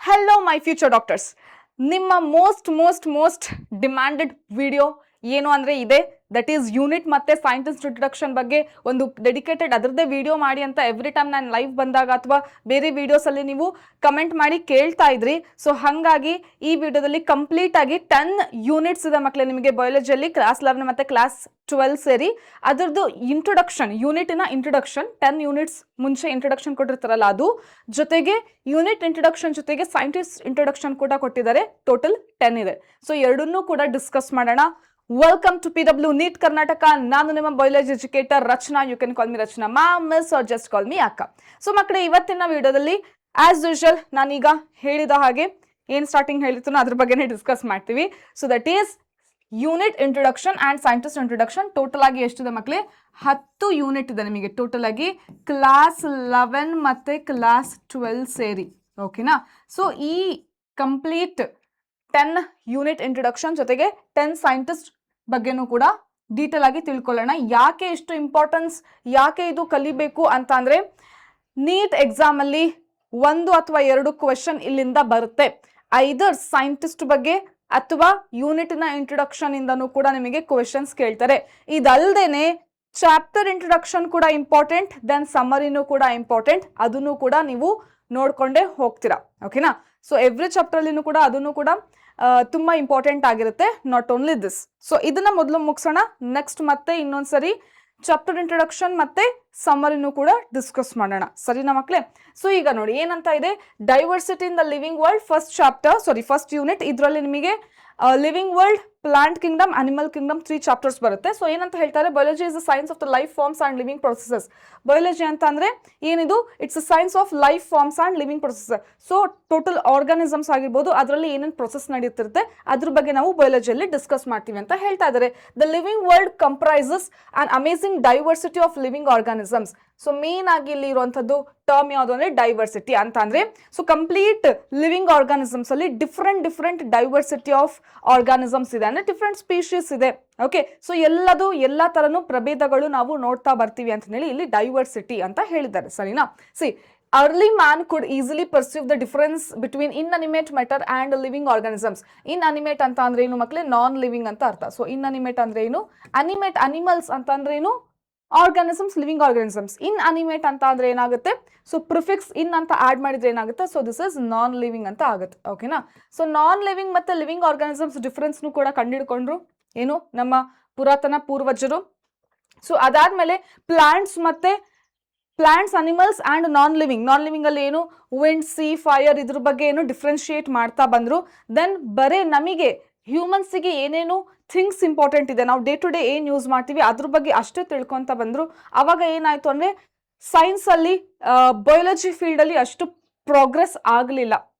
Hello my future doctors. ನಿಮ್ಮ most demanded video ಏನು ಅಂದ್ರೆ ಇದೆ, ದಟ್ ಈಸ್ ಯೂನಿಟ್ ಮತ್ತೆ ಸೈಂಟಿಸ್ಟ್ ಇಂಟ್ರೊಡಕ್ಷನ್ ಬಗ್ಗೆ ಒಂದು ಡೆಡಿಕೇಟೆಡ್ ಅದರದ್ದೇ ವಿಡಿಯೋ ಮಾಡಿ ಅಂತ ಎವ್ರಿ ಟೈಮ್ ನಾನು ಲೈವ್ ಬಂದಾಗ ಅಥವಾ ಬೇರೆ ವಿಡಿಯೋಸ್ ಅಲ್ಲಿ ನೀವು ಕಮೆಂಟ್ ಮಾಡಿ ಕೇಳ್ತಾ ಇದ್ರಿ. ಸೊ ಹಾಗಾಗಿ ಈ ವಿಡಿಯೋದಲ್ಲಿ ಕಂಪ್ಲೀಟ್ ಆಗಿ 10 ಯೂನಿಟ್ಸ್ ಇದೆ ಮಕ್ಕಳೇ ನಿಮಗೆ ಬಯಾಲಜಿಯಲ್ಲಿ ಕ್ಲಾಸ್ 11 ಮತ್ತೆ ಕ್ಲಾಸ್ 12 ಸೇರಿ. ಅದರದ್ದು ಇಂಟ್ರೊಡಕ್ಷನ್, ಯೂನಿಟಿನ ಇಂಟ್ರೊಡಕ್ಷನ್ 10 ಯೂನಿಟ್ಸ್ ಮುಂಚೆ ಇಂಟ್ರೊಡಕ್ಷನ್ ಕೊಟ್ಟಿರ್ತಾರಲ್ಲ ಅದು, ಜೊತೆಗೆ ಯೂನಿಟ್ ಇಂಟ್ರೊಡಕ್ಷನ್ ಜೊತೆಗೆ ಸೈಂಟಿಸ್ಟ್ ಇಂಟ್ರೊಡಕ್ಷನ್ ಕೂಡ ಕೊಟ್ಟಿದ್ದಾರೆ. ಟೋಟಲ್ 10 ಇದೆ. ಸೊ ಎರಡನ್ನೂ ಕೂಡ ಡಿಸ್ಕಸ್ ಮಾಡೋಣ. Welcome to PW NEET Karnataka. ನಾನು ನಿಮ್ಮ biology educator Rachana. You can call me Rachana ma'am, miss or just call me ಅಕ್ಕ. ಸೊ ಮಕ್ಕಳೇ, ಇವತ್ತಿನ ವಿಡಿಯೋದಲ್ಲಿ ಆಸ್ ಯೂಶುವಲ್ ನಾನೀಗ ಹೇಳಿದ ಹಾಗೆ ಏನ್ ಸ್ಟಾರ್ಟಿಂಗ್ ಹೇಳಿರ್ತೀನೋ ಅದ್ರ ಬಗ್ಗೆನೇ ಡಿಸ್ಕಸ್ ಮಾಡ್ತೀವಿ. So that is unit introduction and scientist introduction. Total ಆಗಿ ಎಷ್ಟಿದೆ ಮಕ್ಕಳೇ? 10 ಯೂನಿಟ್ ಇದೆ ನಿಮಗೆ ಟೋಟಲ್ ಆಗಿ ಕ್ಲಾಸ್ 11 ಮತ್ತೆ ಕ್ಲಾಸ್ 12 ಸೇರಿ. ಓಕೆನಾ? ಸೊ ಈ ಕಂಪ್ಲೀಟ್ 10 ಯೂನಿಟ್ ಇಂಟ್ರೊಡಕ್ಷನ್ ಜೊತೆಗೆ 10 ಸೈಂಟಿಸ್ಟ್ ಬಗ್ಗೆನೂ ಕೂಡ ಡೀಟೇಲ್ ಆಗಿ ತಿಳ್ಕೊಳ್ಳೋಣ. ಯಾಕೆ ಇಷ್ಟು ಇಂಪಾರ್ಟೆನ್ಸ್, ಯಾಕೆ ಇದು ಕಲಿಬೇಕು ಅಂತ ಅಂದ್ರೆ, ನೀಟ್ ಎಕ್ಸಾಮ್ ಅಲ್ಲಿ 1 ಅಥವಾ 2 ಕ್ವೆಶನ್ ಇಲ್ಲಿಂದ ಬರುತ್ತೆ. ಐದರ್ ಸೈಂಟಿಸ್ಟ್ ಬಗ್ಗೆ ಅಥವಾ ಯೂನಿಟ್ನ ಇಂಟ್ರೊಡಕ್ಷನ್ ಇಂದನೂ ಕೂಡ ನಿಮಗೆ ಕ್ವೆಶನ್ಸ್ ಕೇಳ್ತಾರೆ. ಇದಲ್ದೇನೆ ಚಾಪ್ಟರ್ ಇಂಟ್ರೊಡಕ್ಷನ್ ಕೂಡ ಇಂಪಾರ್ಟೆಂಟ್, ದೆನ್ ಸಮ್ಮರಿನೂ ಕೂಡ ಇಂಪಾರ್ಟೆಂಟ್. ಅದನ್ನು ಕೂಡ ನೀವು ನೋಡ್ಕೊಂಡೇ ಹೋಗ್ತೀರಾ. ಓಕೆನಾ? ಸೊ ಎವ್ರಿ ಚಾಪ್ಟರ್ ಅಲ್ಲಿನೂ ಕೂಡ ಅದನ್ನು ಕೂಡ ತುಂಬಾ ಇಂಪಾರ್ಟೆಂಟ್ ಆಗಿರುತ್ತೆ. Not only this. ಸೊ ಇದನ್ನ ಮೊದಲು ಮುಗಿಸೋಣ. ನೆಕ್ಸ್ಟ್ ಮತ್ತೆ ಇನ್ನೊಂದ್ಸರಿ ಚಾಪ್ಟರ್ ಇಂಟ್ರೊಡಕ್ಷನ್ ಮತ್ತೆ ಸಮ್ಮರಿನೂ ಕೂಡ ಡಿಸ್ಕಸ್ ಮಾಡೋಣ. ಸರಿನಾ ಮಕ್ಕಳೇ? ಸೊ ಈಗ ನೋಡಿ ಏನಂತ ಇದೆ, diversity in the living world first unit. ಇದರಲ್ಲಿ ನಿಮಗೆ living world, plant kingdom, animal kingdom 3 chapters ಬರುತ್ತೆ. ಸೊ ಏನಂತ ಹೇಳ್ತಾರೆ, biology is the science of the life forms and living processes. Biology ಅಂತ ಅಂದ್ರೆ ಏನಿದು? It's a science of life forms and living processes. So total organisms ಆಗಿರ್ಬೋದು, ಅದರಲ್ಲಿ ಏನೇನು process ನಡೀತಿರುತ್ತೆ ಅದ್ರ ಬಗ್ಗೆ ನಾವು ಬಯಾಲಜಿಯಲ್ಲಿ ಡಿಸ್ಕಸ್ ಮಾಡ್ತೀವಿ ಅಂತ ಹೇಳ್ತಾ ಇದ್ದಾರೆ. The living world comprises an amazing diversity of living organisms. So main ಆಗಿ ಇಲ್ಲಿ ಇರುವಂತದ್ದು ಟರ್ಮ್ ಯಾವುದು ಅಂದ್ರೆ ಡೈವರ್ಸಿಟಿ ಅಂತ ಅಂದ್ರೆ, ಸೊ ಕಂಪ್ಲೀಟ್ ಲಿವಿಂಗ್ ಆರ್ಗಾನಿಸಮ್ಸ್ ಅಲ್ಲಿ ಡಿಫ್ರೆಂಟ್ ಡೈವರ್ಸಿಟಿ ಆಫ್ ಆರ್ಗಾನಿಸಮ್ಸ್ ಇದೆ, ಅಂದ್ರೆ ಡಿಫ್ರೆಂಟ್ ಸ್ಪೀಶೀಸ್ ಇದೆ. ಓಕೆ, ಸೊ ಎಲ್ಲಾ ತರನು ಪ್ರಭೇದಗಳು ನಾವು ನೋಡ್ತಾ ಬರ್ತೀವಿ ಅಂತ ಹೇಳಿ ಇಲ್ಲಿ ಡೈವರ್ಸಿಟಿ ಅಂತ ಹೇಳಿದ್ದಾರೆ. ಸರಿನಾ? C, early man could easily perceive the difference between inanimate matter and living organisms. Inanimate ಅಂತ ಅಂದ್ರೆ ಏನು ಮಕ್ಕಳೇ? ನಾನ್ ಲಿವಿಂಗ್ ಅಂತ ಅರ್ಥ. ಸೊ inanimate ಅಂದ್ರೆ ಏನು? ಅನಿಮೇಟ್ ಅನಿಮಲ್ಸ್ ಅಂತ ಅಂದ್ರೆ ಏನು? Organisms, living organisms. Inanimate ಅಂತ ಅಂದ್ರೆ ಏನಾಗುತ್ತೆ? ಸೊ ಪ್ರಿಫಿಕ್ಸ್ ಇನ್ ಅಂತ ಆಡ್ ಮಾಡಿದ್ರೆ ಏನಾಗುತ್ತೆ? So this is non living ಅಂತ ಆಗುತ್ತೆ. ಓಕೆನಾ? ಸೊ ನಾನ್ ಲಿವಿಂಗ್ ಮತ್ತೆ ಲಿವಿಂಗ್ ಆರ್ಗಾನಿಸಮ್ಸ್ ಡಿಫರೆನ್ಸ್ನು ಕೂಡ ಕಂಡುಹಿಡ್ಕೊಂಡ್ರು ಏನು ನಮ್ಮ ಪುರಾತನ ಪೂರ್ವಜರು. ಸೊ ಅದಾದ್ಮೇಲೆ plants, animals and non living ಅಲ್ಲಿ ಏನು ವಿಂಡ್, ಸಿ, ಫೈರ್ ಇದ್ರ ಬಗ್ಗೆ ಏನು ಡಿಫ್ರೆನ್ಶಿಯೇಟ್ ಮಾಡ್ತಾ ಬಂದ್ರು. ದೆನ್ ಬರೇ ನಮಗೆ ಹ್ಯೂಮನ್ಸಿಗೆ ಏನೇನು ಥಿಂಗ್ಸ್ ಇಂಪಾರ್ಟೆಂಟ್ ಇದೆ, ನಾವು ಡೇ ಟು ಡೇ ಏನ್ ಯೂಸ್ ಮಾಡ್ತೀವಿ ಅದ್ರ ಬಗ್ಗೆ ಅಷ್ಟೇ ತಿಳ್ಕೊಂತ ಬಂದ್ರು. ಅವಾಗ ಏನಾಯ್ತು ಅಂದ್ರೆ ಸೈನ್ಸ್ ಅಲ್ಲಿ ಬಯಾಲಜಿ ಫೀಲ್ಡ್ ಅಲ್ಲಿ ಅಷ್ಟು ಪ್ರೋಗ್ರೆಸ್ ಆಗ್ಲಿಲ್ಲ.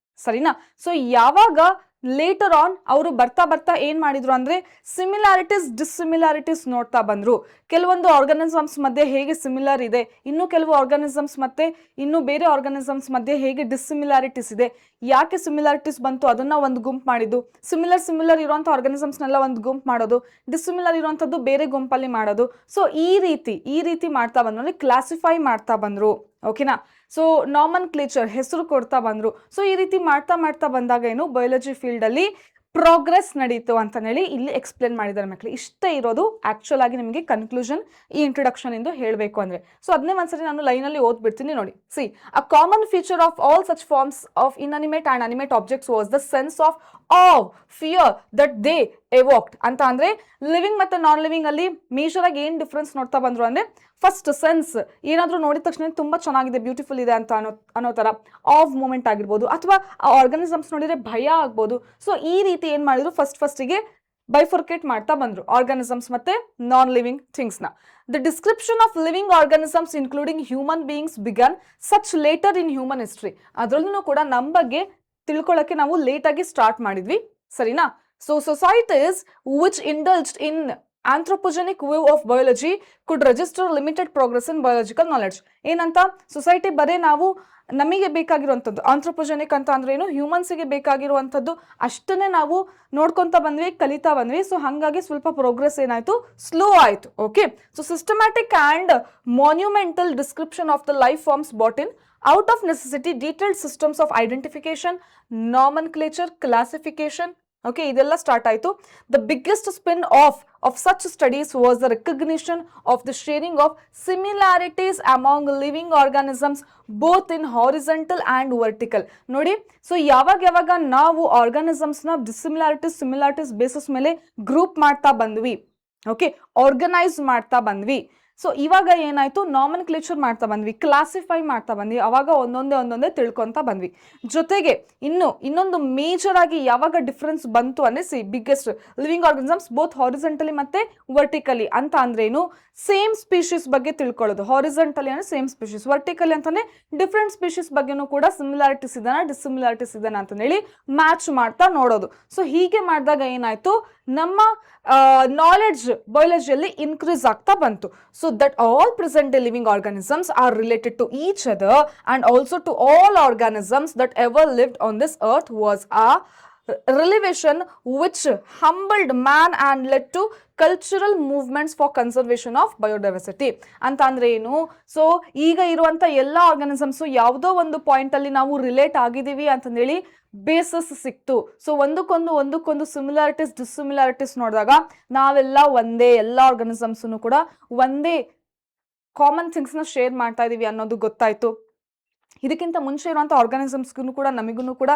ಸರಿನಾ? ಸೊ ಯಾವಾಗ ಲೇಟರ್ ಆನ್ ಅವರು ಬರ್ತಾ ಏನ್ ಮಾಡಿದ್ರು ಅಂದ್ರೆ ಸಿಮಿಲಾರಿಟೀಸ್, ಡಿಸ್ಸಿಮಿಲಾರಿಟೀಸ್ ನೋಡ್ತಾ ಬಂದ್ರು. ಕೆಲವೊಂದು ಆರ್ಗಾನಿಸಮ್ಸ್ ಮಧ್ಯೆ ಹೇಗೆ ಸಿಮಿಲರ್ ಇದೆ, ಇನ್ನು ಕೆಲವು ಆರ್ಗಾನಿಸಮ್ಸ್ ಮತ್ತೆ ಇನ್ನು ಬೇರೆ ಆರ್ಗಾನಿಸಮ್ಸ್ ಮಧ್ಯೆ ಹೇಗೆ ಡಿಸ್ಸಿಮಿಲಾರಿಟೀಸ್ ಇದೆ, ಯಾಕೆ ಸಿಮಿಲಾರಿಟೀಸ್ ಬಂತು ಅದನ್ನ ಒಂದು ಗುಂಪು ಮಾಡಿದ್ದು, ಸಿಮಿಲರ್ ಇರುವಂತ ಆರ್ಗಾನಿಸಮ್ಸ್ನೆಲ್ಲ ಒಂದು ಗುಂಪು ಮಾಡೋದು, ಡಿಸ್ಸಿಮಿಲರ್ ಇರುವಂತದ್ದು ಬೇರೆ ಗುಂಪಲ್ಲಿ ಮಾಡೋದು. ಸೊ ಈ ರೀತಿ ಮಾಡ್ತಾ ಬಂದ್ರು, ಕ್ಲಾಸಿಫೈ ಮಾಡ್ತಾ ಬಂದ್ರು. ಓಕೆನಾ? ಸೊ ನಾಮನ್ ಕ್ಲೇಚರ್ ಹೆಸರು ಕೊಡ್ತಾ ಬಂದ್ರು. ಸೊ ಈ ರೀತಿ ಮಾಡ್ತಾ ಬಂದಾಗ ಏನು ಬಯಾಲಜಿ ಫೀಲ್ಡ್ ಅಲ್ಲಿ ಪ್ರೋಗ್ರೆಸ್ ನಡೀತು ಅಂತ ಹೇಳಿ ಇಲ್ಲಿ ಎಕ್ಸ್ಪ್ಲೇನ್ ಮಾಡಿದ್ದಾರೆ ಮಕ್ಕಳು. ಇಷ್ಟೇ ಇರೋದು ಆಕ್ಚುಲ್ ಆಗಿ ನಿಮಗೆ ಕನ್ಕ್ಲೂಷನ್ ಈ ಇಂಟ್ರೊಡಕ್ಷನ್ ಇಂದು ಹೇಳಬೇಕು ಅಂದ್ರೆ. ಸೊ ಅದನ್ನೇ ಒಂದ್ಸರಿ ನಾನು ಲೈನ್ ಅಲ್ಲಿ ಓದ್ಬಿಡ್ತೀನಿ ನೋಡಿ. See, a common feature of all such forms of inanimate and animate objects was the sense of awe, fear that they evoked. ಅಂತ ಅಂದ್ರೆ ಲಿವಿಂಗ್ ಮತ್ತೆ ನಾನ್ ಲಿವಿಂಗ್ ಅಲ್ಲಿ ಮೇಜರ್ ಆಗಿ ಏನ್ ಡಿಫ್ರೆನ್ಸ್ ನೋಡ್ತಾ ಬಂದ್ರು ಅಂದ್ರೆ, ಫಸ್ಟ್ ಸೆನ್ಸ್, ಏನಾದ್ರೂ ನೋಡಿದ ತಕ್ಷಣ ತುಂಬಾ ಚೆನ್ನಾಗಿದೆ, ಬ್ಯೂಟಿಫುಲ್ ಇದೆ ಅಂತ ಅನ್ನೋ ತರ ಆವ್ ಮೂಮೆಂಟ್ ಆಗಿರ್ಬೋದು, ಅಥವಾ ಆ ಆರ್ಗಾನಿಸಮ್ಸ್ ನೋಡಿದ್ರೆ ಭಯ ಆಗ್ಬೋದು. ಸೊ ಈ ರೀತಿ ಏನ್ ಮಾಡಿದ್ರು, ಫಸ್ಟಿಗೆ ಬೈಫರ್ಕೇಟ್ ಮಾಡ್ತಾ ಬಂದ್ರು ಆರ್ಗಾನಿಸಮ್ಸ್ ಮತ್ತೆ ನಾನ್ ಲಿವಿಂಗ್ ಥಿಂಗ್ಸ್ ನ. The description of living organisms including human beings began such later in human history. ಅದರಲ್ಲೂ ಕೂಡ ನಮ್ಮ ಬಗ್ಗೆ ತಿಳ್ಕೊಳ್ಳೋಕೆ ನಾವು ಲೇಟ್ ಆಗಿ ಸ್ಟಾರ್ಟ್ ಮಾಡಿದ್ವಿ. ಸರಿನಾ? So societies which indulged in anthropogenic view of biology could register limited progress in biological knowledge. ಏನಂತ? Society ಬರೇ ನಾವು ನಮಗೆ ಬೇಕಾಗಿರುವಂಥದ್ದು ಆಂಥ್ರೋಪೋಜೆನಿಕ್ ಅಂತ ಅಂದ್ರೆ ಏನು, ಹ್ಯೂಮನ್ಸಿಗೆ ಬೇಕಾಗಿರುವಂಥದ್ದು ಅಷ್ಟನ್ನೇ ನಾವು ನೋಡ್ಕೊತಾ ಬಂದ್ವಿ, ಕಲಿತಾ ಬಂದ್ವಿ. ಸೊ ಹಾಗಾಗಿ ಸ್ವಲ್ಪ ಪ್ರೋಗ್ರೆಸ್ ಏನಾಯ್ತು, ಸ್ಲೋ ಆಯಿತು. Okay, so systematic and monumental description of the life forms brought in out of necessity detailed systems of identification, nomenclature, classification. Okay, ಇದೆಲ್ಲ ಸ್ಟಾರ್ಟ್ ಆಯಿತು. The biggest spin off of such studies was the recognition of the sharing of similarities among living organisms both in horizontal and vertical. ನೋಡಿ, so ಯಾವಾಗ ನಾವು ಆರ್ಗಾನಿಸಮ್ಸ್ನ similarities basis ಮೇಲೆ group ಮಾಡ್ತಾ ಬಂದ್ವಿ, okay, organise ಮಾಡ್ತಾ ಬಂದ್ವಿ. ಸೊ ಇವಾಗ ಏನಾಯ್ತು, ನಾಮನ್ಕ್ಲೇಚರ್ ಮಾಡ್ತಾ ಬಂದ್ವಿ, ಕ್ಲಾಸಿಫೈ ಮಾಡ್ತಾ ಬಂದ್ವಿ, ಅವಾಗ ಒಂದೊಂದೇ ತಿಳ್ಕೊತಾ ಬಂದ್ವಿ. ಜೊತೆಗೆ ಇನ್ನೊಂದು ಮೇಜರ್ ಆಗಿ ಯಾವಾಗ ಡಿಫ್ರೆನ್ಸ್ ಬಂತು ಅಂದ್ರೆ ಬಿಗ್ಗೆಸ್ಟ್ ಲಿವಿಂಗ್ ಆರ್ಗನಿಸಮ್ಸ್ ಬೋತ್ ಹಾರಿಜೆಂಟಲಿ ಮತ್ತೆ ವರ್ಟಿಕಲಿ ಅಂತ ಅಂದ್ರೇನು, ಸೇಮ್ ಸ್ಪೀಶೀಸ್ ಬಗ್ಗೆ ತಿಳ್ಕೊಳ್ಳೋದು. ಹಾರಿಜೆಂಟಲಿ ಅಂದ್ರೆ ಸೇಮ್ ಸ್ಪೀಶೀಸ್, ವರ್ಟಿಕಲಿ ಅಂತಂದ್ರೆ ಡಿಫ್ರೆಂಟ್ ಸ್ಪೀಶೀಸ್ ಬಗ್ಗೆನೂ ಕೂಡ ಸಿಮಿಲಾರಿಟೀಸ್ ಇದನ್ನ ಡಿಸಿಮಿಲಾರಿಟೀಸ್ ಇದನ್ನ ಅಂತ ಹೇಳಿ ಮ್ಯಾಚ್ ಮಾಡ್ತಾ ನೋಡೋದು. ಸೊ ಹೀಗೆ ಮಾಡಿದಾಗ ಏನಾಯ್ತು, ನಮ್ಮ ನಾಲೆಡ್ಜ್ ಬಯಾಲಜಿಯಲ್ಲಿ ಇನ್ಕ್ರೀಸ್ ಆಗ್ತಾ ಬಂತು. So that all present day living organisms are related to each other and also to all organisms that ever lived on this earth was a revelation which humbled man and led to cultural movements for conservation of biodiversity. ಅಂತ ಅಂದ್ರೆ ಏನು, so ಈಗ ಇರುವಂತ ಎಲ್ಲ organisms ಯಾವುದೋ ಒಂದು point ಅಲ್ಲಿ ನಾವು ರಿಲೇಟ್ ಆಗಿದ್ದೀವಿ ಅಂತಂದೇಳಿ ಬೇಸಸ್ ಸಿಕ್ತು. ಸೊ ಒಂದಕ್ಕೊಂದು ಸಿಮಿಲಾರಿಟೀಸ್ ಡಿಸಿಮಿಲಾರಿಟೀಸ್ ನೋಡಿದಾಗ ನಾವೆಲ್ಲ ಒಂದೇ, ಎಲ್ಲ ಆರ್ಗಾನಿಸಮ್ಸ್ ಕೂಡ ಒಂದೇ ಕಾಮನ್ ಥಿಂಗ್ಸ್ ನ ಶೇರ್ ಮಾಡ್ತಾ ಇದೀವಿ ಅನ್ನೋದು ಗೊತ್ತಾಯ್ತು. ಇದಕ್ಕಿಂತ ಮುಂಚೆ ಇರುವಂತ ಆರ್ಗಾನಿಸಮ್ಸ್ಗೂ ಕೂಡ ನಮಗೂ ಕೂಡ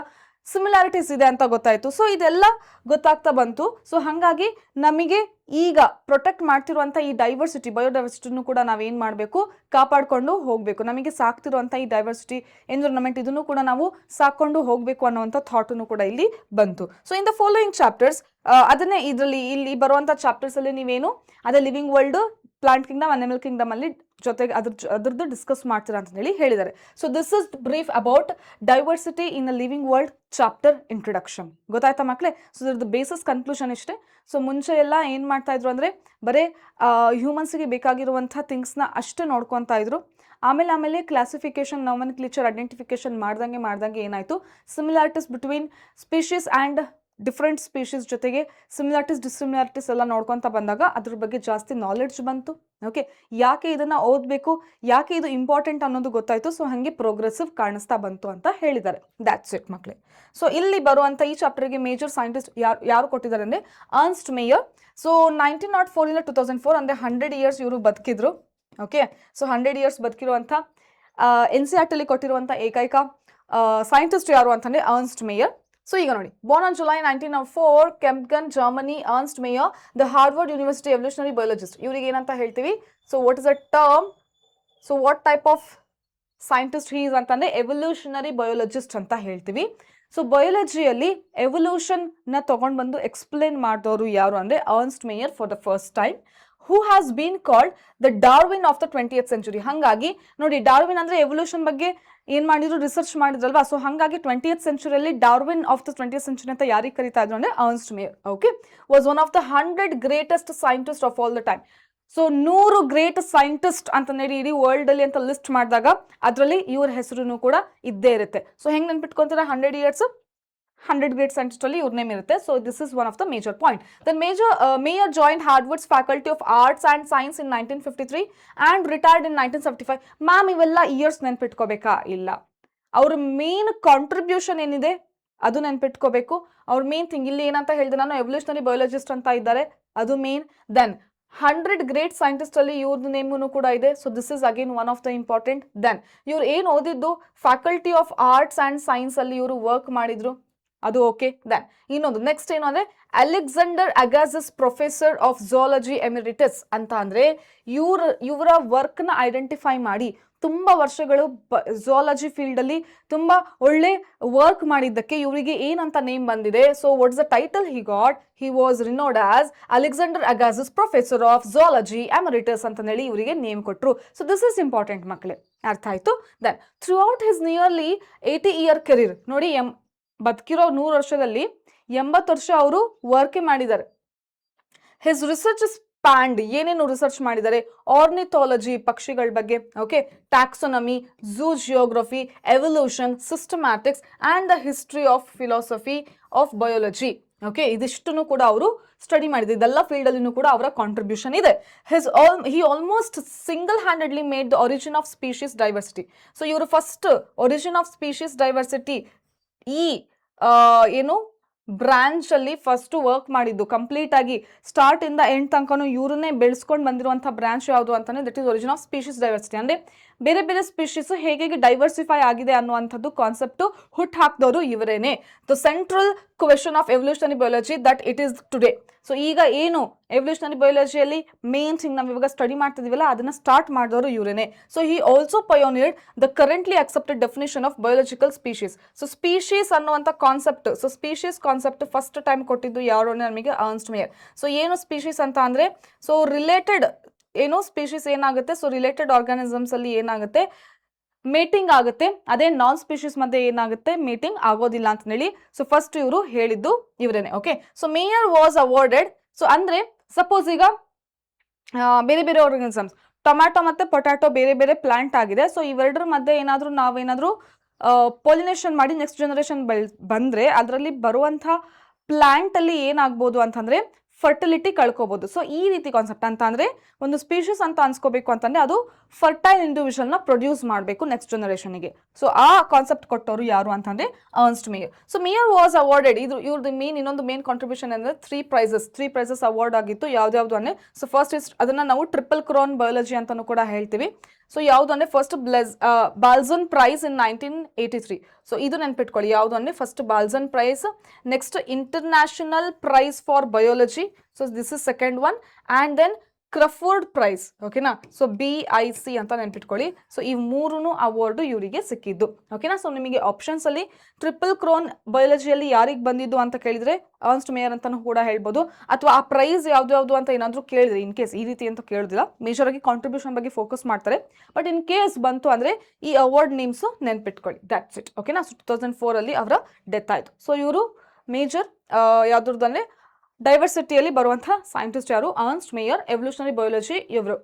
ಸಿಮಿಲಾರಿಟೀಸ್ ಇದೆ ಅಂತ ಗೊತ್ತಾಯ್ತು. ಸೊ ಇದೆಲ್ಲ ಗೊತ್ತಾಗ್ತಾ ಬಂತು. ಸೊ ಹಾಗಾಗಿ ನಮಗೆ ಈಗ ಪ್ರೊಟೆಕ್ಟ್ ಮಾಡ್ತಿರುವಂಥ ಈ ಡೈವರ್ಸಿಟಿ, ಬಯೋಡೈವರ್ಸಿಟಿನೂ ಕೂಡ ನಾವೇನು ಮಾಡಬೇಕು, ಕಾಪಾಡಿಕೊಂಡು ಹೋಗಬೇಕು. ನಮಗೆ ಸಾಕ್ತಿರುವಂಥ ಈ ಡೈವರ್ಸಿಟಿ ಎನ್ವಿರಾನ್ಮೆಂಟ್ ಇದನ್ನು ಕೂಡ ನಾವು ಸಾಕೊಂಡು ಹೋಗಬೇಕು ಅನ್ನೋವಂಥ ಥಾಟನ್ನು ಕೂಡ ಇಲ್ಲಿ ಬಂತು. So in the following chapters, ಅದನ್ನೇ ಇಲ್ಲಿ ಬರುವಂಥ ಚಾಪ್ಟರ್ಸಲ್ಲಿ ನೀವೇನು ಅದೇ living world, plant kingdom, animal Kingdom ಅಲ್ಲಿ ಜೊತೆಗೆ ಅದ್ರದ್ದು ಡಿಸ್ಕಸ್ ಮಾಡ್ತೀರಾ ಅಂತ ಹೇಳಿ ಹೇಳಿದ್ದಾರೆ. So this is brief about diversity in a living world chapter introduction. ಗೊತ್ತಾಯ್ತಾ ಮಕ್ಕಳೇ? ಸೊ ಇದ್ರದ್ದು ಬೇಸಿಸ್ ಕನ್ಕ್ಲೂಷನ್ ಇಷ್ಟೇ. ಸೊ ಮುಂಚೆ ಎಲ್ಲ ಏನು ಮಾಡ್ತಾ ಇದ್ರು ಅಂದರೆ ಬರೀ ಹ್ಯೂಮನ್ಸ್ಗೆ ಬೇಕಾಗಿರುವಂಥ ಥಿಂಗ್ಸ್ನ ಅಷ್ಟೇ ನೋಡ್ಕೊತಾ ಇದ್ರು. ಆಮೇಲೆ ಕ್ಲಾಸಿಫಿಕೇಶನ್, ನಾಮನ್ಕ್ಲೇಚರ್, ಐಡೆಂಟಿಫಿಕೇಶನ್ ಮಾಡ್ದಂಗೆ ಏನಾಯಿತು, similarities between species and different species ಜೊತೆಗೆ ಸಿಮಿಲಾರಿಟೀಸ್ ಡಿಸಿಮಿಲಾರಿಟೀಸ್ ಎಲ್ಲ ನೋಡ್ಕೊತಾ ಬಂದಾಗ ಅದ್ರ ಬಗ್ಗೆ ಜಾಸ್ತಿ ನಾಲೆಡ್ಜ್ ಬಂತು. ಓಕೆ, ಯಾಕೆ ಇದನ್ನು ಓದಬೇಕು, ಯಾಕೆ ಇದು ಇಂಪಾರ್ಟೆಂಟ್ ಅನ್ನೋದು ಗೊತ್ತಾಯಿತು. ಸೊ ಹಾಗೆ ಪ್ರೋಗ್ರೆಸಿವ್ ಕಾಣಿಸ್ತಾ ಬಂತು ಅಂತ ಹೇಳಿದ್ದಾರೆ. ದ್ಯಾಟ್ಸ್ ಇಟ್ ಮಕ್ಕಳೇ. ಸೊ ಇಲ್ಲಿ ಬರುವಂಥ ಈ ಚಾಪ್ಟರ್ಗೆ ಮೇಜರ್ ಸೈಂಟಿಸ್ಟ್ ಯಾರು ಕೊಟ್ಟಿದ್ದಾರೆ ಅಂದರೆ ಅರ್ನ್ಸ್ಟ್ ಮೇಯರ್. ಸೊ 1904 2004 ಅಂದರೆ 100 ಇಯರ್ಸ್ ಇವರು ಬದುಕಿದ್ರು. ಓಕೆ, ಸೊ 100 ಇಯರ್ಸ್ ಬದುಕಿರುವಂಥ NCERT ಅಲ್ಲಿ ಕೊಟ್ಟಿರುವಂಥ ಏಕೈಕ ಸೈಂಟಿಸ್ಟ್ ಯಾರು ಅಂತಂದರೆ ಅರ್ನ್ಸ್ಟ್ ಮೇಯರ್. ಸೊ ಈಗ ನೋಡಿ, born on July 1904, Kempten, Germany, Ernst Mayr, the Harvard University evolutionary biologist. ಇವ್ರಿಗೆ ಏನಂತ ಹೇಳ್ತೀವಿ? So what is a term? So what type of scientist he is ಅಂತಂದರೆ ಎವಲ್ಯೂಷನರಿ ಬಯೋಲಜಿಸ್ಟ್ ಅಂತ ಹೇಳ್ತೀವಿ. ಸೊ ಬಯೋಲಜಿಯಲ್ಲಿ ಎವಲ್ಯೂಷನ್ನ ತೊಗೊಂಡು ಬಂದು ಎಕ್ಸ್ಪ್ಲೇನ್ ಮಾಡಿದವರು ಯಾರು ಅಂದರೆ Ernst mayor for the first time, who has been called the Darwin of the 20th century. ಹಾಗಾಗಿ ನೋಡಿ, ಡಾರ್ವಿನ್ ಅಂದರೆ ಎವಲ್ಯೂಷನ್ ಬಗ್ಗೆ ಏನು ಮಾಡಿದ್ರು, ರಿಸರ್ಚ್ ಮಾಡಿದ್ರಲ್ವಾ. ಸೊ ಹಾಗಾಗಿ 20th centuryಯಲ್ಲಿ Darwin of the 20th century ಅಂತ ಯಾರಿಗೆ ಕರೀತಾ ಇದ್ರು ಅಂದರೆ Ernst Mayr. Okay, was one of the 100 greatest scientist of all the time. So 100 great scientist ಅಂತ ಹೇಳಿ ಇಡೀ ವರ್ಲ್ಡ್ ಅಲ್ಲಿ ಅಂತ ಲಿಸ್ಟ್ ಮಾಡಿದಾಗ ಅದರಲ್ಲಿ ಇವ್ರ ಹೆಸರು ಕೂಡ ಇದ್ದೇ ಇರುತ್ತೆ. ಸೊ ಹೆಂಗೆ ನೆನ್ಪಿಟ್ಕೊಂತೀರಾ, 100 ಇಯರ್ಸ್ 100 ಗ್ರೇಟ್ ಸೈಂಟಿಸ್ಟ್ ಅಲ್ಲಿ ಇವ್ರ ನೇಮ್ ಇರುತ್ತೆ. So this is one of the major point. Then Mayr joined Harvard's faculty of arts and science in 1953 and retired in 1975. Ma'am ಇವೆಲ್ಲ ಇಯರ್ಸ್ ನೆನ್ಪಿಟ್ಕೋಬೇಕಾ? ಇಲ್ಲ, ಅವ್ರ ಮೇನ್ ಕಾಂಟ್ರಿಬ್ಯೂಷನ್ ಏನಿದೆ ಅದು ನೆನ್ಪಿಟ್ಕೋಬೇಕು. ಅವ್ರ ಮೇನ್ ಥಿಂಗ್ ಇಲ್ಲಿ ಏನಂತ ಹೇಳಿದೆ ನಾನು, ಎವಲ್ಯೂಷನರಿ ಬಯೋಲಜಿಸ್ಟ್ ಅಂತ ಇದ್ದಾರೆ, ಅದು ಮೇನ್. ದೆನ್ 100 ಗ್ರೇಟ್ ಸೈಂಟಿಸ್ಟ್ ಅಲ್ಲಿ ಇವ್ರದ್ದು ನೇಮೂ ಕೂಡ ಇದೆ. So this is again one of the important. Then ಇವ್ರು ಏನು ಓದಿದ್ದು, faculty of arts and science ಅಲ್ಲಿ ಇವರು ವರ್ಕ್ ಮಾಡಿದ್ರು, ಅದು ಓಕೆ. ದೆನ್ ಇನ್ನೊಂದು ನೆಕ್ಸ್ಟ್ ಏನು ಅಂದರೆ Alexander Agassiz professor of zoology emeritus ಅಂತ ಅಂದರೆ ಇವರ ವರ್ಕ್ನ ಐಡೆಂಟಿಫೈ ಮಾಡಿ ತುಂಬ ವರ್ಷಗಳು ಝೂಲಾಜಿ ಫೀಲ್ಡಲ್ಲಿ ತುಂಬ ಒಳ್ಳೆ ವರ್ಕ್ ಮಾಡಿದ್ದಕ್ಕೆ ಇವರಿಗೆ ಏನಂತ ನೇಮ್ ಬಂದಿದೆ. So what's the title he got? He was renowned as Alexander Agassiz professor of zoology emeritus ಅಂತ ಹೇಳಿ ಇವರಿಗೆ ನೇಮ್ ಕೊಟ್ಟರು. ಸೊ ದಿಸ್ ಇಸ್ ಇಂಪಾರ್ಟೆಂಟ್ ಮಕ್ಕಳೇ, ಅರ್ಥ ಆಯಿತು. Then throughout his nearly 80 year career, ನೋಡಿ ಬದುಕಿರೋ 100 ವರ್ಷದಲ್ಲಿ 80 ವರ್ಷ ಅವರು ವರ್ಕ್ ಮಾಡಿದ್ದಾರೆ. ಹಿಸ್ ರಿಸರ್ಚ್ ಎಕ್ಸ್ಪ್ಯಾಂಡ್ ಏನೇನು ರಿಸರ್ಚ್ ಮಾಡಿದ್ದಾರೆ, ಆರ್ನಿಥಾಲಜಿ ಪಕ್ಷಿಗಳ ಬಗ್ಗೆ, okay, taxonomy, zoogeography, evolution, systematics and the history of philosophy of biology. Okay, ಇದಿಷ್ಟನ್ನು ಕೂಡ ಅವರು ಸ್ಟಡಿ ಮಾಡಿದ್ರು. ಇದೆಲ್ಲ ಫೀಲ್ಡ್ ಅಲ್ಲಿನೂ ಕೂಡ ಅವರ ಕಾಂಟ್ರಿಬ್ಯೂಷನ್ ಇದೆ. He almost single handedly made the origin of species diversity. So ಇವರು first origin of species diversity ಈ ಏನು ಬ್ರಾಂಚ್ ಅಲ್ಲಿ ಫಸ್ಟ್ ವರ್ಕ್ ಮಾಡಿದ್ದು ಕಂಪ್ಲೀಟ್ ಆಗಿ ಸ್ಟಾರ್ಟ್ ಇಂದ ಎಂಡ್ ತನಕನೂ ಇವರನ್ನೇ ಬೆಳೆಸ್ಕೊಂಡು ಬಂದಿರುವಂತಹ ಬ್ರಾಂಚ್ ಯಾವುದು ಅಂತಂದ್ರೆ that is origin of species diversity. ಅಂದ್ರೆ ಬೇರೆ ಬೇರೆ ಸ್ಪೀಶೀಸ್ ಹೇಗೆ ಡೈವರ್ಸಿಫೈ ಆಗಿದೆ ಅನ್ನುವಂಥದ್ದು ಕಾನ್ಸೆಪ್ಟ್ ಹುಟ್ಟು ಹಾಕಿದವರು ಇವರೇನೆ. The central question of evolutionary biology that it is today. So ಈಗ ಏನು ಎವಲ್ಯೂಷನರಿ ಬಯಾಲಜಿಯಲ್ಲಿ ಮೇನ್ ಥಿಂಗ್ ನಾವು ಇವಾಗ ಸ್ಟಡಿ ಮಾಡ್ತಿದೀವಲ್ಲ ಅದನ್ನ ಸ್ಟಾರ್ಟ್ ಮಾಡಿದವರು ಇವರೇನೆ. So he also pioneered the currently accepted definition of biological species. So species ಅನ್ನುವಂಥ concept, so species concept first time ಕೊಟ್ಟಿದ್ದು ಯಾರು ನಮಗೆ ಅರ್ನ್ಸ್ಟ್ ಮೇಯರ್. ಸೊ ಏನು ಸ್ಪೀಶೀಸ್ ಅಂತ ಅಂದ್ರೆ ಸೊ ರಿಲೇಟೆಡ್ ಏನು ಸ್ಪೀಶೀಸ್ ಏನಾಗುತ್ತೆ, ಸೊ ರಿಲೇಟೆಡ್ ಆರ್ಗಾನಿಸಮ್ಸ್ ಅಲ್ಲಿ ಏನಾಗುತ್ತೆ ಮೇಟಿಂಗ್ ಆಗುತ್ತೆ, ಅದೇ ನಾನ್ ಸ್ಪೀಶೀಸ್ ಮಧ್ಯೆ ಏನಾಗುತ್ತೆ ಮೇಟಿಂಗ್ ಆಗೋದಿಲ್ಲ ಅಂತ ಹೇಳಿ ಸೊ ಫಸ್ಟ್ ಇವರು ಹೇಳಿದ್ದು ಇವರೇನೆ. Okay, so Mayr was awarded. So ಅಂದ್ರೆ ಸಪೋಸ್ ಈಗ ಬೇರೆ ಬೇರೆ ಆರ್ಗಾನಿಸಮ್ಸ್ ಟೊಮ್ಯಾಟೊ ಮತ್ತೆ ಪೊಟ್ಯಾಟೊ ಬೇರೆ ಬೇರೆ ಪ್ಲಾಂಟ್ ಆಗಿದೆ. ಸೊ ಇವೆರಡರ ಮಧ್ಯೆ ನಾವೇನಾದ್ರೂ ಪೊಲಿನೇಷನ್ ಮಾಡಿ ನೆಕ್ಸ್ಟ್ ಜನರೇಷನ್ ಬಂದ್ರೆ ಅದರಲ್ಲಿ ಬರುವಂಥ ಪ್ಲಾಂಟ್ ಅಲ್ಲಿ ಏನಾಗ್ಬೋದು ಅಂತಂದ್ರೆ ಫರ್ಟಿಲಿಟಿ ಕಳ್ಕೋಬಹುದು. ಸೊ ಈ ರೀತಿ ಕಾನ್ಸೆಪ್ಟ್ ಅಂತ ಅಂದ್ರೆ ಒಂದು ಸ್ಪೀಶೀಸ್ ಅಂತ ಅನ್ಸ್ಕೋಬೇಕು ಅಂತಂದ್ರೆ ಅದು ಫರ್ಟೈಲ್ ಇಂಡಿವಿಜುವಲ್ ನ ಪ್ರೊಡ್ಯೂಸ್ ಮಾಡಬೇಕು ನೆಕ್ಸ್ಟ್ ಜನರೇಷನ್ಗೆ. ಸೊ ಆ ಕಾನ್ಸೆಪ್ಟ್ ಕೊಟ್ಟವರು ಯಾರು ಅಂತಂದ್ರೆ Ernst Mayr. So Mayr was awarded. ಇವ್ರದ್ದು ಇನ್ನೊಂದು ಮೇನ್ ಕಾಂಟ್ರಿಬ್ಯೂಷನ್ ಅಂದ್ರೆ ತ್ರೀ ಪ್ರೈಸಸ್ ಅವಾರ್ಡ್ ಆಗಿತ್ತು. ಯಾವ್ದು ಅಂದ್ರೆ ಸೊ ಫಸ್ಟ್ ಇಸ್ ಅದನ್ನ ನಾವು ಟ್ರಿಪಲ್ ಕ್ರೌನ್ ಬಯಾಲಜಿ ಅಂತಾನು ಕೂಡ ಹೇಳ್ತೀವಿ. ಸೊ ಯಾವ್ದು ಅಂದ್ರೆ first Balzan prize in 1983. So ಇದು ನೆನ್ಪಿಟ್ಕೊಳ್ಳಿ, ಯಾವ್ದು ಅಂದ್ರೆ first Balzan prize, next international prize for biology, so this is second one, and then Crafoord prize. ಓಕೆನಾ, ಸೊ BIC ಅಂತ ನೆನ್ಪಿಟ್ಕೊಳ್ಳಿ. ಸೊ ಈ ಮೂರೂ ಅವಾರ್ಡ್ ಇವರಿಗೆ ಸಿಕ್ಕಿದ್ದು. ಓಕೆನಾ, ಸೊ ನಿಮಗೆ ಆಪ್ಷನ್ಸ್ ಅಲ್ಲಿ ಟ್ರಿಪಲ್ ಕ್ರೌನ್ ಬಯಾಲಜಿಯಲ್ಲಿ ಯಾರಿಗೆ ಬಂದಿದ್ದು ಅಂತ ಕೇಳಿದ್ರೆ ಅರ್ನ್ಸ್ಟ್ ಮೇಯರ್ ಅಂತಾನು ಕೂಡ ಹೇಳ್ಬೋದು, ಅಥವಾ ಆ ಪ್ರೈಸ್ ಯಾವ್ದು ಅಂತ ಏನಾದ್ರು ಕೇಳಿದ್ರೆ ಇನ್ ಕೇಸ್ ಈ ರೀತಿ ಅಂತ ಕೇಳೋದಿಲ್ಲ, ಮೇಜರ್ ಆಗಿ ಕಾಂಟ್ರಿಬ್ಯೂಷನ್ ಬಗ್ಗೆ ಫೋಕಸ್ ಮಾಡ್ತಾರೆ. ಬಟ್ ಇನ್ ಕೇಸ್ ಬಂತು ಅಂದ್ರೆ ಈ ಅವಾರ್ಡ್ ನೇಮ್ಸ್ ನೆನ್ಪಿಟ್ಕೊಳ್ಳಿ, ದಟ್ಸ್ ಇಟ್. ಓಕೆನಾ, ಸೊ 2004 ಅಲ್ಲಿ ಅವರ ಡೆತ್ ಆಯ್ತು. ಸೊ ಇವರು ಮೇಜರ್ ಯಾವ್ದ್ರದ್ದಂದ್ರೆ ಡೈವರ್ಸಿಟಿಯಲ್ಲಿ ಬರುವಂತಹ ಸೈಂಟಿಸ್ಟ್ ಯಾರು, ಅರ್ನ್ಸ್ಟ್ ಮೇಯರ್, ಎವಲ್ಯೂಷನರಿ ಬಯಾಲಜಿ ಇವರು.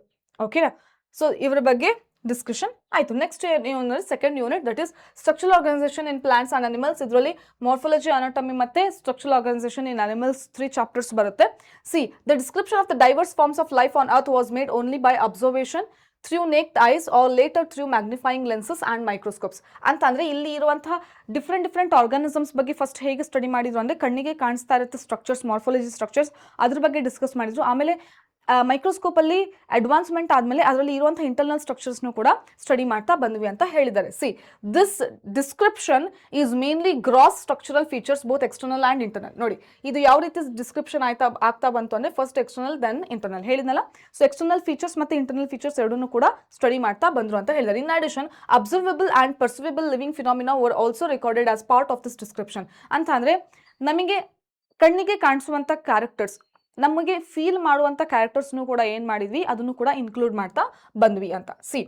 ಓಕೆನಾ, ಸೊ ಇವರ ಬಗ್ಗೆ ಡಿಸ್ಕಷನ್ ಆಯ್ತು. Next second unit that is structural organisation in plants and animals. ಇದರಲ್ಲಿ ಮಾರ್ಫಾಲಜಿ, ಅನಾಟಮಿ ಮತ್ತೆ structural organisation in animals 3 chapters ಬರುತ್ತೆ. See the description of the diverse forms of life on earth was made only by observation through naked eyes or later through magnifying lenses and microscopes. ಅಂತಂದರೆ ಇಲ್ಲಿ ಇರುವಂತಹ different organisms ಬಗ್ಗೆ first ಹೇಗೆ study ಮಾಡಿದ್ರು ಅಂದರೆ ಕಣ್ಣಿಗೆ ಕಾಣಿಸ್ತಾ ಇರುತ್ತೆ ಸ್ಟ್ರಕ್ಚರ್ಸ್, ಮಾರ್ಫಾಲಜಿ ಸ್ಟ್ರಕ್ಚರ್ಸ್, ಅದ್ರ ಬಗ್ಗೆ ಡಿಸ್ಕಸ್ ಮಾಡಿದ್ರು. ಆಮೇಲೆ ಮೈಕ್ರೋಸ್ಕೋಪ್ ಅಲ್ಲಿ ಅಡ್ವಾನ್ಸ್ಮೆಂಟ್ ಆದಮೇಲೆ ಅದರಲ್ಲಿ ಇರುವಂಥ ಇಂಟರ್ನಲ್ ಸ್ಟ್ರಕ್ಚರ್ಸ್ನು ಕೂಡ ಸ್ಟಡಿ ಮಾಡ್ತಾ ಬಂದ್ವಿ ಅಂತ ಹೇಳಿದ್ದಾರೆ. See this description is mainly gross structural features both external and internal. ನೋಡಿ ಇದು ಯಾವ ರೀತಿ ಡಿಸ್ಕ್ರಿಪ್ಷನ್ ಆಗ್ತಾ ಬಂತು ಅಂದರೆ ಫಸ್ಟ್ ಎಕ್ಸ್ಟರ್ನಲ್ ದೆನ್ ಇಂಟರ್ನಲ್ ಹೇಳಿದ್ನಲ್ಲ. ಸೊ ಎಕ್ಸ್ಟರ್ನಲ್ ಫೀಚರ್ಸ್ ಮತ್ತು ಇಂಟರ್ನಲ್ ಫೀಚರ್ಸ್ ಎರಡನ್ನೂ ಕೂಡ ಸ್ಟಡಿ ಮಾಡ್ತಾ ಬಂದ್ರು ಅಂತ ಹೇಳಿದ್ದಾರೆ. In addition observable and perceivable living phenomena were also recorded as part of this description. ಅಂತ ಅಂದರೆ ನಮಗೆ ಕಣ್ಣಿಗೆ ಕಾಣಿಸುವಂಥ ಕ್ಯಾರೆಕ್ಟರ್ಸ್, ನಮಗೆ ಫೀಲ್ ಮಾಡುವಂಥ ಕ್ಯಾರೆಕ್ಟರ್ಸ್ನು ಕೂಡ ಏನು ಮಾಡಿದ್ವಿ ಅದನ್ನು ಕೂಡ ಇನ್ಕ್ಲೂಡ್ ಮಾಡ್ತಾ ಬಂದ್ವಿ ಅಂತ. See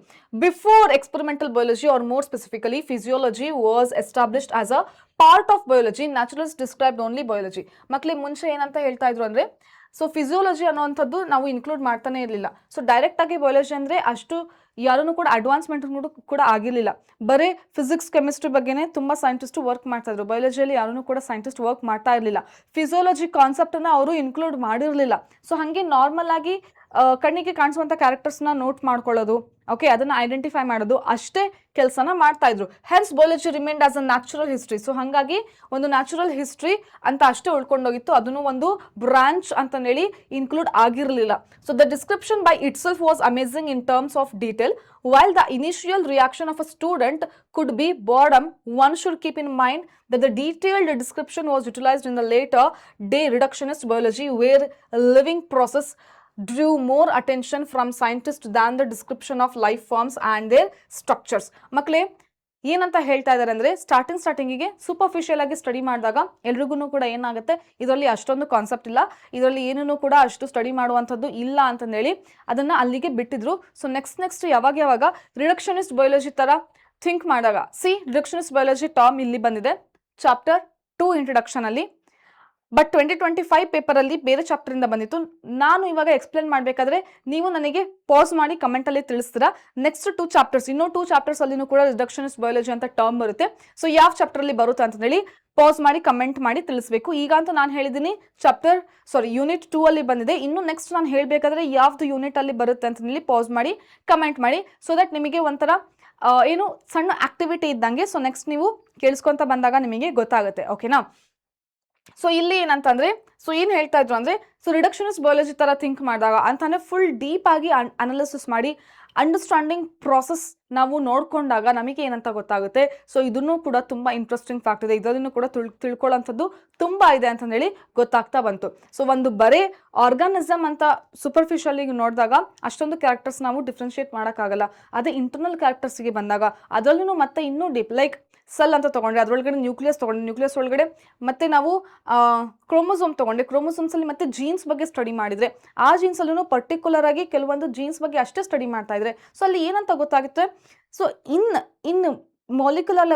before experimental biology or more specifically physiology was established as a part of biology, naturalist described only biology. ಮಕ್ಕಳಿಗೆ ಮುಂಚೆ ಏನಂತ ಹೇಳ್ತಾ ಇದ್ರು ಅಂದರೆ ಸೊ ಫಿಸಿಯಾಲಜಿ ಅನ್ನೋವಂಥದ್ದು ನಾವು ಇನ್ಕ್ಲೂಡ್ ಮಾಡ್ತಾನೆ ಇರಲಿಲ್ಲ. ಸೊ ಡೈರೆಕ್ಟ್ ಆಗಿ ಬಯಾಲಜಿ ಅಂದರೆ ಅಷ್ಟು ಯಾರನ್ನು ಕೂಡ ಅಡ್ವಾನ್ಸ್ಮೆಂಟ್ ಕೂಡ ಆಗಿರಲಿಲ್ಲ. ಬರೀ ಫಿಸಿಕ್ಸ್ ಕೆಮಿಸ್ಟ್ರಿ ಬಗ್ಗೆನೇ ತುಂಬ ಸೈಂಟಿಸ್ಟ್ ವರ್ಕ್ ಮಾಡ್ತಾ ಇದ್ರು. ಬಯಾಲಜಿಯಲ್ಲಿ ಯಾರನ್ನು ಕೂಡ ಸೈಂಟಿಸ್ಟ್ ವರ್ಕ್ ಮಾಡ್ತಾ ಇರಲಿಲ್ಲ. ಫಿಸಿಯಾಲಜಿ ಕಾನ್ಸೆಪ್ಟನ್ನು ಅವರು ಇನ್ಕ್ಲೂಡ್ ಮಾಡಿರಲಿಲ್ಲ. ಸೊ ಹಾಗೆ ನಾರ್ಮಲ್ ಆಗಿ ಕಣ್ಣಿಗೆ ಕಾಣಿಸುವಂಥ ಕ್ಯಾರೆಕ್ಟರ್ಸ್ನ ನೋಟ್ ಮಾಡ್ಕೊಳ್ಳೋದು, ಓಕೆ, ಅದನ್ನು ಐಡೆಂಟಿಫೈ ಮಾಡೋದು ಅಷ್ಟೇ ಕೆಲಸನ ಮಾಡ್ತಾ ಇದ್ರು. Hence biology remained as a natural history. So ಹಾಗಾಗಿ ಒಂದು ನ್ಯಾಚುರಲ್ ಹಿಸ್ಟ್ರಿ ಅಂತ ಅಷ್ಟೇ ಉಳ್ಕೊಂಡೋಗಿತ್ತು, ಅದನ್ನು ಒಂದು ಬ್ರಾಂಚ್ ಅಂತಂದೇಳಿ ಇನ್ಕ್ಲೂಡ್ ಆಗಿರಲಿಲ್ಲ. So the description by it self was amazing in terms of detail. While the initial reaction of a student could be boredom, one should keep in mind that the detailed description was utilized in the later day reductionist biology, where a living process drew more attention from scientists than the description of life forms and their structures. ಮಕ್ಕಳೇ ಏನಂತ ಹೇಳ್ತಾ ಇದ್ದಾರೆ ಅಂದರೆ ಸ್ಟಾರ್ಟಿಂಗಿಗೆ superficial ಆಗಿ study ಮಾಡಿದಾಗ ಎಲ್ರಿಗೂ ಕೂಡ ಏನಾಗುತ್ತೆ ಇದರಲ್ಲಿ ಅಷ್ಟೊಂದು ಕಾನ್ಸೆಪ್ಟ್ ಇಲ್ಲ, ಇದರಲ್ಲಿ ಏನೂ ಕೂಡ ಅಷ್ಟು ಸ್ಟಡಿ ಮಾಡುವಂಥದ್ದು ಇಲ್ಲ ಅಂತಂದೇಳಿ ಅದನ್ನು ಅಲ್ಲಿಗೆ ಬಿಟ್ಟಿದ್ರು. ಸೊ ನೆಕ್ಸ್ಟ್ ಯಾವಾಗ ರಿಡಕ್ಷನಿಸ್ಟ್ ಬಯಾಲಜಿ ಥರ ಥಿಂಕ್ ಮಾಡಿದಾಗ ರಿಡಕ್ಷನಿಸ್ಟ್ ಬಯಾಲಜಿ ಟರ್ಮ್ ಇಲ್ಲಿ ಬಂದಿದೆ ಚಾಪ್ಟರ್ 2 ಇಂಟ್ರಡಕ್ಷನಲ್ಲಿ. ಬಟ್ 2025 ಪೇಪರಲ್ಲಿ ಬೇರೆ ಚಾಪ್ಟರಿಂದ ಬಂದಿತ್ತು. ನಾನು ಇವಾಗ ಎಕ್ಸ್ಪ್ಲೇನ್ ಮಾಡಬೇಕಾದ್ರೆ ನೀವು ನನಗೆ ಪಾಸ್ ಮಾಡಿ ಕಮೆಂಟಲ್ಲಿ ತಿಳಿಸ್ತೀರಾ. ನೆಕ್ಸ್ಟ್ 2 ಚಾಪ್ಟರ್ಸ್, ಇನ್ನೂ 2 ಚಾಪ್ಟರ್ಸ್ ಅಲ್ಲಿನೂ ಕೂಡ ರಿಡಕ್ಷನಿಸ್ಟ್ ಬಯಾಲಜಿ ಅಂತ ಟರ್ಮ್ ಬರುತ್ತೆ. ಸೊ ಯಾವ ಚಾಪ್ಟರಲ್ಲಿ ಬರುತ್ತೆ ಅಂತ ಹೇಳಿ ಪಾಸ್ ಮಾಡಿ ಕಮೆಂಟ್ ಮಾಡಿ ತಿಳಿಸ್ಬೇಕು. ಈಗ ಅಂತ ನಾನು ಹೇಳಿದ್ದೀನಿ ಯೂನಿಟ್ 2 ಅಲ್ಲಿ ಬಂದಿದೆ. ಇನ್ನು ನೆಕ್ಸ್ಟ್ ನಾನು ಹೇಳಬೇಕಾದ್ರೆ ಯಾವ್ದು ಯೂನಿಟ್ ಅಲ್ಲಿ ಬರುತ್ತೆ ಅಂತ ಹೇಳಿ ಪಾಸ್ ಮಾಡಿ ಕಮೆಂಟ್ ಮಾಡಿ. ಸೊ ದಟ್ ನಿಮಗೆ ಒಂಥರ ಏನು ಸಣ್ಣ ಆಕ್ಟಿವಿಟಿ ಇದ್ದಂಗೆ. ಸೊ ನೆಕ್ಸ್ಟ್ ನೀವು ಕೇಳಿಸ್ಕೊಂತ ಬಂದಾಗ ನಿಮಗೆ ಗೊತ್ತಾಗುತ್ತೆ. ಓಕೆನಾ? ಸೊ ಇಲ್ಲಿ ಏನಂತಂದ್ರೆ ಏನ್ ಹೇಳ್ತಾ ಇದ್ರು ಅಂದ್ರೆ ರಿಡಕ್ಷನಿಸ್ಟ್ ಬಯಾಲಜಿ ತರ ಥಿಂಕ್ ಮಾಡಿದಾಗ ಅಂತಂದ್ರೆ ಫುಲ್ ಡೀಪ್ ಆಗಿ ಅನಾಲಿಸಿಸ್ ಮಾಡಿ ಅಂಡರ್ಸ್ಟ್ಯಾಂಡಿಂಗ್ ಪ್ರಾಸೆಸ್ ನಾವು ನೋಡ್ಕೊಂಡಾಗ ನಮಗೆ ಏನಂತ ಗೊತ್ತಾಗುತ್ತೆ. ಸೊ ಇದನ್ನು ಕೂಡ ತುಂಬಾ ಇಂಟ್ರೆಸ್ಟಿಂಗ್ ಫ್ಯಾಕ್ಟ್ ಇದೆ, ಇದನ್ನು ಕೂಡ ತಿಳ್ಕೊಳ್ಳೋಂಥದ್ದು ತುಂಬಾ ಇದೆ ಅಂತ ಹೇಳಿ ಗೊತ್ತಾಗ್ತಾ ಬಂತು. ಸೊ ಒಂದು ಬರೇ ಆರ್ಗಾನಿಸಮ್ ಅಂತ ಸೂಪರ್ಫಿಷಿಯಲಿ ನೋಡಿದಾಗ ಅಷ್ಟೊಂದು ಕ್ಯಾರೆಕ್ಟರ್ಸ್ ನಾವು ಡಿಫ್ರೆನ್ಶಿಯೇಟ್ ಮಾಡೋಕ್ಕಾಗಲ್ಲ. ಅದೇ ಇಂಟರ್ನಲ್ ಕ್ಯಾರೆಕ್ಟರ್ಸ್ಗೆ ಬಂದಾಗ ಅದರಲ್ಲೂ ಮತ್ತೆ ಇನ್ನೂ ಡೀಪ್ ಲೈಕ್ ಸೆಲ್ ಅಂತ ತಗೊಂಡ್ರೆ ಅದರೊಳಗಡೆ ನ್ಯೂಕ್ಲಿಯಸ್ ತಗೊಂಡ್ರೆ ನ್ಯೂಕ್ಲಿಯಸ್ ಒಳಗಡೆ ಮತ್ತೆ ನಾವು ಕ್ರೋಮೋಸೋಮ್ ತಗೊಂಡ್ರೆ ಕ್ರೋಮೋಸೋಮ್ಸ್ ಅಲ್ಲಿ ಮತ್ತೆ ಜೀನ್ಸ್ ಬಗ್ಗೆ ಸ್ಟಡಿ ಮಾಡಿದ್ರೆ ಆ ಜೀನ್ಸ್ ಅಲ್ಲೂ ಪರ್ಟಿಕ್ಯುಲರ್ ಆಗಿ ಕೆಲವೊಂದು ಜೀನ್ಸ್ ಬಗ್ಗೆ ಅಷ್ಟೇ ಸ್ಟಡಿ ಮಾಡ್ತಾ ಇದ್ರೆ ಸೊ ಅಲ್ಲಿ ಏನಂತ ಗೊತ್ತಾಗುತ್ತೆ. ಸೊ ಇನ್ನು ಮಾಲಿಕ್ಯುಲರ್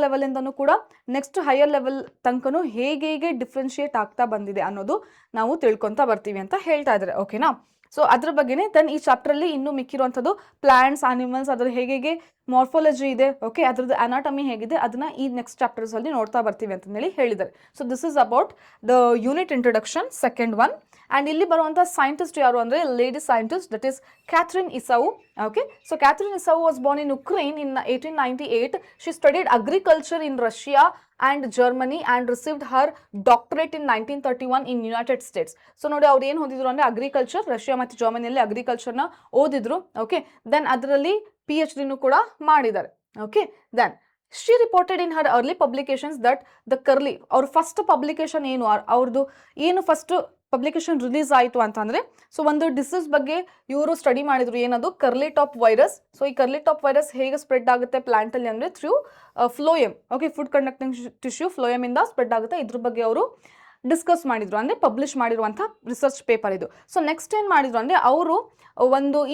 ಲೆವೆಲ್ ಇಂದನೂ ಕೂಡ ನೆಕ್ಸ್ಟ್ ಹೈಯರ್ ಲೆವೆಲ್ ತನಕನೂ ಹೇಗೆ ಡಿಫ್ರೆನ್ಶಿಯೇಟ್ ಆಗ್ತಾ ಬಂದಿದೆ ಅನ್ನೋದು ನಾವು ತಿಳ್ಕೊಂತ ಬರ್ತೀವಿ ಅಂತ ಹೇಳ್ತಾ ಇದ್ದಾರೆ. ಓಕೆನಾ? ಸೊ ಅದ್ರ ಬಗ್ಗೆನೇ ದೆನ್ ಈ ಚಾಪ್ಟರ್ ಅಲ್ಲಿ ಇನ್ನೂ ಮಿಕ್ಕಿರುವಂಥದ್ದು ಪ್ಲಾಂಟ್ಸ್, ಆನಿಮಲ್ಸ್, ಅದ್ರ ಹೇಗೆ ಮಾರ್ಫಾಲಜಿ ಇದೆ, ಓಕೆ, ಅದ್ರದ್ದು ಅನಾಟಮಿ ಹೇಗಿದೆ ಅದನ್ನ ಈ ನೆಕ್ಸ್ಟ್ ಚಾಪ್ಟರ್ಸ್ ಅಲ್ಲಿ ನೋಡ್ತಾ ಬರ್ತೀವಿ ಅಂತ ಹೇಳಿ ಹೇಳಿದ್ದಾರೆ. So this is about the unit introduction second one. And ಇಲ್ಲಿ ಬರುವಂತ ಸೈಂಟಿಸ್ಟ್ ಯಾರು ಅಂದ್ರೆ lady scientist, that is Katherine Esau. Okay, so Katherine Esau was born in Ukraine in 1898. She studied agriculture in Russia and Germany and received her doctorate in 1931 in United States. So ನೋಡಿ ಅವ್ರು ಏನು ಓದಿದ್ರು ಅಂದ್ರೆ agriculture, Russia ಮತ್ತು ಜರ್ಮನಿಯಲ್ಲಿ ಅಗ್ರಿಕಲ್ಚರ್ನ ಓದಿದ್ರು. Okay, then ಅದರಲ್ಲಿ PhD ಕೂಡ ಮಾಡಿದ್ದಾರೆ. Okay, then she reported in her early publications that the curly ಅವ್ರ ಫಸ್ಟ್ ಪಬ್ಲಿಕೇಶನ್ ಏನು ಅವ್ರದ್ದು ಏನು ಫಸ್ಟ್ ಪಬ್ಲಿಕೇಶನ್ ರಿಲೀಸ್ ಆಯಿತು ಅಂತಂದ್ರೆ ಸೊ ಒಂದು ಡಿಸೀಸ್ ಬಗ್ಗೆ ಇವರು ಸ್ಟಡಿ ಮಾಡಿದ್ರು, ಏನದು ಕರ್ಲಿ ಟಾಪ್ ವೈರಸ್. ಸೊ ಈ ಕರ್ಲಿ ಟಾಪ್ ವೈರಸ್ ಹೇಗೆ ಸ್ಪ್ರೆಡ್ ಆಗುತ್ತೆ ಪ್ಲಾಂಟ್ ಅಲ್ಲಿ ಅಂದ್ರೆ through phloem. Okay, food conducting tissue phloem ಇಂದ ಸ್ಪ್ರೆಡ್ ಆಗುತ್ತೆ. ಇದ್ರ ಬಗ್ಗೆ ಅವರು ಡಿಸ್ಕಸ್ ಮಾಡಿದ್ರು, ಅಂದ್ರೆ ಪಬ್ಲಿಷ್ ಮಾಡಿರುವಂಥ ರಿಸರ್ಚ್ ಪೇಪರ್ ಇದು. ಸೊ ನೆಕ್ಸ್ಟ್ ಏನು ಮಾಡಿದ್ರು ಅಂದ್ರೆ ಅವರು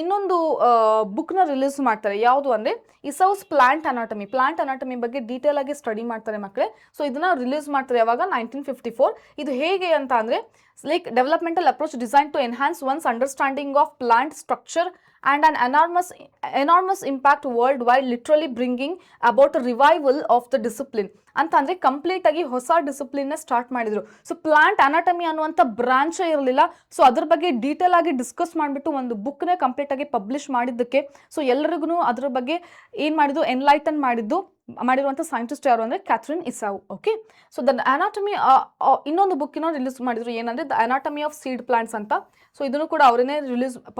ಇನ್ನೊಂದು ಬುಕ್ನ ರಿಲೀಸ್ ಮಾಡ್ತಾರೆ. ಯಾವುದು ಅಂದ್ರೆ ಇಸೌಸ್ ಪ್ಲಾಂಟ್ ಅನಾಟಮಿ ಬಗ್ಗೆ ಡೀಟೇಲ್ ಆಗಿ ಸ್ಟಡಿ ಮಾಡ್ತಾರೆ ಮಕ್ಕಳೇ. ಸೊ ಇದನ್ನ ರಿಲೀಸ್ ಮಾಡ್ತಾರೆ ಯಾವಾಗ 1954. ಇದು ಹೇಗೆ ಅಂತ ಅಂದ್ರೆ like developmental approach design to enhance one's understanding of plant structure and an enormous impact worldwide, literally bringing about a revival of the discipline ಅಂತ ಅಂದ್ರೆ ಕಂಪ್ಲೀಟ್ ಆಗಿ ಹೊಸ ಡಿಸಿಪ್ಲಿನ್ ಸ್ಟಾರ್ಟ್ ಮಾಡಿದ್ರು. ಸೊ ಪ್ಲಾಂಟ್ ಅನಾಟಮಿ ಅನ್ನುವಂಥ ಬ್ರಾಂಚ್ ಇರಲಿಲ್ಲ. So ಅದ್ರ ಬಗ್ಗೆ detail ಆಗಿ ಡಿಸ್ಕಸ್ ಮಾಡಿಬಿಟ್ಟು ಒಂದು ಬುಕ್ನೇ ಕಂಪ್ಲೀಟ್ ಆಗಿ ಪಬ್ಲಿಷ್ ಮಾಡಿದ್ದಕ್ಕೆ ಸೊ ಎಲ್ಲರಿಗೂ ಅದ್ರ ಬಗ್ಗೆ ಏನು ಮಾಡಿದ್ದು ಎನ್ಲೈಟನ್ ಮಾಡಿರುವಂಥ ಸೈಂಟಿಸ್ಟ್ ಯಾರು ಅಂದರೆ Katherine Esau. Okay, so the anatomy ಇನ್ನೊಂದು ಬುಕ್ಕಿನ ರಿಲೀಸ್ ಮಾಡಿದ್ರು, ಏನಂದರೆ the anatomy of seed plants ಅಂತ. ಸೊ ಇದನ್ನು ಕೂಡ ಅವರೇ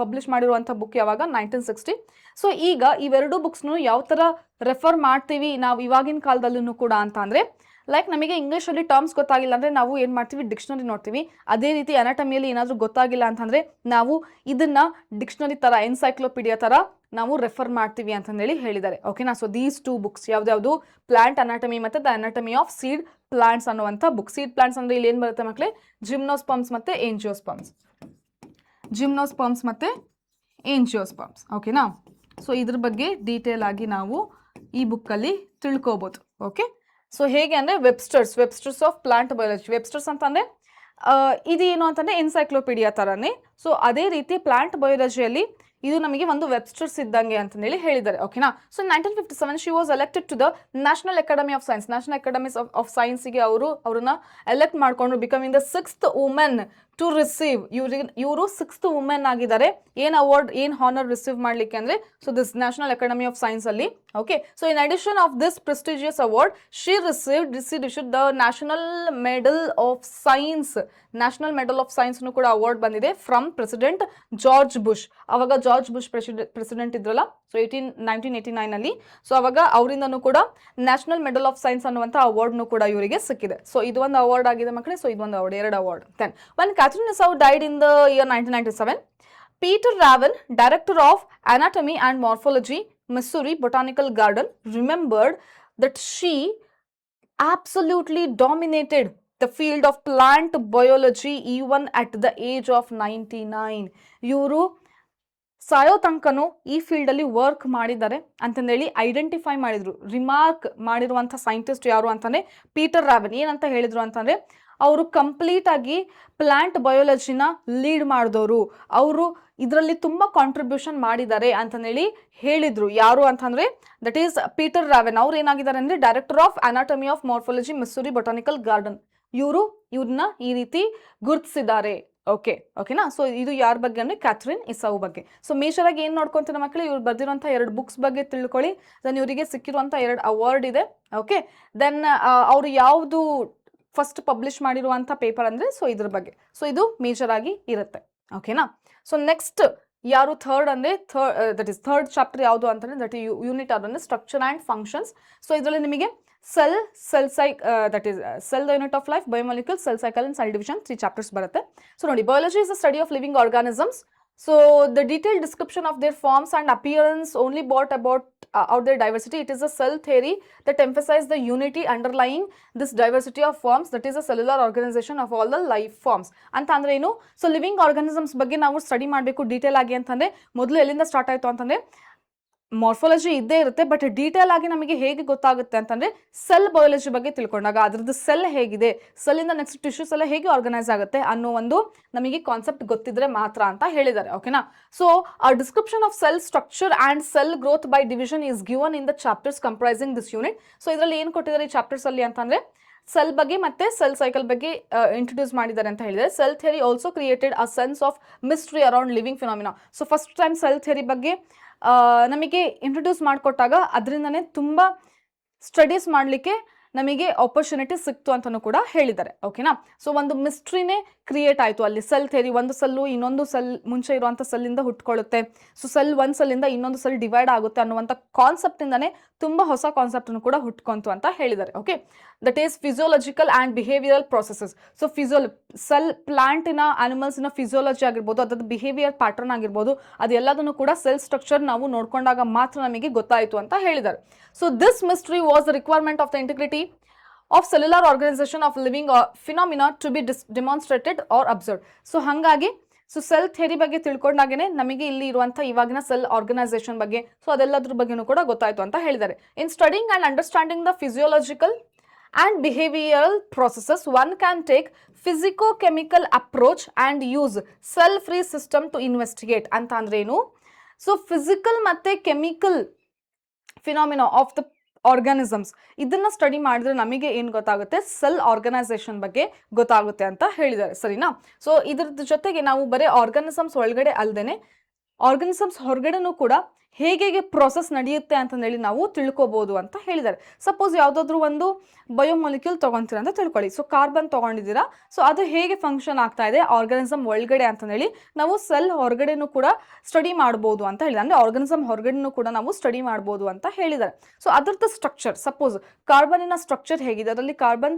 ಪಬ್ಲಿಷ್ ಮಾಡಿರುವಂಥ ಬುಕ್ ಯಾವಾಗ 1960. ಸೊ ಈಗ ಇವೆರಡು ಬುಕ್ಸ್ನು ಯಾವ ಥರ ರೆಫರ್ ಮಾಡ್ತೀವಿ ನಾವು ಇವಾಗಿನ ಕಾಲದಲ್ಲೂ ಕೂಡ ಅಂತ ಅಂದರೆ ಲೈಕ್ ನಮಗೆ ಇಂಗ್ಲೀಷಲ್ಲಿ ಟರ್ಮ್ಸ್ ಗೊತ್ತಾಗಿಲ್ಲ ಅಂದರೆ ನಾವು ಏನು ಮಾಡ್ತೀವಿ ಡಿಕ್ಷನರಿ ನೋಡ್ತೀವಿ. ಅದೇ ರೀತಿ ಅನಾಟಮಿಯಲ್ಲಿ ಏನಾದರೂ ಗೊತ್ತಾಗಿಲ್ಲ ಅಂತಂದರೆ ನಾವು ಇದನ್ನು ಡಿಕ್ಷನರಿ ಥರ ಎನ್ಸೈಕ್ಲೋಪೀಡಿಯಾ ಥರ ನಾವು ರೆಫರ್ ಮಾಡ್ತೀವಿ ಅಂತಂದೇಳಿ ಹೇಳಿದ್ದಾರೆ. ಓಕೆನಾ? ಸೊ ದೀಸ್ 2 ಬುಕ್ಸ್ ಯಾವ್ದು ಪ್ಲಾಂಟ್ ಅನಾಟಮಿ ಮತ್ತು the anatomy of seed plants ಅನ್ನುವಂಥ ಬುಕ್. ಸೀಡ್ ಪ್ಲಾಂಟ್ಸ್ ಅಂದರೆ ಇಲ್ಲಿ ಏನು ಬರುತ್ತೆ ಮಕ್ಕಳೇ? ಜಿಮ್ನೋಸ್ಪರ್ಮ್ಸ್ ಮತ್ತು ಏಂಜಿಯೋಸ್ಪರ್ಮ್ಸ್. ಓಕೆನಾ? ಸೊ ಇದ್ರ ಬಗ್ಗೆ ಡೀಟೇಲ್ ಆಗಿ ನಾವು ಈ ಬುಕ್ಕಲ್ಲಿ ತಿಳ್ಕೊಬೋದು. ಓಕೆ, ಸೊ ಹೇಗೆ ಅಂದರೆ Webster's of plant biology. Webster's ಅಂತಂದರೆ ಇದೇನು ಅಂತಂದರೆ ಎನ್ಸೈಕ್ಲೋಪೀಡಿಯಾ ಥರನೇ. ಸೊ ಅದೇ ರೀತಿ ಪ್ಲಾಂಟ್ ಬಯಾಲಜಿಯಲ್ಲಿ ಇದು ನಮಗೆ ಒಂದು ವೆಬ್ಸ್ಟರ್ಸ್ ಇದ್ದಂಗೆ ಅಂತಂದೇಳಿ ಹೇಳಿದ್ದಾರೆ. ಓಕೆನಾ? So 1957 she was elected to the national academy of science. National academy of ಸೈನ್ಸ್ಗೆ ಅವ್ರನ್ನ ಎಲೆಕ್ಟ್ ಮಾಡಿಕೊಂಡು becoming the 6th women to receive. ಇವರು 6th ವುಮೆನ್ ಆಗಿದ್ದಾರೆ. ಏನು ಹಾನರ್ ರಿಸೀವ್ ಮಾಡಲಿಕ್ಕೆ ಅಂದರೆ so this national academy of science ಅಲ್ಲಿ. Okay, so in addition of this prestigious award she received the national medal of science. National medal of science ಕೂಡ award ಬಂದಿದೆ from president George bush. ಅವಾಗ George bush president ಇದ್ರಲ್ಲ, so 1989 ಅಲ್ಲಿ. So ಅವಾಗ ಅವರಿಂದನೂ ಕೂಡ national medal of science ಅನ್ನುವಂಥ ಅವಾರ್ಡ್ನು ಕೂಡ ಇವರಿಗೆ ಸಿಕ್ಕಿದೆ. ಸೊ ಇದು ಒಂದು ಅವಾರ್ಡ್ ಆಗಿದೆ ಮಕ್ಕಳೇ. ಸೊ ಇದೊಂದು award, 2 award. Then when Catherine Isau died in the year 1997, Peter Raven, director of anatomy and morphology, Missouri Botanical Garden, remembered that she absolutely dominated the field of plant biology even at the age of 99. ಇವರು ಸಾಯೋ ತನಕನೂ ಈ ಫೀಲ್ಡಲ್ಲಿ work ಮಾಡಿದ್ದಾರೆ ಅಂತಂದೇಳಿ identify ಮಾಡಿದ್ರು. Remark ಮಾಡಿರುವಂಥ scientist ಯಾರು ಅಂತಂದರೆ ಪೀಟರ್ ರಾವೆನ್. ಏನಂತ ಹೇಳಿದ್ರು ಅಂತಂದರೆ ಅವರು ಕಂಪ್ಲೀಟ್ ಆಗಿ ಪ್ಲಾಂಟ್ ಬಯೋಲಜಿನ ಲೀಡ್ ಮಾಡಿದವರು, ಅವರು ಇದರಲ್ಲಿ ತುಂಬಾ ಕಾಂಟ್ರಿಬ್ಯೂಷನ್ ಮಾಡಿದ್ದಾರೆ ಅಂತಂದೇಳಿ ಹೇಳಿದ್ರು. ಯಾರು ಅಂತಂದ್ರೆ ದಟ್ ಈಸ್ ಪೀಟರ್ ರಾವೆನ್. ಅವ್ರು ಏನಾಗಿದ್ದಾರೆ ಅಂದ್ರೆ director of anatomy of morphology Missouri botanical garden. ಇವ್ರನ್ನ ಈ ರೀತಿ ಗುರುತಿಸಿದ್ದಾರೆ. ಓಕೆನಾ. ಸೊ ಇದು ಯಾರ ಬಗ್ಗೆ ಅಂದ್ರೆ ಕ್ಯಾಥರಿನ್ ಇಸೌ ಬಗ್ಗೆ. ಸೊ ಮೇಜರ್ ಆಗಿ ಏನ್ ನೋಡ್ಕೊಂತೀರ ಮಕ್ಕಳು, ಇವ್ರು ಬರ್ದಿರುವಂತ 2 ಬುಕ್ಸ್ ಬಗ್ಗೆ ತಿಳ್ಕೊಳ್ಳಿ. ದೆನ್ ಇವರಿಗೆ ಸಿಕ್ಕಿರುವಂತ 2 ಅವಾರ್ಡ್ ಇದೆ. ಓಕೆ, ದೆನ್ ಅವರು ಯಾವ್ದು ಫಸ್ಟ್ ಪಬ್ಲಿಷ್ ಮಾಡಿರುವಂತ ಪೇಪರ್ ಅಂದ್ರೆ ಸೊ ಇದ್ರ ಬಗ್ಗೆ. ಸೊ ಇದು ಮೇಜರ್ ಆಗಿ ಇರುತ್ತೆ. ಓಕೆನಾ. ಸೊ ನೆಕ್ಸ್ಟ್ ಯಾರು ಥರ್ಡ್ ಅಂದ್ರೆ ದಟ್ ಇಸ್ ಥರ್ಡ್ ಚಾಪ್ಟರ್ ಯಾವುದು ಅಂತಂದ್ರೆ ದಟ್ ಯೂನಿಟ್ ಅಂದ್ರೆ ಸ್ಟ್ರಕ್ಚರ್ ಅಂಡ್ ಫಂಕ್ಷನ್ಸ್. ಸೊ ಇದರಲ್ಲಿ ನಿಮಗೆ cell that is cell the unit of life, biomolecule, cell cycle and cell division 3 chapters ಬರುತ್ತೆ. ಸೊ ನೋಡಿ, biology is the study of living organisms. So the detailed description of their forms and appearance only brought about out their diversity. It is a cell theory that emphasizes the unity underlying this diversity of forms, that is a cellular organization of all the life forms. ಅಂತ ಅಂದ್ರೆ ಏನು? So living organisms ಬಗ್ಗೆ ನಾವು study ಮಾಡಬೇಕು detail ಆಗಿ ಅಂತಂದ್ರೆ ಮೊದಲು ಎಲ್ಲಿಂದ ಸ್ಟಾರ್ಟ್ ಆಯ್ತು ಅಂತಂದ್ರೆ ಮಾರ್ಫಾಲಜಿ ಇದ್ದೇ ಇರುತ್ತೆ, ಬಟ್ ಡೀಟೇಲ್ ಆಗಿ ನಮಗೆ ಹೇಗೆ ಗೊತ್ತಾಗುತ್ತೆ ಅಂತಂದ್ರೆ ಸೆಲ್ ಬಯಾಲಜಿ ಬಗ್ಗೆ ತಿಳ್ಕೊಂಡಾಗ, ಅದ್ರದ್ದು ಸೆಲ್ ಹೇಗಿದೆ, ಸೆಲ್ಲಿಂದ ನೆಕ್ಸ್ಟ್ ಟಿಶ್ಯೂಸ್ ಎಲ್ಲ ಹೇಗೆ ಆರ್ಗನೈಸ್ ಆಗುತ್ತೆ ಅನ್ನೋ ಒಂದು ನಮಗೆ ಕಾನ್ಸೆಪ್ಟ್ ಗೊತ್ತಿದ್ರೆ ಮಾತ್ರ ಅಂತ ಹೇಳಿದ್ದಾರೆ. ಓಕೆನಾ. ಸೊ ಆ description of cell structure and sell growth by division is given in the chapters comprising this unit. So ಇದರಲ್ಲಿ ಏನು ಕೊಟ್ಟಿದ್ದಾರೆ ಈ ಚಾಪ್ಟರ್ಸ್ ಅಲ್ಲಿ ಅಂತಂದ್ರೆ ಸೆಲ್ ಬಗ್ಗೆ ಮತ್ತೆ ಸೆಲ್ ಸೈಕಲ್ ಬಗ್ಗೆ ಇಂಟ್ರೊಡ್ಯೂಸ್ ಮಾಡಿದ್ದಾರೆ ಅಂತ ಹೇಳಿದರೆ. Cell theory also created a sense of mystery around living phenomena. So first time cell theory ಬಗ್ಗೆ ನಮಗೆ ಇಂಟ್ರೊಡ್ಯೂಸ್ ಮಾಡಿಕೊಟ್ಟಾಗ ಅದರಿಂದನೇ ತುಂಬ ಸ್ಟಡೀಸ್ ಮಾಡಲಿಕ್ಕೆ ನಮಗೆ ಆಪರ್ಚುನಿಟಿ ಸಿಕ್ತು ಅಂತಲೂ ಕೂಡ ಹೇಳಿದ್ದಾರೆ. ಓಕೆನಾ. ಸೊ ಒಂದು ಮಿಸ್ಟ್ರಿನೇ ಕ್ರಿಯೇಟ್ ಆಯಿತು ಅಲ್ಲಿ. ಸೆಲ್ ಥಿಯರಿ, ಒಂದು ಸೆಲ್ಲು ಇನ್ನೊಂದು ಸೆಲ್ ಮುಂಚೆ ಇರುವಂಥ ಸೆಲ್ಲಿಂದ ಹುಟ್ಕೊಳ್ಳುತ್ತೆ, ಸೊ ಸೆಲ್ ಒಂದು ಸೆಲ್ಲಿಂದ ಇನ್ನೊಂದು ಸೆಲ್ ಡಿವೈಡ್ ಆಗುತ್ತೆ ಅನ್ನುವಂಥ ಕಾನ್ಸೆಪ್ಟಿಂದನೇ ತುಂಬ ಹೊಸ ಕಾನ್ಸೆಪ್ಟನ್ನು ಕೂಡ ಹುಟ್ಕೊಂತು ಅಂತ ಹೇಳಿದ್ದಾರೆ. Okay, that is physiological and behavioural processes. So cell ಪ್ಲಾಂಟಿನ ಆನಿಮಲ್ಸಿನ ಫಿಸಿಯೋಲಜಿ ಆಗಿರ್ಬೋದು, ಅದ್ರದ್ದು ಬಿಹೇವಿಯರ್ ಪ್ಯಾಟರ್ನ್ ಆಗಿರ್ಬೋದು, ಅದೆಲ್ಲದನ್ನು ಕೂಡ ಸೆಲ್ ಸ್ಟ್ರಕ್ಚರ್ ನಾವು ನೋಡ್ಕೊಂಡಾಗ ಮಾತ್ರ ನಮಗೆ ಗೊತ್ತಾಯಿತು ಅಂತ ಹೇಳಿದ್ದಾರೆ. So this mystery was the requirement of the integrity of cellular organization of living phenomena to be demonstrated or observed. So ಹಾಗಾಗಿ ಸೆಲ್ ಥಿಯರಿ ಬಗ್ಗೆ ತಿಳ್ಕೊಂಡಾಗೇನೆ ನಮಗೆ ಇಲ್ಲಿ ಇರುವಂಥ ಇವಾಗಿನ ಸೆಲ್ ಆರ್ಗನೈಸೇಷನ್ ಬಗ್ಗೆ ಸೊ ಅದೆಲ್ಲದ್ರ ಬಗ್ಗೆನೂ ಕೂಡ ಗೊತ್ತಾಯ್ತು ಅಂತ ಹೇಳಿದ್ದಾರೆ. In studying and understanding the physiological and behavioral processes, one can take physico-chemical approach and use cell-free system to investigate. ಅಂತ ಅಂದ್ರೆ ಏನು? ಸೊ ಫಿಸಿಕಲ್ ಮತ್ತೆ chemical phenomena of the organisms ಇದನ್ನ ಸ್ಟಡಿ ಮಾಡಿದ್ರೆ ನಮಗೆ ಏನು ಗೊತ್ತಾಗುತ್ತೆ? ಸೆಲ್ ಆರ್ಗನೈಸೇಷನ್ ಬಗ್ಗೆ ಗೊತ್ತಾಗುತ್ತೆ ಅಂತ ಹೇಳಿದ್ದಾರೆ. ಸರಿನಾ. ಸೊ ಇದ್ರ ಜೊತೆಗೆ ನಾವು ಬರೀ ಆರ್ಗಾನಿಸಮ್ಸ್ ಒಳಗಡೆ ಅಲ್ಲದೇನೆ ಆರ್ಗಾನಿಸಮ್ಸ್ ಹೊರಗಡೆನೂ ಕೂಡ ಹೇಗೆ ಪ್ರೊಸೆಸ್ ನಡೆಯುತ್ತೆ ಅಂತಂದೇಳಿ ನಾವು ತಿಳ್ಕೊಬೋದು ಅಂತ ಹೇಳಿದ್ದಾರೆ. ಸಪೋಸ್ ಯಾವುದಾದ್ರೂ ಒಂದು ಬಯೋಮಾಲಿಕ್ಯೂಲ್ ತೊಗೊತೀರ ಅಂತ ತಿಳ್ಕೊಳ್ಳಿ. ಸೊ ಕಾರ್ಬನ್ ತೊಗೊಂಡಿದ್ದೀರಾ, ಸೊ ಅದು ಹೇಗೆ ಫಂಕ್ಷನ್ ಆಗ್ತಾ ಇದೆ ಆರ್ಗಾನಿಸಮ್ ಒಳಗಡೆ ಅಂತಂದೇಳಿ ನಾವು ಸೆಲ್ ಹೊರಗಡೆನೂ ಕೂಡ ಸ್ಟಡಿ ಮಾಡ್ಬೋದು ಅಂತ ಹೇಳಿದ್ದಾರೆ. ಅಂದರೆ ಆರ್ಗಾನಿಸಮ್ ಹೊರಗಡೆನೂ ಕೂಡ ನಾವು ಸ್ಟಡಿ ಮಾಡ್ಬೋದು ಅಂತ ಹೇಳಿದ್ದಾರೆ. ಸೊ ಅದರದ್ದು ಸ್ಟ್ರಕ್ಚರ್, ಸಪೋಸ್ ಕಾರ್ಬನಿನ ಸ್ಟ್ರಕ್ಚರ್ ಹೇಗಿದೆ, ಅದರಲ್ಲಿ ಕಾರ್ಬನ್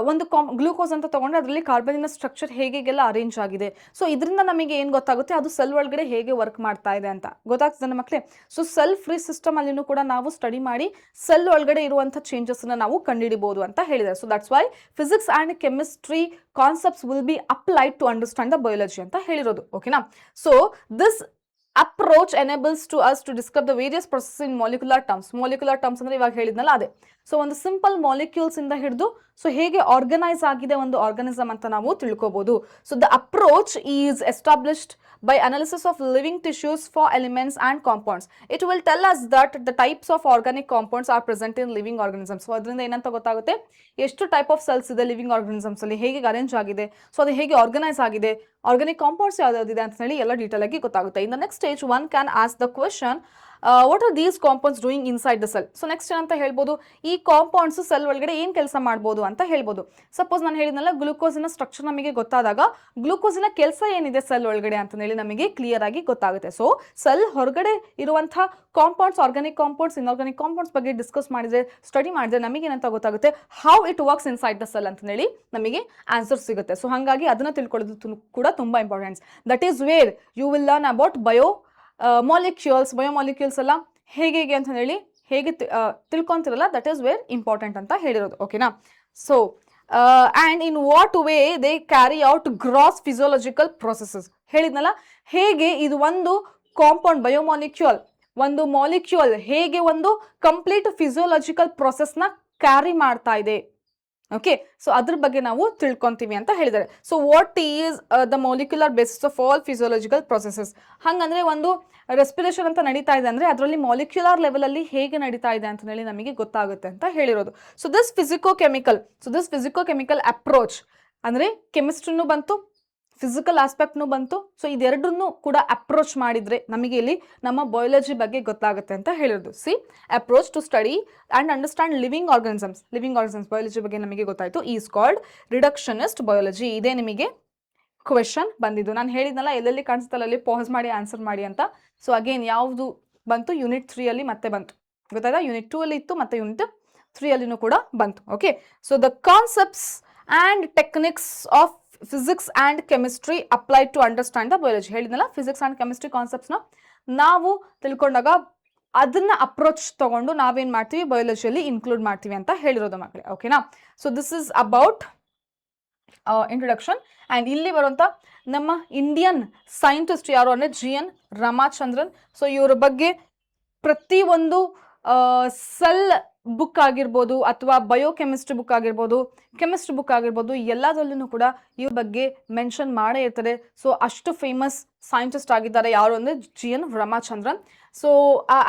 ಒಂದು ಗ್ಲೂಕೋಸ್ ಅಂತ ತೊಗೊಂಡ್ರೆ ಅದರಲ್ಲಿ ಕಾರ್ಬನಿನ ಸ್ಟ್ರಕ್ಚರ್ ಹೇಗೆಲ್ಲ ಅರೇಂಜ್ ಆಗಿದೆ, ಸೊ ಇದರಿಂದ ನಮಗೆ ಏನು ಗೊತ್ತಾಗುತ್ತೆ ಅದು ಸೆಲ್ ಒಳಗಡೆ ಹೇಗೆ ವರ್ಕ್ ಮಾಡ್ತಾ ಇದೆ ಅಂತ ಗೊತ್ತಾಗ್ತದೆ ನನ್ನ ಮಕ್ಕಳೇ. ಸೊ ಸೆಲ್ ಫ್ರೀ ಸಿಸ್ಟಮ್ ಅಲ್ಲಿನೂ ಕೂಡ ನಾವು ಸ್ಟಡಿ ಮಾಡಿ ಸೆಲ್ ಒಳಗಡೆ ಇರುವಂಥ ಚೇಂಜಸ್ನ ನಾವು ಕಂಡುಹಿಡಿಬಹುದು ಅಂತ ಹೇಳಿದ್ದಾರೆ. So that's why physics and chemistry concepts will be applied to understand the biology ಅಂತ ಹೇಳಿರೋದು. ಓಕೆನಾ. So this approach enables to us to describe the various processes in molecular terms. Molecular terms ಅಂದ್ರೆ ಇವಾಗ ಹೇಳಿದ್ನಲ್ಲ ಅದೇ. ಸೊ ಒಂದು simple molecules ಇಂದ ಹಿಡಿದು ಸೊ ಹೇಗೆ ಆರ್ಗನೈಸ್ ಆಗಿದೆ ಒಂದು ಆರ್ಗಾನಿಸಮ್ ಅಂತ ನಾವು ತಿಳ್ಕೊಬಹುದು. So the approach is established by analysis of living tissues for elements and compounds. It will tell us that the types of organic compounds are present in living organisms. So ಅದರಿಂದ ಏನಂತ ಗೊತ್ತಾಗುತ್ತೆ ಎಷ್ಟು type of cells ಇದೆ living organisms ಅಲ್ಲಿ, ಹೇಗೆ arrange ಆಗಿದೆ, so ಅದು ಹೇಗೆ ಆರ್ಗನೈಸ್ ಆಗಿದೆ, ಆರ್ಗಾನಿಕ್ ಕಾಂಪೌಂಡ್ಸ್ ಯಾವ್ದಾವ್ದಿದೆ ಅಂತ ಹೇಳಿ ಎಲ್ಲ ಡೀಟೇಲ್ ಆಗಿ ಗೊತ್ತಾಗುತ್ತೆ. In the next stage one can ask the question what are these compounds doing inside the cell. So next ಏನಂತ ಹೇಳ್ಬೋದು, ಈ ಕಾಂಪೌಂಡ್ಸ್ ಸೆಲ್ ಒಳಗಡೆ ಏನು ಕೆಲಸ ಮಾಡ್ಬೋದು ಅಂತ ಹೇಳ್ಬೋದು. ಸಪೋಸ್ ನಾನು ಹೇಳಿದ್ನಲ್ಲ ಗ್ಲೂಕೋಸಿನ ಸ್ಟ್ರಕ್ಚರ್ ನಮಗೆ ಗೊತ್ತಾದಾಗ ಗ್ಲೂಕೋಸಿನ ಕೆಲಸ ಏನಿದೆ ಸೆಲ್ ಒಳಗಡೆ ಅಂತ ಹೇಳಿ ನಮಗೆ ಕ್ಲಿಯರ್ ಆಗಿ ಗೊತ್ತಾಗುತ್ತೆ. ಸೊ ಸೆಲ್ ಹೊರಗಡೆ ಇರುವಂಥ compounds, organic compounds, inorganic compounds ಬಗ್ಗೆ ಡಿಸ್ಕಸ್ ಮಾಡಿದ್ರೆ, ಸ್ಟಡಿ ಮಾಡಿದ್ರೆ ನಮಗೆ ಏನಂತ ಗೊತ್ತಾಗುತ್ತೆ, how it works inside the cell ಅಂತ ಹೇಳಿ ನಮಗೆ ಆನ್ಸರ್ ಸಿಗುತ್ತೆ. ಸೊ ಹಾಗಾಗಿ ಅದನ್ನ ತಿಳ್ಕೊಳ್ಳೋದು ಕೂಡ ತುಂಬಾ important. That is where you will learn about biomolecules ಎಲ್ಲ ಹೇಗೆ ಅಂತ ಹೇಳಿ ಹೇಗೆ ತಿಳ್ಕೊಂತಿರಲ್ಲ, ದಟ್ ಈಸ್ ವೇರ್ ಇಂಪಾರ್ಟೆಂಟ್ ಅಂತ ಹೇಳಿರೋದು. ಓಕೆನಾ. So and in what way they carry out gross physiological processes ಹೇಳಿದ್ನಲ್ಲ, ಹೇಗೆ ಇದು ಒಂದು ಕಾಂಪೌಂಡ್ ಬಯೋಮಾಲಿಕ್ಯೂಲ್, ಒಂದು ಮಾಲಿಕ್ಯೂಲ್ ಹೇಗೆ ಒಂದು ಕಂಪ್ಲೀಟ್ ಫಿಸಿಯೋಲಜಿಕಲ್ ಪ್ರೊಸೆಸ್ನ ಕ್ಯಾರಿ ಮಾಡ್ತಾ ಇದೆ ಓಕೆ, ಸೊ ಅದ್ರ ಬಗ್ಗೆ ನಾವು ತಿಳ್ಕೊಂತೀವಿ ಅಂತ ಹೇಳಿದ್ದಾರೆ. So what is the molecular basis of all physiological processes. ಹಂಗಂದ್ರೆ ಒಂದು ರೆಸ್ಪಿರೇಷನ್ ಅಂತ ನಡೀತಾ ಇದೆ ಅಂದ್ರೆ ಅದರಲ್ಲಿ ಮಾಲಿಕ್ಯುಲರ್ ಲೆವೆಲ್ ಅಲ್ಲಿ ಹೇಗೆ ನಡೀತಾ ಇದೆ ಅಂತ ಹೇಳಿ ನಮಗೆ ಗೊತ್ತಾಗುತ್ತೆ ಅಂತ ಹೇಳಿರೋದು. So this physico chemical approach ಅಂದ್ರೆ ಕೆಮಿಸ್ಟ್ರಿನೂ ಬಂತು, ಫಿಸಿಕಲ್ ಆಸ್ಪೆಕ್ಟ್ನು ಬಂತು. ಸೊ ಇದೆರಡನ್ನೂ ಕೂಡ ಅಪ್ರೋಚ್ ಮಾಡಿದ್ರೆ ನಮಗೆ ಇಲ್ಲಿ ನಮ್ಮ ಬಯಾಲಜಿ ಬಗ್ಗೆ ಗೊತ್ತಾಗುತ್ತೆ ಅಂತ ಹೇಳಿರೋದು. See approach to study and understand living organisms biology ಬಗ್ಗೆ ನಮಗೆ ಗೊತ್ತಾಯ್ತು. Is called reductionist biology. ಇದೇ ನಿಮಗೆ ಕ್ವೆಶನ್ ಬಂದಿದ್ದು. ನಾನು ಹೇಳಿದ್ನಲ್ಲ ಎಲ್ಲೆಲ್ಲಿ ಕಾಣಿಸ್ತಲ್ಲ ಅಲ್ಲಿ ಪಾಸ್ ಮಾಡಿ ಆನ್ಸರ್ ಮಾಡಿ ಅಂತ. ಸೊ ಅಗೇನ್ ಯಾವುದು ಬಂತು, ಯೂನಿಟ್ 3 ಅಲ್ಲಿ ಮತ್ತೆ ಬಂತು, ಗೊತ್ತಾಯ್ತಾ? ಯೂನಿಟ್ 2 ಅಲ್ಲಿ ಇತ್ತು, ಮತ್ತೆ ಯೂನಿಟ್ 3 ಅಲ್ಲಿನೂ ಕೂಡ ಬಂತು. Okay, so the concepts and techniques of physics and chemistry applied to understand the biology. ಹೇಳಿದ್ನಲ್ಲ ಫಿಸಿಕ್ಸ್ ಅಂಡ್ ಕೆಮಿಸ್ಟ್ರಿ ಕಾನ್ಸೆಪ್ಟ್ಸ್ನ ನಾವು ತಿಳ್ಕೊಂಡಾಗ ಅದನ್ನ ಅಪ್ರೋಚ್ ತಗೊಂಡು ನಾವೇನ್ ಮಾಡ್ತೀವಿ ಬಯಾಲಜಿಯಲ್ಲಿ ಇನ್ಕ್ಲೂಡ್ ಮಾಡ್ತೀವಿ ಅಂತ ಹೇಳಿರೋದು ಮಕ್ಕಳೇ. ಓಕೆನಾ? So this is about introduction. And ಇಲ್ಲಿ ಬರುವಂಥ ನಮ್ಮ ಇಂಡಿಯನ್ ಸೈಂಟಿಸ್ಟ್ ಯಾರು ಅಂದರೆ GN ರಾಮಚಂದ್ರನ್. ಸೊ ಇವರ ಬಗ್ಗೆ ಪ್ರತಿಯೊಂದು ಸೆಲ್ ಬುಕ್ ಆಗಿರ್ಬೋದು ಅಥವಾ ಬಯೋಕೆಮಿಸ್ಟ್ರಿ ಬುಕ್ ಆಗಿರ್ಬೋದು, ಕೆಮಿಸ್ಟ್ರಿ ಬುಕ್ ಆಗಿರ್ಬೋದು, ಎಲ್ಲದರಲ್ಲೂ ಕೂಡ ಇವ್ರ ಬಗ್ಗೆ ಮೆನ್ಷನ್ ಮಾಡೇ ಇರ್ತಾರೆ. ಸೊ ಅಷ್ಟು ಫೇಮಸ್ ಸೈಂಟಿಸ್ಟ್ ಆಗಿದ್ದಾರೆ ಯಾರು ಅಂದರೆ GN Ramachandran. So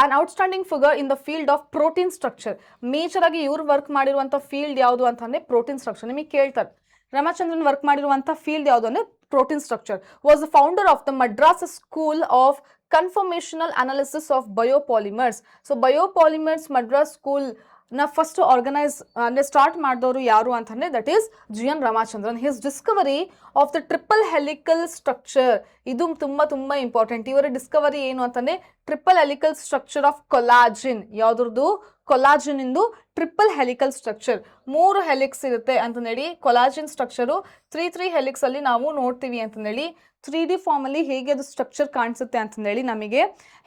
on outstanding figure in the field of protein structure. Major ಆಗಿ ಇವ್ರು ವರ್ಕ್ ಮಾಡಿರುವಂಥ ಫೀಲ್ಡ್ ಯಾವುದು ಅಂತಂದರೆ ಪ್ರೋಟೀನ್ ಸ್ಟ್ರಕ್ಚರ್. ನಿಮಗೆ ಕೇಳ್ತಾರೆ ರಾಮಚಂದ್ರನ್ ವರ್ಕ್ ಮಾಡಿರುವಂಥ ಫೀಲ್ಡ್ ಯಾವುದು ಅಂದರೆ protein structure. Was the founder of the Madras school of conformational analysis of biopolymers. So biopolymers Madras school ನ ಫಸ್ಟ್ ಆರ್ಗನೈಸ್ ಅಂದರೆ ಸ್ಟಾರ್ಟ್ ಮಾಡಿದವರು ಯಾರು ಅಂತಂದರೆ that is GN Ramachandran. His discovery of the triple helical structure, ಇದು ತುಂಬ ಇಂಪಾರ್ಟೆಂಟ್. ಇವರ ಡಿಸ್ಕವರಿ ಏನು ಅಂತಂದರೆ triple helical structure of collagen. ಯಾವುದ್ರದ್ದು? ಕೊಲಾಜಿನ್ ಇಂದು ಟ್ರಿಪಲ್ ಹೆಲಿಕಲ್ ಸ್ಟ್ರಕ್ಚರ್. 3 ಹೆಲಿಕ್ಸ್ ಇರುತ್ತೆ ಅಂತಂದೇಳಿ ಕೊಲಾಜಿನ್ ಸ್ಟ್ರಕ್ಚರು 3 ಹೆಲಿಕ್ಸ್ ಅಲ್ಲಿ ನಾವು ನೋಡ್ತೀವಿ ಅಂತಂದೇಳಿ 3D ಫಾರ್ಮ್ ಅಲ್ಲಿ ಹೇಗೆ ಅದು ಸ್ಟ್ರಕ್ಚರ್ ಕಾಣಿಸುತ್ತೆ ಅಂತಂದೇಳಿ ನಮಗೆ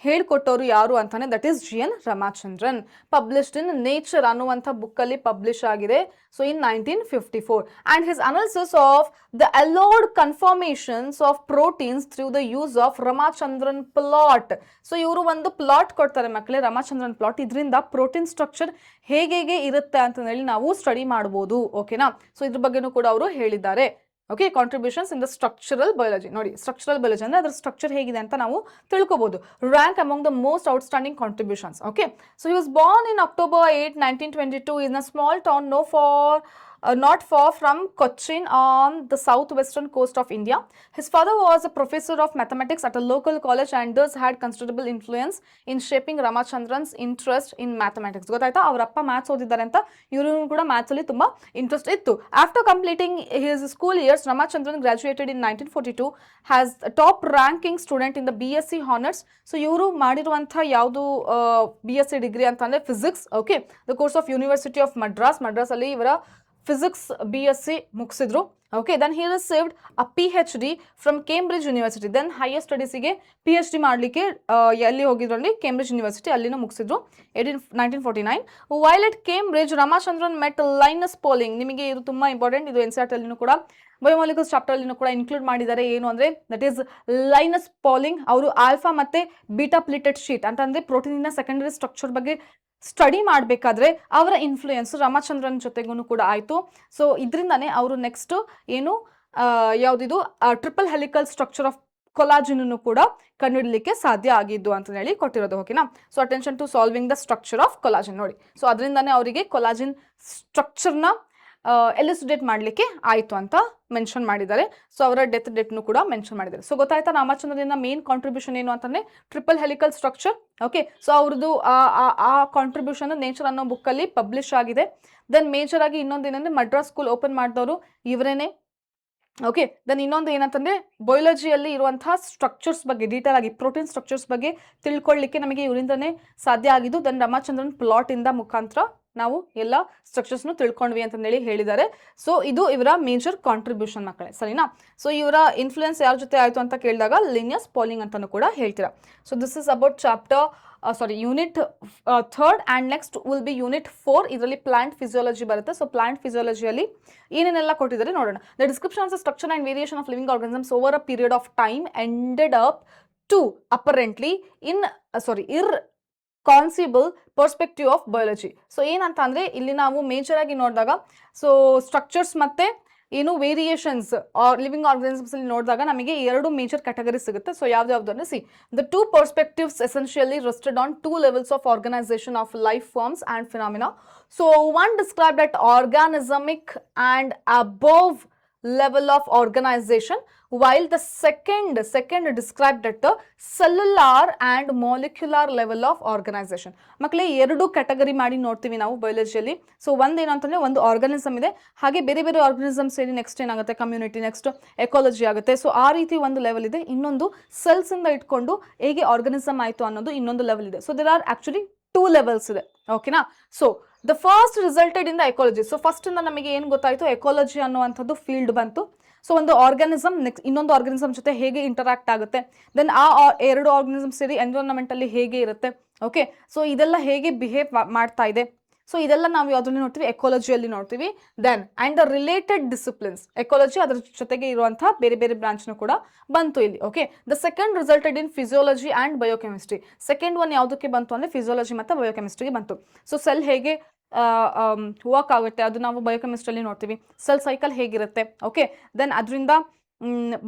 ಹೇಳ್ಕೊಟ್ಟವರು ಯಾರು ಅಂತಾನೆ that is GN Ramachandran. Published in Nature ಅನ್ನುವಂಥ ಬುಕ್ಕಲ್ಲಿ ಪಬ್ಲಿಷ್ ಆಗಿದೆ. So in 1954. And his analysis of the allowed conformations of proteins through the use of Ramachandran plot. So ಇವರು ಒಂದು ಪ್ಲಾಟ್ ಕೊಡ್ತಾರೆ ಮಕ್ಕಳೇ, ರಾಮಚಂದ್ರನ್ ಪ್ಲಾಟ್. ಇದರಿಂದ ಪ್ರೋಟೀನ್ ಸ್ಟ್ರಕ್ಚರ್ ಹೇಗೆ ಇರುತ್ತೆ ಅಂತಂದೇಳಿ ನಾವು ಸ್ಟಡಿ ಮಾಡ್ಬೋದು. ಓಕೆನಾ? ಸೊ ಇದ್ರ ಬಗ್ಗೆನೂ ಕೂಡ ಅವರು ಹೇಳಿದ್ದಾರೆ. Okay, contributions in the structural biology. ನೋಡಿ ಸ್ಟ್ರಕ್ಚರಲ್ ಬಯಾಲಜಿ ಅಂದರೆ ಅದರ ಸ್ಟ್ರಕ್ಚರ್ ಹೇಗಿದೆ ಅಂತ ನಾವು ತಿಳ್ಕೊಬೋದು. Rank among the most outstanding contributions. Okay, so he was born in October 8, 1922 in a small town not far from Cochin on the southwestern coast of India. His father was a professor of mathematics at a local college and thus had considerable influence in shaping Ramachandran's interest in mathematics. ಗೊತ್ತಾಯ್ತಾ? ಅವರ ಅಪ್ಪ maths ಓದಿದ್ದಾರೆ ಅಂತ ಇವರು ಕೂಡ maths ಅಲ್ಲಿ ತುಂಬಾ interest ಇತ್ತು. After completing his school years Ramachandran graduated in 1942 has top ranking student in the BSc honours. So ಇವರು ಮಾಡಿರುವಂಥ ಯಾವುದು BSc ಡಿಗ್ರಿ ಅಂತಂದ್ರೆ physics. Okay, the course of university of Madras ಅಲ್ಲಿ ಇವರ ಫಿಸಿಕ್ಸ್ BSc ಮುಗಿಸಿದ್ರು. Okay, then he received a PhD from Cambridge university. Then higher ಸ್ಟಡೀಸಿಗೆ PhD ಮಾಡಲಿಕ್ಕೆ ಎಲ್ಲಿ ಹೋಗಿದ್ರು ಅಲ್ಲಿ ಕೇಂಬ್ರಿಡ್ಜ್ ಯೂನಿವರ್ಸಿಟಿ, ಅಲ್ಲಿನೂ ಮುಗಿಸಿದ್ರು 1949. While at Cambridge Ramachandran met Linus polling. ನಿಮಗೆ ಇದು ತುಂಬಾ ಇಂಪಾರ್ಟೆಂಟ್. ಇದು NCERT ಅಲ್ಲಿನೂ ಕೂಡ ಬಯೋಮಾಲಿಕ್ಯೂಲ್ಸ್ ಚಾಪ್ಟರ್ ಅಲ್ಲಿನೂ ಕೂಡ ಇನ್ಕ್ಲೂಡ್ ಮಾಡಿದ್ದಾರೆ. ಏನು ಅಂದರೆ ದಟ್ ಈಸ್ ಲೈನಸ್ ಪೋಲಿಂಗ್. ಅವರು ಆಲ್ಫಾ ಮತ್ತೆ ಬೀಟಾ ಪ್ಲೇಟೆಡ್ ಶೀಟ್ ಅಂತಂದ್ರೆ ಪ್ರೋಟೀನಿನ ಸೆಕೆಂಡರಿ ಸ್ಟ್ರಕ್ಚರ್ ಬಗ್ಗೆ ಸ್ಟಡಿ ಮಾಡಬೇಕಾದ್ರೆ ಅವರ ಇನ್ಫ್ಲೂಯೆನ್ಸ್ ರಾಮಚಂದ್ರನ್ ಜೊತೆಗೂ ಕೂಡ ಆಯಿತು. ಸೊ ಇದರಿಂದಾನೇ ಅವರು ನೆಕ್ಸ್ಟ್ ಏನು ಯಾವುದಿದು triple helical structure of collagen ಕೂಡ ಕಂಡುಹಿಡಲಿಕ್ಕೆ ಸಾಧ್ಯ ಆಗಿದ್ದು ಅಂತ ಹೇಳಿ ಕೊಟ್ಟಿರೋದು. ಓಕೆನಾ? So attention to solving the structure of collagen. ನೋಡಿ, ಸೊ ಅದರಿಂದಾನೇ ಅವರಿಗೆ ಕೊಲಾಜಿನ್ ಸ್ಟ್ರಕ್ಚರ್ನ ಎಲಿಸಿಡೇಟ್ ಮಾಡಲಿಕ್ಕೆ ಆಯಿತು ಅಂತ ಮೆನ್ಷನ್ ಮಾಡಿದ್ದಾರೆ. ಸೊ ಅವರ ಡೇಟ್ನು ಕೂಡ ಮೆನ್ಷನ್ ಮಾಡಿದ್ದಾರೆ. ಸೊ ಗೊತ್ತಾಯ್ತಾ ರಾಮಚಂದ್ರನ ಮೇನ್ ಕಾಂಟ್ರಿಬ್ಯೂಷನ್ ಏನು ಅಂತಂದರೆ triple helical structure. Okay, so ಅವ್ರದ್ದು ಆ ಕಾಂಟ್ರಿಬ್ಯೂಷನ್ ನೇಚರ್ ಅನ್ನೋ ಬುಕ್ಕಲ್ಲಿ ಪಬ್ಲಿಷ್ ಆಗಿದೆ. ದೆನ್ ಮೇಜರ್ ಆಗಿ ಇನ್ನೊಂದು ಏನಂದರೆ ಮಡ್ರಾಸ್ ಸ್ಕೂಲ್ ಓಪನ್ ಮಾಡಿದವರು ಇವರೇನೆ. ಓಕೆ, ದೆನ್ ಇನ್ನೊಂದು ಏನಂತಂದರೆ ಬಯಾಲಜಿಯಲ್ಲಿ ಇರುವಂತಹ ಸ್ಟ್ರಕ್ಚರ್ಸ್ ಬಗ್ಗೆ ಡೀಟೇಲ್ ಆಗಿ ಪ್ರೋಟೀನ್ ಸ್ಟ್ರಕ್ಚರ್ಸ್ ಬಗ್ಗೆ ತಿಳ್ಕೊಳ್ಳಿಕ್ಕೆ ನಮಗೆ ಇವರಿಂದನೇ ಸಾಧ್ಯ ಆಗಿದ್ದು. ದೆನ್ ರಾಮಚಂದ್ರನ್ ಪ್ಲಾಟ್ ಇಂದ ಮುಖಾಂತರ ನಾವು ಎಲ್ಲ ಸ್ಟ್ರಕ್ಚರ್ಸ್ನು ತಿಳ್ಕೊಂಡ್ವಿ ಅಂತಂದೇಳಿ ಹೇಳಿದ್ದಾರೆ. ಸೊ ಇದು ಇವರ ಮೇಜರ್ ಕಾಂಟ್ರಿಬ್ಯೂಷನ್ ಮಕ್ಕಳೇ, ಸರಿನಾ? ಸೊ ಇವರ ಇನ್ಫ್ಲೂಯೆನ್ಸ್ ಯಾರ ಜೊತೆ ಆಯಿತು ಅಂತ ಕೇಳಿದಾಗ ಲಿನಿಯಸ್ ಪೋಲಿಂಗ್ ಅಂತಲೂ ಕೂಡ ಹೇಳ್ತೀರಾ. So this is about chapter unit 3rd and next will be unit 4. ಇದರಲ್ಲಿ ಪ್ಲಾಂಟ್ ಫಿಸಿಯಾಲಜಿ ಬರುತ್ತೆ. ಸೊ ಪ್ಲಾಂಟ್ ಫಿಸಿಯಾಲಜಿಯಲ್ಲಿ ಏನೇನೆಲ್ಲ ಕೊಟ್ಟಿದ್ದಾರೆ ನೋಡೋಣ. The description of the structure and variation of living organisms over a period of time ended up to apparently conceivable perspective of biology. So ಏನಂತ ಅಂದ್ರೆ ಇಲ್ಲಿ ನಾವು ಮೇಜರ್ ಆಗಿ ನೋಡಿದಾಗ ಸೊ ಸ್ಟ್ರಕ್ಚರ್ಸ್ ಮತ್ತೆ ಏನು ವೇರಿಯೇಷನ್ಸ್ ಲಿವಿಂಗ್ ಆರ್ಗನಿಸಮ್ಸ್ ಅಲ್ಲಿ ನೋಡಿದಾಗ ನಮಗೆ ಎರಡು ಮೇಜರ್ ಕ್ಯಾಟಗರಿ ಸಿಗುತ್ತೆ. ಸೊ ಯಾವ್ದು ಅಂದ್ರೆ see the two perspectives essentially rested on two levels of organisation of life forms and phenomena. So one described at organismic and above level of organization, while the second described at the cellular and molecular level of organization. ಮಕ್ಕಳೇ ಎರಡು category ಮಾಡಿ ನೋಡ್ತೀವಿ ನಾವು ಬಯಾಲಜಿಯಲ್ಲಿ. So ಒಂದೇನು ಅಂತಂದ್ರೆ ಒಂದು organism ಇದೆ, ಹಾಗೆ ಬೇರೆ ಬೇರೆ ಆರ್ಗನಿಸಮ್ಸ್ ಸೇರಿ ನೆಕ್ಸ್ಟ್ ಏನಾಗುತ್ತೆ ಕಮ್ಯುನಿಟಿ, ನೆಕ್ಸ್ಟ್ ಎಕಾಲಜಿ ಆಗುತ್ತೆ. ಸೊ ಆ ರೀತಿ ಒಂದು ಲೆವೆಲ್ ಇದೆ. ಇನ್ನೊಂದು ಸೆಲ್ಸ್ ಇಂದ ಇಟ್ಕೊಂಡು ಹೇಗೆ ಆರ್ಗನಿಸಮ್ ಆಯಿತು ಅನ್ನೋದು ಇನ್ನೊಂದು ಲೆವೆಲ್ ಇದೆ. So there are actually two levels ಇದೆ. ಓಕೆನಾ? So the first resulted in the ecology. So first ಇಂದ ನಮಗೆ ಏನು ಗೊತ್ತಾಯಿತು, ಎಕಾಲಜಿ ಅನ್ನುವಂಥದ್ದು ಫೀಲ್ಡ್ ಬಂತು. ಸೊ ಒಂದು ಆರ್ಗನಿಸಮ್ ನೆಕ್ಸ್ಟ್ ಇನ್ನೊಂದು ಆರ್ಗನಿಸಮ್ ಜೊತೆ ಹೇಗೆ ಇಂಟರಾಕ್ಟ್ ಆಗುತ್ತೆ, ದೆನ್ ಆ ಎರಡು ಆರ್ಗನಿಸಮ್ ಸೇರಿ ಎನ್ವಿರಾನ್ಮೆಂಟ್ ಅಲ್ಲಿ ಹೇಗೆ ಇರುತ್ತೆ, ಓಕೆ. ಸೊ ಇದೆಲ್ಲ ಹೇಗೆ ಬಿಹೇವ್ ಮಾಡ್ತಾ ಇದೆ, ಸೊ ಇದೆಲ್ಲ ನಾವು ಯಾವ್ದ್ರಲ್ಲಿ ನೋಡ್ತೀವಿ, ಎಕಾಲಜಿಯಲ್ಲಿ ನೋಡ್ತೀವಿ. Then and the related disciplines, ecology ಅದರ ಜೊತೆಗೆ ಇರುವಂತಹ ಬೇರೆ ಬೇರೆ ಬ್ರಾಂಚ್ನು ಕೂಡ ಬಂತು ಇಲ್ಲಿ. Okay, the second resulted in physiology and biochemistry. Second one ಯಾವುದಕ್ಕೆ ಬಂತು ಅಂದ್ರೆ ಫಿಸಿಯಾಲಜಿ ಮತ್ತು ಬಯೋಕೆಮಿಸ್ಟ್ರಿಗೆ ಬಂತು. ಸೊ ಸೆಲ್ ಹೇಗೆ ವರ್ಕ್ ಆಗುತ್ತೆ ಅದು ನಾವು ಬಯೋಕೆಮಿಸ್ಟ್ರಿಯಲ್ಲಿ ನೋಡ್ತೀವಿ. ಸೆಲ್ ಸೈಕಲ್ ಹೇಗಿರುತ್ತೆ, ಓಕೆ. ದೆನ್ ಅದರಿಂದ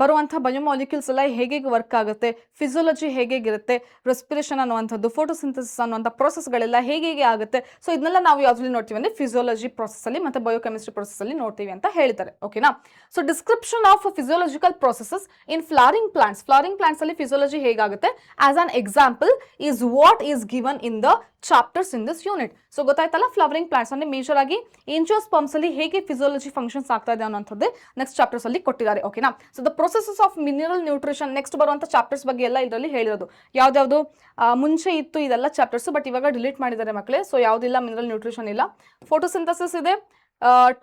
ಬರುವಂಥ ಬಯೋಮಾಲಿಕ್ಯೂಲ್ಸ್ ಎಲ್ಲ ಹೇಗೆ ವರ್ಕ್ ಆಗುತ್ತೆ, ಫಿಸಿಯಾಲಜಿ ಹೇಗಿರುತ್ತೆ, ರೆಸ್ಪಿರೇಷನ್ ಅನ್ನುವಂಥದ್ದು, ಫೋಟೋಸಿಂಥಸಿಸ್ ಅನ್ನುವಂಥ ಪ್ರೊಸೆಸ್ಗಳೆಲ್ಲ ಹೇಗೆ ಆಗುತ್ತೆ. ಸೊ ಇದನ್ನೆಲ್ಲ ನಾವು ಯಾವ್ದ್ರಲ್ಲಿ ನೋಡ್ತೀವಿ ಅಂದರೆ ಫಿಸಿಯಾಲಜಿ ಪ್ರೊಸೆಸ್ಸಲ್ಲಿ ಮತ್ತು ಬಯೋಕೆಮಿಸ್ಟ್ರಿ ಪ್ರೊಸೆಸ್ಸಲ್ಲಿ ನೋಡ್ತೀವಿ ಅಂತ ಹೇಳ್ತಾರೆ. ಓಕೆನಾ? So description of physiological processes in flowering plants. Flowering ಪ್ಲಾಂಟ್ಸಲ್ಲಿ ಫಿಸಿಯಾಲಜಿ ಹೇಗಾಗುತ್ತೆ as an example is what is given in the chapters in this unit. So ಗೊತ್ತಾಯ್ತಲ್ಲ, ಫ್ಲವರಿಂಗ್ ಪ್ಲಾಂಟ್ಸ್ ಅಂದ್ರೆ ಮೇಜರ್ ಆಗಿ ಏಂಜಿಯೋಸ್ಪರ್ಮ್ಸ್ ಅಲ್ಲಿ ಹೇಗೆ ಫಿಸಿಯಾಲಜಿ ಫಂಕ್ಷನ್ಸ್ ಆಗ್ತಾ ಇದೆ ಅನ್ನೋಂಥದ್ದು ನೆಕ್ಸ್ಟ್ ಚಾಪ್ಟರ್ಸ್ ಅಲ್ಲಿ ಕೊಟ್ಟಿದ್ದಾರೆ. ಓಕೆನಾ? So the processes of mineral nutrition next ಬರುವಂತ ಚಾಪ್ಟರ್ಸ್ ಬಗ್ಗೆ ಎಲ್ಲ ಇದರಲ್ಲಿ ಹೇಳಿರೋದು. ಯಾವ್ದಾವ್ದು ಮುಂಚೆ ಇತ್ತು ಇದೆಲ್ಲ ಚಾಪ್ಟರ್ಸ್, ಬಟ್ ಇವಾಗ ಡಿಲೀಟ್ ಮಾಡಿದ್ದಾರೆ ಮಕ್ಕಳೇ. ಸೊ ಯಾವುದಿಲ್ಲ, ಮಿನರಲ್ ನ್ಯೂಟ್ರಿಷನ್ ಇಲ್ಲ, ಫೋಟೋಸಿಂಥಸಿಸ್ ಇದೆ,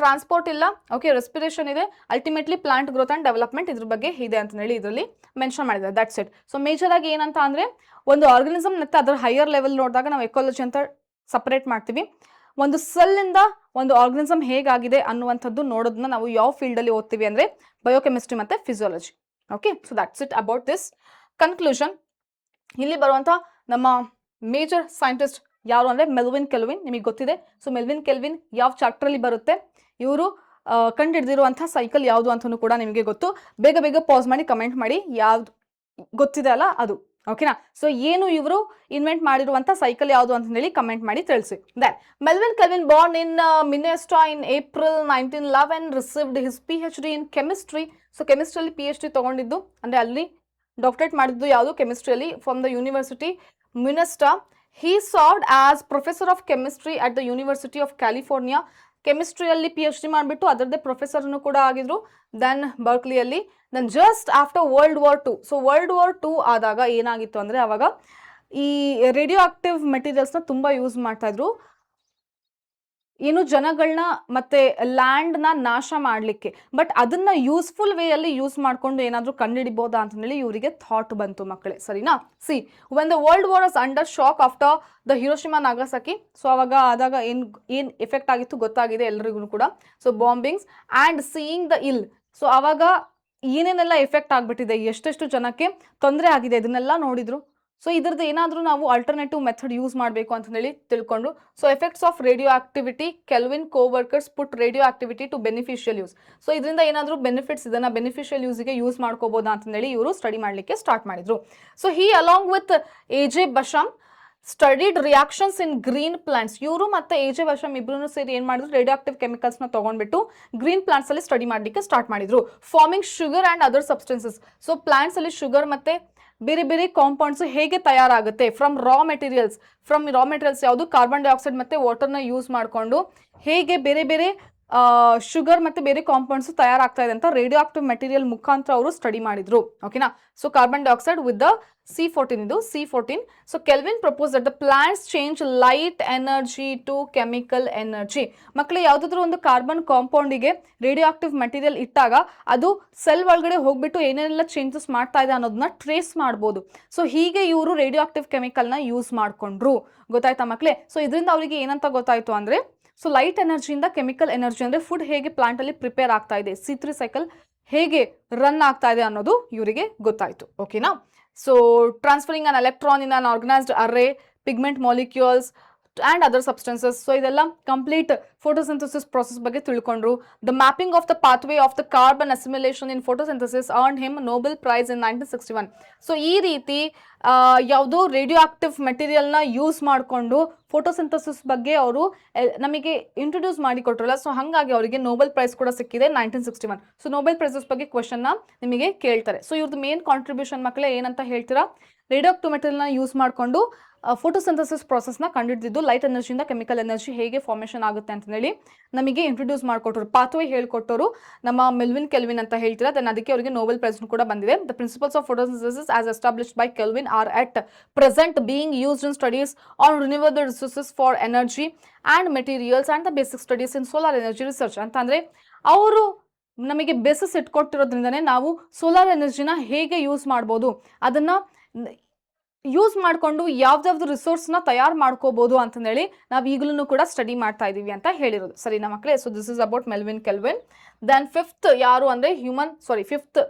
ಟ್ರಾನ್ಸ್ಪೋರ್ಟ್ ಇಲ್ಲ, ಓಕೆ, ರೆಸ್ಪಿರೇಷನ್ ಇದೆ, ultimately plant growth and development ಇದ್ರ ಬಗ್ಗೆ ಇದೆ ಅಂತ ಹೇಳಿ ಇದರಲ್ಲಿ ಮೆನ್ಷನ್ ಮಾಡಿದ್ದಾರೆ. That's it. ಸೊ ಮೇಜರ್ ಆಗಿ ಏನಂತ ಅಂದ್ರೆ ಒಂದು ಆರ್ಗನಿಸಮ್ ಮತ್ತೆ ಅದರ ಹೈಯರ್ ಲೆವೆಲ್ ನೋಡಿದಾಗ ನಾವು ಎಕಾಲಜಿ ಅಂತ ಸಪರೇಟ್ ಮಾಡ್ತೀವಿ. ಒಂದು ಸೆಲ್ ಇಂದ ಒಂದು ಆರ್ಗನಿಸಮ್ ಹೇಗಾಗಿದೆ ಅನ್ನುವಂಥದ್ದು ನೋಡೋದನ್ನ ನಾವು ಯಾವ ಫೀಲ್ಡ್ ಅಲ್ಲಿ ಓದ್ತೀವಿ ಅಂದ್ರೆ ಬಯೋಕೆಮಿಸ್ಟ್ರಿ ಮತ್ತೆ physiology. Okay, so that's it about this. Conclusion, ಇಲ್ಲಿ ಬರುವಂತ ನಮ್ಮ ಮೇಜರ್ ಸೈಂಟಿಸ್ಟ್ ಯಾರು ಅಂದ್ರೆ ಮೆಲ್ವಿನ್ ಕೆಲ್ವಿನ್. ನಿಮಗೆ ಗೊತ್ತಿದೆ. ಸೊ ಮೆಲ್ವಿನ್ ಕೆಲ್ವಿನ್ ಯಾವ ಚಾಪ್ಟರ್ ಅಲ್ಲಿ ಬರುತ್ತೆ, ಇವರು ಕಂಡುಹಿಡಿದಿರುವಂತಹ ಸೈಕಲ್ ಯಾವುದು ಅಂತಲೂ ಕೂಡ ನಿಮಗೆ ಗೊತ್ತು. ಬೇಗ ಬೇಗ ಪಾಸ್ ಮಾಡಿ ಕಮೆಂಟ್ ಮಾಡಿ ಯಾವ್ದು ಗೊತ್ತಿದೆ ಅಲ್ಲ ಅದು. ಓಕೆನಾ? ಸೊ ಏನು ಇವರು ಇನ್ವೆಂಟ್ ಮಾಡಿರುವಂತ ಸೈಕಲ್ ಯಾವುದು ಅಂತ ಹೇಳಿ ಕಮೆಂಟ್ ಮಾಡಿ ತಿಳಿಸಿ. Then Melvin Calvin born in Minnesota in April 1911 received his PhD in chemistry. So ಕೆಮಿಸ್ಟ್ರಿಯಲ್ಲಿ PhD ತಗೊಂಡಿದ್ದು ಅಂದ್ರೆ ಅಲ್ಲಿ ಡಾಕ್ಟರೇಟ್ ಮಾಡಿದ್ದು ಯಾವುದು, ಕೆಮಿಸ್ಟ್ರಿಯಲ್ಲಿ, from the university Minnesota. He served as professor of chemistry at the University of California. ಕೆಮಿಸ್ಟ್ರಿಯಲ್ಲಿ PhD ಮಾಡಿಬಿಟ್ಟು ಅದರದ್ದೇ ಪ್ರೊಫೆಸರ್ನು ಕೂಡ ಆಗಿದ್ರು. ದೆನ್ ಬರ್ಕ್ಲಿಯಲ್ಲಿ. Then just after world war II. So world war II ಆದಾಗ ಏನಾಗಿತ್ತು ಅಂದರೆ ಅವಾಗ ಈ ರೇಡಿಯೋ ಆಕ್ಟಿವ್ ಮೆಟೀರಿಯಲ್ಸ್ನ ತುಂಬ ಯೂಸ್ ಮಾಡ್ತಾ ಇದ್ರು, ಏನು ಜನಗಳನ್ನ ಮತ್ತೆ ಲ್ಯಾಂಡ್ನ ನಾಶ ಮಾಡಲಿಕ್ಕೆ. ಬಟ್ ಅದನ್ನ ಯೂಸ್ಫುಲ್ ವೇಯಲ್ಲಿ ಯೂಸ್ ಮಾಡ್ಕೊಂಡು ಏನಾದರೂ ಕಂಡುಹಿಡಿಬೋದಾ ಅಂತ ಹೇಳಿ ಇವರಿಗೆ ಥಾಟ್ ಬಂತು ಮಕ್ಕಳೇ. ಸರಿನಾ? See when the world war was under shock after the Hiroshima Nagasaki. So ಅವಾಗ ಆದಾಗ ಏನು ಎಫೆಕ್ಟ್ ಆಗಿತ್ತು ಗೊತ್ತಾಗಿದೆ ಎಲ್ಲರಿಗೂ ಕೂಡ. ಸೊ ಬಾಂಬಿಂಗ್ಸ್ ಆ್ಯಂಡ್ ಸೀಯಿಂಗ್ ದ ಇಲ್. ಸೊ ಅವಾಗ ಏನೇನೆಲ್ಲ ಎಫೆಕ್ಟ್ ಆಗಿಬಿಟ್ಟಿದೆ, ಎಷ್ಟೆಷ್ಟು ಜನಕ್ಕೆ ತೊಂದರೆ ಆಗಿದೆ, ಇದನ್ನೆಲ್ಲ ನೋಡಿದ್ರು. ಸೊ ಇದ್ರದ್ದು ಏನಾದರೂ ನಾವು ಆಲ್ಟರ್ನೇಟಿವ್ ಮೆಥಡ್ ಯೂಸ್ ಮಾಡಬೇಕು ಅಂತ ಹೇಳಿ ತಿಳ್ಕೊಂಡ್ರು. So effects of radioactivity, Calvin coworkers put radioactivity to beneficial use. So ಇದರಿಂದ ಏನಾದರೂ ಬೆನಿಫಿಟ್ಸ್ ಇದನ್ನ ಬೆನಿಫಿಷಿಯಲ್ ಯೂಸ್ಗೆ ಯೂಸ್ ಮಾಡ್ಕೋಬೋದಾ ಅಂತ ಹೇಳಿ ಇವರು ಸ್ಟಡಿ ಮಾಡಲಿಕ್ಕೆ ಸ್ಟಾರ್ಟ್ ಮಾಡಿದ್ರು. So he along with A.J. Basham studied reactions in green plants. ಇವರು ಮತ್ತೆ A.J. Basham ಇಬ್ರು ಸೇರಿ ಏನ್ ಮಾಡಿದ್ರು, ರೇಡಿಯೋ ಆಕ್ಟಿವ್ ಕೆಮಿಕಲ್ಸ್ನ ತಗೊಂಡ್ಬಿಟ್ಟು ಗ್ರೀನ್ ಪ್ಲಾಂಟ್ಸ್ ಅಲ್ಲಿ ಸ್ಟಡಿ ಮಾಡಲಿಕ್ಕೆ ಸ್ಟಾರ್ಟ್ ಮಾಡಿದ್ರು. Farming sugar and other substances. So plants ಅಲ್ಲಿ ಶುಗರ್ ಮತ್ತೆ ಬೇರೆ ಬೇರೆ ಕಾಂಪೌಂಡ್ಸ್ ಹೇಗೆ ತಯಾರಾಗುತ್ತೆ ಫ್ರಮ್ ರಾ ಮೆಟೀರಿಯಲ್ಸ್ ಯಾವುದು, ಕಾರ್ಬನ್ ಡೈಆಕ್ಸೈಡ್ ಮತ್ತೆ ವಾಟರ್ನ ಯೂಸ್ ಮಾಡಿಕೊಂಡು ಹೇಗೆ ಬೇರೆ ಬೇರೆ ಶುಗರ್ ಮತ್ತೆ ಬೇರೆ ಕಾಂಪೌಂಡ್ಸ್ ತಯಾರಾಗ್ತಾ ಇದೆ ಅಂತ ರೇಡಿಯೋ ಆಕ್ಟಿವ್ ಮೆಟೀರಿಯಲ್ ಮುಖಾಂತರ ಅವರು ಸ್ಟಡಿ ಮಾಡಿದ್ರು. ಓಕೆನಾ? So carbon dioxide with the C14 ಇದು C14. So Calvin propose that the plants change light energy to chemical energy. ಮಕ್ಕಳು ಯಾವುದಾದ್ರೂ ಒಂದು ಕಾರ್ಬನ್ ಕಾಂಪೌಂಡಿಗೆ ರೇಡಿಯೋ ಆಕ್ಟಿವ್ ಮೆಟೀರಿಯಲ್ ಇಟ್ಟಾಗ ಅದು ಸೆಲ್ ಒಳಗಡೆ ಹೋಗ್ಬಿಟ್ಟು ಏನೇನೆಲ್ಲ ಚೇಂಜಸ್ ಮಾಡ್ತಾ ಇದೆ ಅನ್ನೋದನ್ನ ಟ್ರೇಸ್ ಮಾಡ್ಬೋದು. ಸೊ ಹೀಗೆ ಇವರು ರೇಡಿಯೋ ಆಕ್ಟಿವ್ ಕೆಮಿಕಲ್ನ ಯೂಸ್ ಮಾಡ್ಕೊಂಡ್ರು. ಗೊತ್ತಾಯ್ತಾ ಮಕ್ಕಳೇ? ಸೊ ಇದರಿಂದ ಅವರಿಗೆ ಏನಂತ ಗೊತ್ತಾಯ್ತು ಅಂದ್ರೆ, ಸೊ ಲೈಟ್ ಎನರ್ಜಿಯಿಂದ ಕೆಮಿಕಲ್ ಎನರ್ಜಿ ಅಂದರೆ ಫುಡ್ ಹೇಗೆ ಪ್ಲಾಂಟಲ್ಲಿ ಪ್ರಿಪೇರ್ ಆಗ್ತಾ ಇದೆ, C3 ಸೈಕಲ್ ಹೇಗೆ ರನ್ ಆಗ್ತಾ ಇದೆ ಅನ್ನೋದು ಇವರಿಗೆ ಗೊತ್ತಾಯಿತು. ಓಕೆನಾ? So transferring an electron in an organised array pigment molecules and other substances. So ಇದೆಲ್ಲ complete photosynthesis process ಬಗ್ಗೆ ತಿಳ್ಕೊಂಡ್ರು. The mapping of the pathway of the carbon assimilation in photosynthesis earned him Nobel Prize in 1961. So ಈ ರೀತಿ ಯಾವುದೋ radio active ಮೆಟೀರಿಯಲ್ನ use ಮಾಡಿಕೊಂಡು photosynthesis ಬಗ್ಗೆ ಅವರು ನಮಗೆ introduce ಮಾಡಿ ಕೊಟ್ರಲ್ಲ, ಸೊ ಹಾಗಾಗಿ ಅವರಿಗೆ ನೋಬೆಲ್ ಪ್ರೈಸ್ ಕೂಡ ಸಿಕ್ಕಿದೆ 1961. ಸೊ ನೋಬೆಲ್ ಪ್ರೈಸಸ್ ಬಗ್ಗೆ ಕ್ವಶನ್ನ ನಿಮಗೆ ಕೇಳ್ತಾರೆ. ಸೊ ಇವ್ರದ್ದು ಮೇನ್ ಕಾಂಟ್ರಿಬ್ಯೂಷನ್ ಮಕ್ಕಳೇ ಏನಂತ ಹೇಳ್ತೀರಾ, ರೇಡಿಯೋ ಆಕ್ಟಿವ್ ಮೆಟೀರಿಯಲ್ನ ಯೂಸ್ ಮಾಡಿಕೊಂಡು ಫೋಟೋಸಿಂಥಸಿಸ್ ಪ್ರಾಸೆಸ್ನ ಕಂಡುಹಿಡಿದಿದ್ದು, ಲೈಟ್ ಎನರ್ಜಿಯಿಂದ ಕೆಮಿಕಲ್ ಎನರ್ಜಿ ಹೇಗೆ ಫಾರ್ಮೇಷನ್ ಆಗುತ್ತೆ ಅಂತ ಹೇಳಿ ನಮಗೆ ಇಂಟ್ರೊಡ್ಯೂಸ್ ಮಾಡಿಕೊಟ್ಟರು, ಪಾತ್ವೇ ಹೇಳ್ಕೊಟ್ಟರು ನಮ್ಮ ಮೆಲ್ವಿನ್ ಕೆಲ್ವಿನ್ ಅಂತ ಹೇಳ್ತೀರಾ. ದೆನ್ ಅದಕ್ಕೆ ಅವರಿಗೆ ನೋಬೆಲ್ ಪ್ರೈಸ್ ಕೂಡ ಬಂದಿದೆ. The principles of photosynthesis as established by Calvin are at present being used in studies on renewable resources for energy and materials and the basic studies in solar energy research ಅಂತ ಅಂದರೆ ಅವರು ನಮಗೆ basis ಇಟ್ಕೊಟ್ಟಿರೋದ್ರಿಂದನೇ ನಾವು solar ಎನರ್ಜಿನ ಹೇಗೆ use ಮಾಡ್ಬೋದು, ಅದನ್ನು use ಮಾಡಿಕೊಂಡು ಯಾವ್ದಾವ್ದು ರಿಸೋರ್ಸ್ನ ತಯಾರು ಮಾಡ್ಕೋಬಹುದು ಅಂತಂದೇಳಿ ನಾವು ಈಗಲೂ ಕೂಡ ಸ್ಟಡಿ ಮಾಡ್ತಾ ಇದ್ದೀವಿ ಅಂತ ಹೇಳಿರೋದು. ಸರಿನಾ ಮಕ್ಕಳೇ? So this is about Melvin Calvin. Then fifth ಯಾರು ಅಂದರೆ ಫಿಫ್ತ್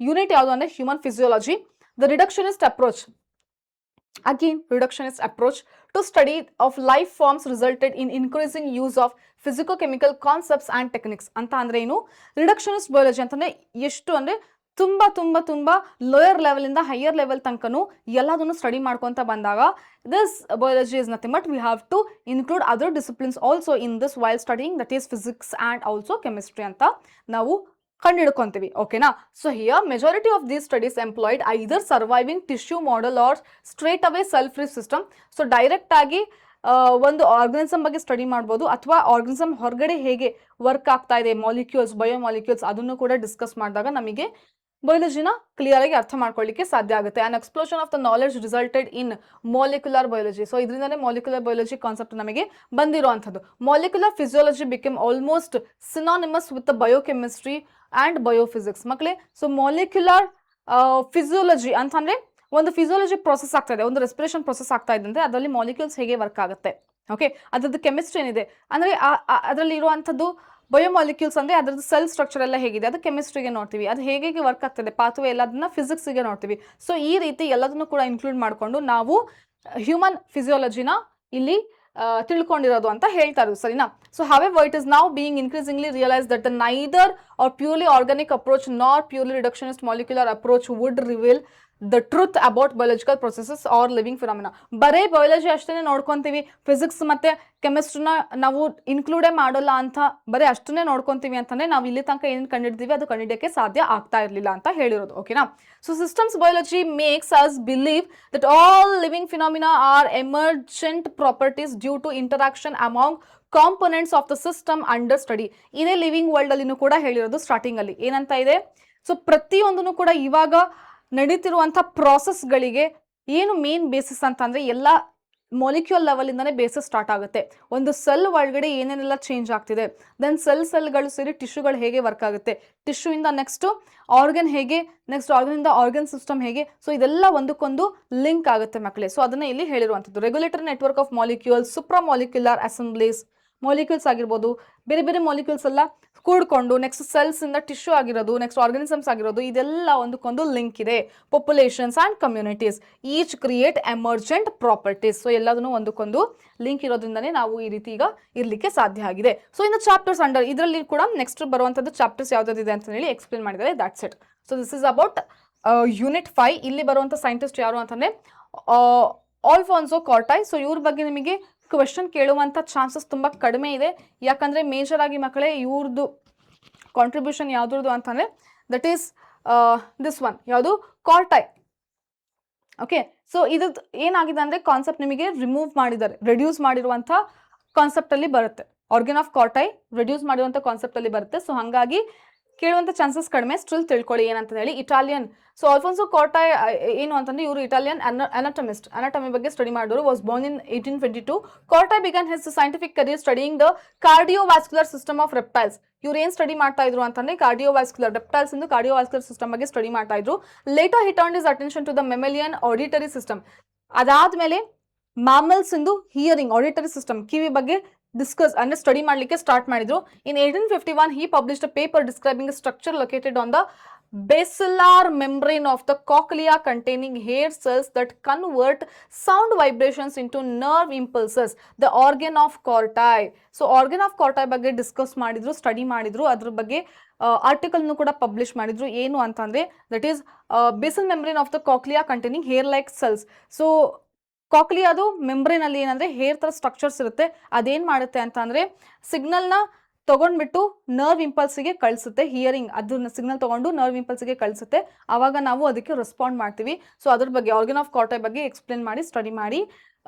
ಯೂನಿಟ್ ಯಾವುದು ಅಂದರೆ human physiology. The reductionist approach, again reductionist approach to study of life forms resulted in increasing use of physicochemical concepts and techniques ಅಂತ ಅಂದ್ರೆ ಏನು, reductionist biology ಅಂತಂದ್ರೆ ಎಷ್ಟು ಅಂದ್ರೆ ತುಂಬ ತುಂಬ ತುಂಬ ಲೋಯರ್ ಲೆವೆಲಿಂದ ಹೈಯರ್ ಲೆವೆಲ್ ತನಕನೂ ಎಲ್ಲದನ್ನು ಸ್ಟಡಿ ಮಾಡ್ಕೊತ ಬಂದಾಗ this biology is nothing but we have to include other disciplines also in this while studying, that is physics and also chemistry ಅಂತ ನಾವು ಕಂಡುಹಿಡ್ಕೊಂತೀವಿ. ಓಕೆನಾ? So here majority of these studies employed either surviving tissue model or straight away cell free system. So direct ಆಗಿ ಒಂದು organism ಬಗ್ಗೆ study ಮಾಡ್ಬೋದು, ಅಥವಾ organism ಹೊರಗಡೆ ಹೇಗೆ ವರ್ಕ್ ಆಗ್ತಾ ಇದೆ, ಮಾಲಿಕ್ಯೂಲ್ಸ್, ಬಯೋಮಾಲಿಕ್ಯೂಲ್ಸ್, ಅದನ್ನು ಕೂಡ ಡಿಸ್ಕಸ್ ಮಾಡಿದಾಗ ನಮಗೆ ಬಯಾಲಜಿನ ಕ್ಲಿಯರ್ ಆಗಿ ಅರ್ಥ ಮಾಡ್ಕೊಳ್ಳಿಕ್ಕೆ ಸಾಧ್ಯ ಆಗುತ್ತೆ. An explosion of the knowledge resulted in molecular biology. So ಇದರಿಂದನೇ ಮಾಲಿಕ್ಯುಲರ್ ಬಯಾಲಜಿ ಕಾನ್ಸೆಪ್ಟ್ ನಮಗೆ ಬಂದಿರುವಂಥದ್ದು. Molecular physiology become almost synonymous with biochemistry and biophysics ಮಕ್ಕಳೇ. ಸೊ ಮಾಲಿಕ್ಯುಲರ್ ಫಿಸಿಯಾಲಜಿ ಅಂತಂದರೆ ಒಂದು ಫಿಸಿಯಾಲಜಿ ಪ್ರೊಸೆಸ್ ಆಗ್ತಾ ಇದೆ, ಒಂದು ರೆಸ್ಪಿರೇಷನ್ ಪ್ರೊಸೆಸ್ ಆಗ್ತಾ ಇದೆ ಅಂದರೆ ಅದರಲ್ಲಿ ಮಾಲಿಕ್ಯೂಲ್ಸ್ ಹೇಗೆ ವರ್ಕ್ ಆಗುತ್ತೆ, ಓಕೆ, ಅದ್ರದ್ದು ಕೆಮಿಸ್ಟ್ರಿ ಏನಿದೆ ಅಂದರೆ ಅದರಲ್ಲಿ ಇರುವಂಥದ್ದು ಬಯೋಮಾಲಿಕ್ಯೂಲ್ಸ್ ಅಂದರೆ ಅದರದ್ದು ಸೆಲ್ ಸ್ಟ್ರಕ್ಚರ್ ಎಲ್ಲ ಹೇಗಿದೆ, ಅದು ಕೆಮಿಸ್ಟ್ರಿಗೆ ನೋಡ್ತೀವಿ, ಅದು ಹೇಗೆ ವರ್ಕ್ ಆಗ್ತದೆ, ಪಾತ್ವೆ ಎಲ್ಲದನ್ನ ಫಿಸಿಕ್ಸ್ಗೆ ನೋಡ್ತೀವಿ. ಸೊ ಈ ರೀತಿ ಎಲ್ಲದನ್ನು ಕೂಡ ಇನ್ಕ್ಲೂಡ್ ಮಾಡಿಕೊಂಡು ನಾವು ಹ್ಯೂಮನ್ ಫಿಸಿಯಾಲಜಿನ ಇಲ್ಲಿ ತಿಳ್ಕೊಂಡಿರೋದು ಅಂತ ಹೇಳ್ತಾ ಇರೋದು. ಸರಿನಾ? So however it is now being increasingly realized that the neither or purely organic approach nor purely reductionist molecular approach would reveal the truth about biological processes or living phenomena. ಬರೇ biology ಅಷ್ಟೇ ನೋಡ್ಕೊಂತೀವಿ, physics ಮತ್ತೆ ಕೆಮಿಸ್ಟ್ರಿನ ನಾವು ಇನ್ಕ್ಲೂಡೇ ಮಾಡೋಲ್ಲ ಅಂತ ಬರೀ ಅಷ್ಟನ್ನೇ ನೋಡ್ಕೊಂತೀವಿ ಅಂತಂದ್ರೆ ನಾವು ಇಲ್ಲಿ ತನಕ ಏನು ಕಂಡಿಡ್ತೀವಿ ಅದು ಕಂಡಿಡಿಯೋಕ್ಕೆ ಸಾಧ್ಯ ಆಗ್ತಾ ಇರಲಿಲ್ಲ ಅಂತ ಹೇಳಿರೋದು. ಓಕೆನಾ? So systems biology makes us believe that all living phenomena are emergent properties due to interaction among components of the system under study. ಇದೇ ಲಿವಿಂಗ್ ವರ್ಲ್ಡ್ ಅಲ್ಲಿನೂ ಕೂಡ ಹೇಳಿರೋದು ಸ್ಟಾರ್ಟಿಂಗ್ ಅಲ್ಲಿ ಏನಂತ ಇದೆ. ಸೊ ಪ್ರತಿಯೊಂದನ್ನು ಕೂಡ ಇವಾಗ ನಡೀತಿರುವಂಥ ಪ್ರಾಸೆಸ್ಗಳಿಗೆ ಏನು ಮೇನ್ ಬೇಸಿಸ್ ಅಂತಂದರೆ ಎಲ್ಲ ಮಾಲಿಕ್ಯೂಲ್ ಲೆವೆಲಿಂದನೇ ಬೇಸಿಸ್ ಸ್ಟಾರ್ಟ್ ಆಗುತ್ತೆ. ಒಂದು ಸೆಲ್ ಒಳಗಡೆ ಏನೇನೆಲ್ಲ ಚೇಂಜ್ ಆಗ್ತಿದೆ, ದೆನ್ ಸೆಲ್ಗಳು ಸೇರಿ ಟಿಶ್ಯೂಗಳು ಹೇಗೆ ವರ್ಕ್ ಆಗುತ್ತೆ, ಟಿಶ್ಯೂಯಿಂದ ನೆಕ್ಸ್ಟು ಆರ್ಗನ್ ಹೇಗೆ, ನೆಕ್ಸ್ಟ್ ಆರ್ಗನಿಂದ ಆರ್ಗನ್ ಸಿಸ್ಟಮ್ ಹೇಗೆ, ಸೊ ಇದೆಲ್ಲ ಒಂದಕ್ಕೊಂದು ಲಿಂಕ್ ಆಗುತ್ತೆ ಮಕ್ಕಳೇ. ಸೊ ಅದನ್ನು ಇಲ್ಲಿ ಹೇಳಿರುವಂಥದ್ದು. Regulatory network of molecules, supramolecular assemblies, molecules ಆಗಿರ್ಬೋದು, ಬೇರೆ ಬೇರೆ ಮಾಲಿಕ್ಯೂಲ್ಸ್ ಎಲ್ಲ ಕೂಡ್ಕೊಂಡು ನೆಕ್ಸ್ಟ್ ಸೆಲ್ಸ್ ಇಂದ ಟಿಶ್ಯೂ ಆಗಿರೋದು, ನೆಕ್ಸ್ಟ್ ಆರ್ಗನಿಸಮ್ಸ್ ಆಗಿರೋದು, ಇದೆಲ್ಲ ಒಂದಕ್ಕೊಂದು ಲಿಂಕ್ ಇದೆ. Populations and communities each create emergent properties. So ಎಲ್ಲದನ್ನು ಒಂದಕ್ಕೊಂದು ಲಿಂಕ್ ಇರೋದ್ರಿಂದನೇ ನಾವು ಈ ರೀತಿ ಈಗ ಇರಲಿಕ್ಕೆ ಸಾಧ್ಯ ಆಗಿದೆ. ಸೊ ಇನ್ನು ಚಾಪ್ಟರ್ಸ್ ಅಂಡರ್ ಇದರಲ್ಲಿ ಕೂಡ ನೆಕ್ಸ್ಟ್ ಬರುವಂಥದ್ದು ಚಾಪ್ಟರ್ಸ್ ಯಾವ್ದಾದಿದೆ ಅಂತ ಹೇಳಿ ಎಕ್ಸ್ಪ್ಲೇನ್ ಮಾಡಿದ್ದಾರೆ. That's it. So this is about unit 5. ಇಲ್ಲಿ ಬರುವಂಥ ಸೈಂಟಿಸ್ಟ್ ಯಾರು ಅಂತಂದರೆ ಆಲ್ಫಾನ್ಸೋ ಕಾರ್ಟೈ. ಸೊ ಇವ್ರ ಬಗ್ಗೆ ನಿಮಗೆ ಕ್ವೆಶನ್ ಕೇಳುವಂಥ ಚಾನ್ಸಸ್ ತುಂಬ ಕಡಿಮೆ ಇದೆ, ಯಾಕಂದರೆ ಮೇಜರ್ ಆಗಿ ಮಕ್ಕಳೇ ಇವ್ರದ್ದು ಕಾಂಟ್ರಿಬ್ಯೂಷನ್ ಯಾವುದ್ರದ್ದು ಅಂತಂದರೆ ದಟ್ ಈಸ್ ದಿಸ್ ಒನ್, ಯಾವುದು, ಕಾರ್ಟೈ. ಓಕೆ, ಸೊ ಇದು ಏನಾಗಿದೆ ಅಂದರೆ ಕಾನ್ಸೆಪ್ಟ್ ನಿಮಗೆ ರಿಮೂವ್ ಮಾಡಿದ್ದಾರೆ, ರೆಡ್ಯೂಸ್ ಮಾಡಿರುವಂಥ ಕಾನ್ಸೆಪ್ಟಲ್ಲಿ ಬರುತ್ತೆ. ಆರ್ಗನ್ ಆಫ್ ಕಾರ್ಟೈ ರೆಡ್ಯೂಸ್ ಮಾಡಿರುವಂಥ ಕಾನ್ಸೆಪ್ಟಲ್ಲಿ ಬರುತ್ತೆ. ಸೊ ಹಾಗಾಗಿ ಕೇಳುವಂಥ ಚಾನ್ಸಸ್ ಕಡಿಮೆ. ಸ್ಟಿಲ್ ತಿಳ್ಕೊಳ್ಳಿ ಏನಂತ ಹೇಳಿ. ಇಟಾಲಿಯನ್. ಸೊ ಆಲ್ಫೋನ್ಸೋ ಕಾರ್ಟೈ ಏನು ಅಂತಂದ್ರೆ ಇವರು ಇಟಾಲಿಯನ್ ಅನಾಟಮಿ ಬಗ್ಗೆ ಸ್ಟಡಿ ಮಾಡಿದ್ರು. Was born in 1822. Corti began his scientific career studying the cardiovascular system of reptiles. ಇವ್ರು ಏನು ಸ್ಟಡಿ ಮಾಡ್ತಾ ಇದ್ರು ಅಂತಂದ್ರೆ ಕಾರ್ಡಿಯೋವಾಸ್ಕ್ಯುಲರ್, ರೆಪ್ಟೈಲ್ಸ್ ಇಂದು ಕಾರ್ಡಿಯೋವಾಸ್ಕ್ಯುಲರ್ ಸಿಸ್ಟಮ್ ಬಗ್ಗೆ ಸ್ಟಡಿ ಮಾಡ್ತಾ ಇದ್ರು. Later he turned his attention to the mammalian auditory system. ಅದಾದ್ಮೇಲೆ ಮ್ಯಾಮಲ್ಸ್ ಇಂದು ಹಿಯರಿಂಗ್ ಆಡಿಟರಿ ಸಿಸ್ಟಮ್, ಕಿವಿ ಬಗ್ಗೆ ಡಿಸ್ಕಸ್ ಅಂದ್ರೆ ಸ್ಟಡಿ ಮಾಡಲಿಕ್ಕೆ ಸ್ಟಾರ್ಟ್ ಮಾಡಿದ್ರು. In 1851 he published a paper describing a structure located on the basilar membrane of the cochlea containing hair cells that convert sound vibrations into nerve impulses, the organ of corti. So organ of corti ಬಗ್ಗೆ discuss ಮಾಡಿದ್ರು, study ಮಾಡಿದ್ರು, ಅದ್ರ ಬಗ್ಗೆ article ಕೂಡ publish ಮಾಡಿದ್ರು. ಏನು ಅಂತಂದ್ರೆ that is basal membrane of the cochlea containing hair like cells. So ಕಾಕ್ಲಿಯಾದು ಮೆಂಬ್ರೇನ್ ಅಲ್ಲಿ ಏನಂದ್ರೆ ಹೇರ್ ತರ ಸ್ಟ್ರಕ್ಚರ್ಸ್ ಇರುತ್ತೆ. ಅದೇನ್ ಮಾಡುತ್ತೆ ಅಂತ ಅಂದ್ರೆ ಸಿಗ್ನಲ್ ನ ತಗೊಂಡ್ಬಿಟ್ಟು ನರ್ವ್ ಇಂಪಲ್ಸ್ಗೆ ಕಳಿಸುತ್ತೆ. ಹಿಯರಿಂಗ್ ಅದನ್ನ ಸಿಗ್ನಲ್ ತಗೊಂಡು ನರ್ವ್ ಇಂಪಲ್ಸ್ಗೆ ಕಳಿಸುತ್ತೆ. ಅವಾಗ ನಾವು ಅದಕ್ಕೆ ರೆಸ್ಪಾಂಡ್ ಮಾಡ್ತೀವಿ. ಸೊ ಅದ್ರ ಬಗ್ಗೆ ಆರ್ಗನ್ ಆಫ್ ಕಾರ್ಟೈ ಬಗ್ಗೆ ಎಕ್ಸ್ಪ್ಲೇನ್ ಮಾಡಿ, ಸ್ಟಡಿ ಮಾಡಿ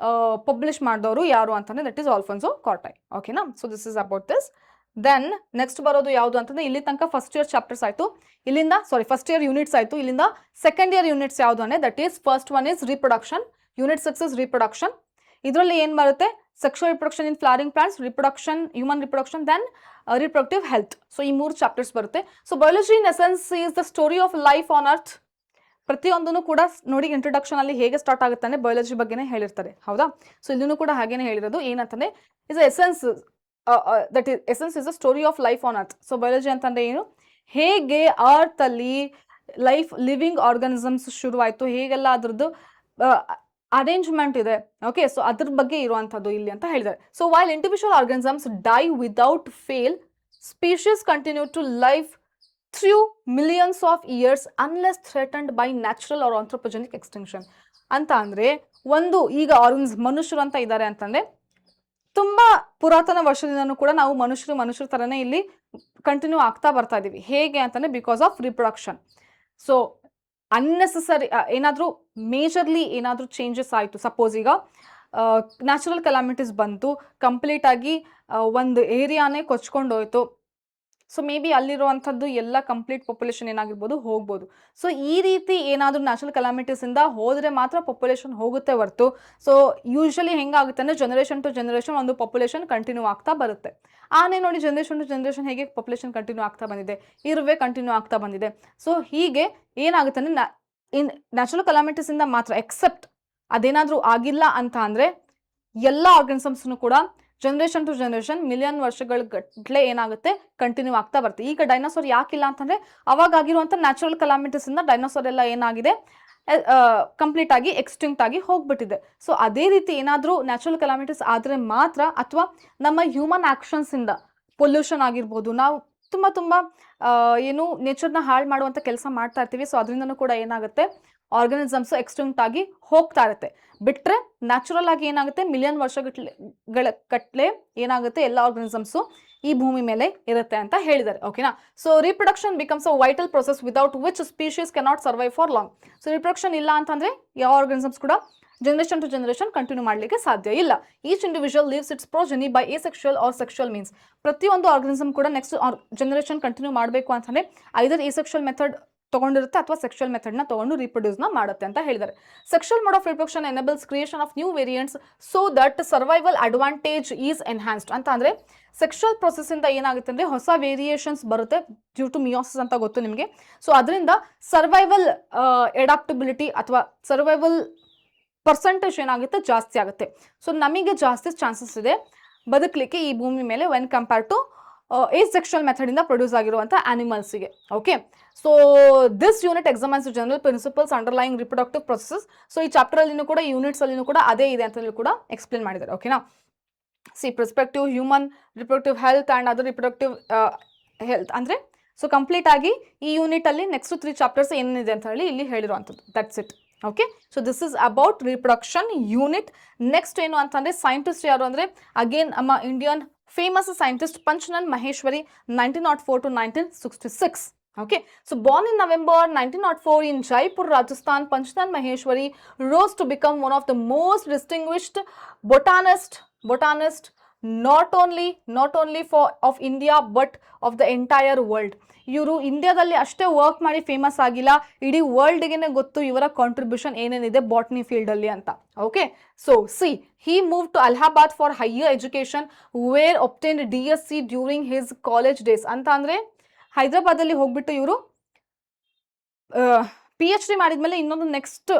ಪಬ್ಲಿಷ್ ಮಾಡಿದವರು ಯಾರು ಅಂತಂದ್ರೆ ದಟ್ ಈಸ್ ಆಲ್ಫೋನ್ಸೋ ಕಾರ್ಟೈ. ಓಕೆನಾ? So this is about this. Then next ಬರೋದು ಯಾವುದು ಅಂತಂದ್ರೆ, ಇಲ್ಲಿ ತನಕ ಫಸ್ಟ್ ಇಯರ್ ಚಾಪ್ಟರ್ಸ್ ಆಯ್ತು. ಇಲ್ಲಿಂದ ಫಸ್ಟ್ ಇಯರ್ ಯೂನಿಟ್ಸ್ ಆಯ್ತು. ಇಲ್ಲಿಂದ ಸೆಕೆಂಡ್ ಇಯರ್ ಯೂನಿಟ್ಸ್ ಯಾವುದು ಅಂದ್ರೆ that is first one is reproduction. Unit 6 is reproduction. ಇದರಲ್ಲಿ ಏನ್ ಬರುತ್ತೆ? Sexual reproduction in flowering plants, reproduction, human reproduction, then reproductive health. So ಈ 3 ಚಾಪ್ಟರ್ಸ್ ಬರುತ್ತೆ. So biology in essence is the story of life on earth. ಪ್ರತಿಯೊಂದನ್ನು ಕೂಡ ನೋಡಿ introduction ಅಲ್ಲಿ ಹೇಗೆ ಸ್ಟಾರ್ಟ್ ಆಗುತ್ತೆ ಅಂದ್ರೆ ಬಯಾಲಜಿ ಬಗ್ಗೆನೇ ಹೇಳಿರ್ತಾರೆ, ಹೌದಾ? ಸೊ ಇಲ್ಲೂ ಕೂಡ ಹಾಗೇನೆ ಹೇಳಿರೋದು. ಏನಂತಂದ್ರೆ is essence, that is essence is the story of life on earth. So biology ಅಂತಂದ್ರೆ ಏನು? ಹೇಗೆ ಅರ್ತ್ ಅಲ್ಲಿ ಲೈಫ್ ಲಿವಿಂಗ್ ಆರ್ಗನಿಸಮ್ಸ್ ಶುರುವಾಯಿತು, ಹೇಗೆಲ್ಲ ಅದ್ರದ್ದು ಅರೇಂಜ್ಮೆಂಟ್ ಇದೆ. ಓಕೆ, ಸೊ ಅದ್ರ ಬಗ್ಗೆ ಇರುವಂತದ್ದು ಇಲ್ಲಿ ಅಂತ ಹೇಳಿದ್ದಾರೆ. So while individual organisms die without fail, species continue to life through millions of years unless threatened by natural or anthropogenic extinction. ಅಂತ ಅಂದ್ರೆ ಒಂದು ಈಗ ಮನುಷ್ಯರು ಅಂತ ಇದ್ದಾರೆ ಅಂತಂದ್ರೆ ತುಂಬಾ ಪುರಾತನ ವರ್ಷದಿಂದನೂ ಕೂಡ ನಾವು ಮನುಷ್ಯರ ತರನೇ ಇಲ್ಲಿ ಕಂಟಿನ್ಯೂ ಆಗ್ತಾ ಬರ್ತಾ ಇದೀವಿ. ಹೇಗೆ ಅಂತಂದ್ರೆ because of reproduction. So unnecessary ಏನಾದರೂ ಮೇಜರ್ಲಿ ಏನಾದರೂ ಚೇಂಜಸ್ ಆಯಿತು, ಸಪೋಸ್ ಈಗ ನ್ಯಾಚುರಲ್ ಕೆಲಾಮಿಟೀಸ್ ಬಂತು, ಕಂಪ್ಲೀಟ್ ಆಗಿ ಒಂದು ಏರಿಯಾನೇ ಕೊಚ್ಕೊಂಡು ಹೋಯ್ತು. ಸೊ ಮೇ ಬಿ ಅಲ್ಲಿರುವಂಥದ್ದು ಎಲ್ಲ ಕಂಪ್ಲೀಟ್ ಪಾಪ್ಯುಲೇಷನ್ ಏನಾಗಿರ್ಬೋದು, ಹೋಗ್ಬೋದು. ಸೊ ಈ ರೀತಿ ಏನಾದರೂ ನ್ಯಾಚುರಲ್ ಕೆಲಾಮಿಟೀಸಿಂದ ಹೋದರೆ ಮಾತ್ರ ಪಾಪ್ಯುಲೇಷನ್ ಹೋಗುತ್ತೆ ಹೊರತು. ಸೊ ಯೂಶಲಿ ಹೆಂಗಾಗುತ್ತೆ ಅಂದರೆ ಜನರೇಷನ್ ಟು ಜನರೇಷನ್ ಒಂದು ಪಾಪ್ಯುಲೇಷನ್ ಕಂಟಿನ್ಯೂ ಆಗ್ತಾ ಬರುತ್ತೆ. ಆನೆ ನೋಡಿ ಜನರೇಷನ್ ಟು ಜನರೇಷನ್ ಹೇಗೆ ಪಾಪ್ಯುಲೇಷನ್ ಕಂಟಿನ್ಯೂ ಆಗ್ತಾ ಬಂದಿದೆ, ಇರುವೆ ಕಂಟಿನ್ಯೂ ಆಗ್ತಾ ಬಂದಿದೆ. ಸೊ ಹೀಗೆ ಏನಾಗುತ್ತೆ ಅಂದರೆ ನ್ಯಾಚುರಲ್ ಕೆಲಾಮಿಟೀಸಿಂದ ಮಾತ್ರ, ಎಕ್ಸೆಪ್ಟ್ ಅದೇನಾದರೂ ಆಗಿಲ್ಲ ಅಂತ ಅಂದರೆ ಎಲ್ಲ ಆರ್ಗನಿಸಮ್ಸ್ನು ಕೂಡ ಜನರೇಷನ್ ಟು ಜನರೇಷನ್ ಮಿಲಿಯನ್ ವರ್ಷಗಳ ಗಟ್ಟಲೆ ಏನಾಗುತ್ತೆ ಕಂಟಿನ್ಯೂ ಆಗ್ತಾ ಬರುತ್ತೆ. ಈಗ ಡೈನೋಸಾರ್ ಯಾಕಿಲ್ಲ ಅಂತಂದ್ರೆ ಅವಾಗ ಆಗಿರುವಂಥ ನ್ಯಾಚುರಲ್ ಕೆಲಾಮಿಟೀಸ್ ಇಂದ ಡೈನೋಸಾರ್ ಎಲ್ಲ ಏನಾಗಿದೆ, ಕಂಪ್ಲೀಟ್ ಆಗಿ ಎಕ್ಸ್ಟಿಂಕ್ಟ್ ಆಗಿ ಹೋಗ್ಬಿಟ್ಟಿದೆ. ಸೊ ಅದೇ ರೀತಿ ಏನಾದರೂ ನ್ಯಾಚುರಲ್ ಕೆಲಾಮಿಟೀಸ್ ಆದರೆ ಮಾತ್ರ, ಅಥವಾ ನಮ್ಮ ಹ್ಯೂಮನ್ ಆಕ್ಷನ್ಸ್ ಇಂದ ಪೊಲ್ಯೂಷನ್ ಆಗಿರ್ಬೋದು, ನಾವು ತುಂಬ ಏನು ನೇಚರ್ನ ಹಾಳು ಮಾಡುವಂಥ ಕೆಲಸ ಮಾಡ್ತಾ ಇರ್ತೀವಿ. ಸೊ ಅದರಿಂದನೂ ಕೂಡ ಏನಾಗುತ್ತೆ ಆರ್ಗನಿಸಮ್ಸ್ ಎಕ್ಸ್ಟಿಂಕ್ಟ್ ಆಗಿ ಹೋಗ್ತಾ ಇರುತ್ತೆ. ಬಿಟ್ರೆ ನ್ಯಾಚುರಲ್ ಆಗಿ ಏನಾಗುತ್ತೆ ಮಿಲಿಯನ್ ವರ್ಷಗಟ್ಟಲೆ ಏನಾಗುತ್ತೆ ಎಲ್ಲ ಆರ್ಗನಿಸಮ್ಸು ಈ ಭೂಮಿ ಮೇಲೆ ಇರುತ್ತೆ ಅಂತ ಹೇಳಿದ್ದಾರೆ. ಓಕೆನಾ? So reproduction becomes a vital process without which species cannot survive for long. So reproduction ಇಲ್ಲ ಅಂತಂದ್ರೆ ಯಾವ ಆರ್ಗನಿಸಮ್ಸ್ ಕೂಡ ಜನರೇಷನ್ ಟು ಜನರೇಷನ್ ಕಂಟಿನ್ಯೂ ಮಾಡಲಿಕ್ಕೆ ಸಾಧ್ಯ ಇಲ್ಲ. Each individual leaves its progeny by asexual or sexual means. ಪ್ರತಿಯೊಂದು ಆರ್ಗನಿಸಮ್ ಕೂಡ next generation continue ಮಾಡಬೇಕು ಅಂತಂದ್ರೆ ಐದರ್ ಎಸೆಕ್ಷುವಲ್ ಮೆಥಡ್ ತಗೊಂಡಿರುತ್ತೆ ಅಥವಾ ಸೆಕ್ಷುವಲ್ ಮೆಥಡ್ನ ತಗೊಂಡು ರಿಪ್ರೊಡ್ಯೂಸ್ನ ಮಾಡುತ್ತೆ ಅಂತ ಹೇಳಿದ್ದಾರೆ. Sexual mode of reproduction enables creation of new variants so that survival advantage is enhanced. ಅಂತ ಅಂದ್ರೆ ಸೆಕ್ಷುವಲ್ ಪ್ರೊಸೆಸ್ ಇಂದ ಏನಾಗುತ್ತೆ ಅಂದ್ರೆ ಹೊಸ ವೇರಿಯೇಷನ್ಸ್ ಬರುತ್ತೆ ಡ್ಯೂ ಟು ಮಿಯೋಸಿಸ್ ಅಂತ ಗೊತ್ತು ನಿಮಗೆ. ಸೊ ಅದರಿಂದ ಸರ್ವೈವಲ್ ಅಡಾಪ್ಟಬಿಲಿಟಿ ಅಥವಾ ಸರ್ವೈವಲ್ ಪರ್ಸೆಂಟೇಜ್ ಏನಾಗುತ್ತೆ ಜಾಸ್ತಿ ಆಗುತ್ತೆ. ಸೊ ನಮಗೆ ಜಾಸ್ತಿ ಚಾನ್ಸಸ್ ಇದೆ ಬದುಕಲಿಕ್ಕೆ ಈ ಭೂಮಿ ಮೇಲೆ when compare to asexual method ಇಂದ ಪ್ರೊಡ್ಯೂಸ್ ಆಗಿರುವಂಥ ಆನಿಮಲ್ಸ್ಗೆ. Okay, so this unit examines general principles underlying reproductive processes. So ಈ ಚಾಪ್ಟರ್ ಅಲ್ಲಿನೂ ಕೂಡ ಯೂನಿಟ್ಸ್ ಅಲ್ಲಿನೂ ಕೂಡ ಅದೇ ಇದೆ ಅಂತ ಕೂಡ ಎಕ್ಸ್ಪ್ಲೇನ್ ಮಾಡಿದ್ದಾರೆ. ಓಕೆನಾ? C perspective human reproductive health and other reproductive health ಅಂದರೆ ಸೊ ಕಂಪ್ಲೀಟ್ ಆಗಿ ಈ ಯೂನಿಟ್ ಅಲ್ಲಿ ನೆಕ್ಸ್ಟ್ 3 ಚಾಪ್ಟರ್ಸ್ ಏನಿದೆ ಅಂತ ಹೇಳಿ ಇಲ್ಲಿ ಹೇಳಿರುವಂಥದ್ದು. That's it. Okay, so this is about reproduction unit. Next ಏನು ಅಂತಂದರೆ ಸೈಂಟಿಸ್ಟ್ ಯಾರು ಅಂದರೆ ಅಗೇನ್ ನಮ್ಮ Indian famous scientist Panchnan Maheshwari 1904 to 1966. Okay, so born in November 1904 in Jaipur, Rajasthan, Panchnan Maheshwari rose to become one of the most distinguished botanist not only of India but of the entire world. ಇವರು ಇಂಡಿಯಾದಲ್ಲಿ ಅಷ್ಟೇ work ಮಾಡಿ famous ಆಗಿಲ್ಲ, ಇಡೀ ವರ್ಲ್ಡ್ಗೆನೆ ಗೊತ್ತು ಇವರ contribution ಏನೇನಿದೆ botany ಫೀಲ್ಡಲ್ಲಿ ಅಂತ. Okay, so C he moved to Allahabad for higher education where obtained DSc during his college days. ಅಂತ ಅಂದರೆ ಹೈದರಾಬಾದಲ್ಲಿ ಹೋಗ್ಬಿಟ್ಟು ಇವರು PhD ಮಾಡಿದ್ಮೇಲೆ ಇನ್ನೊಂದು ನೆಕ್ಸ್ಟ್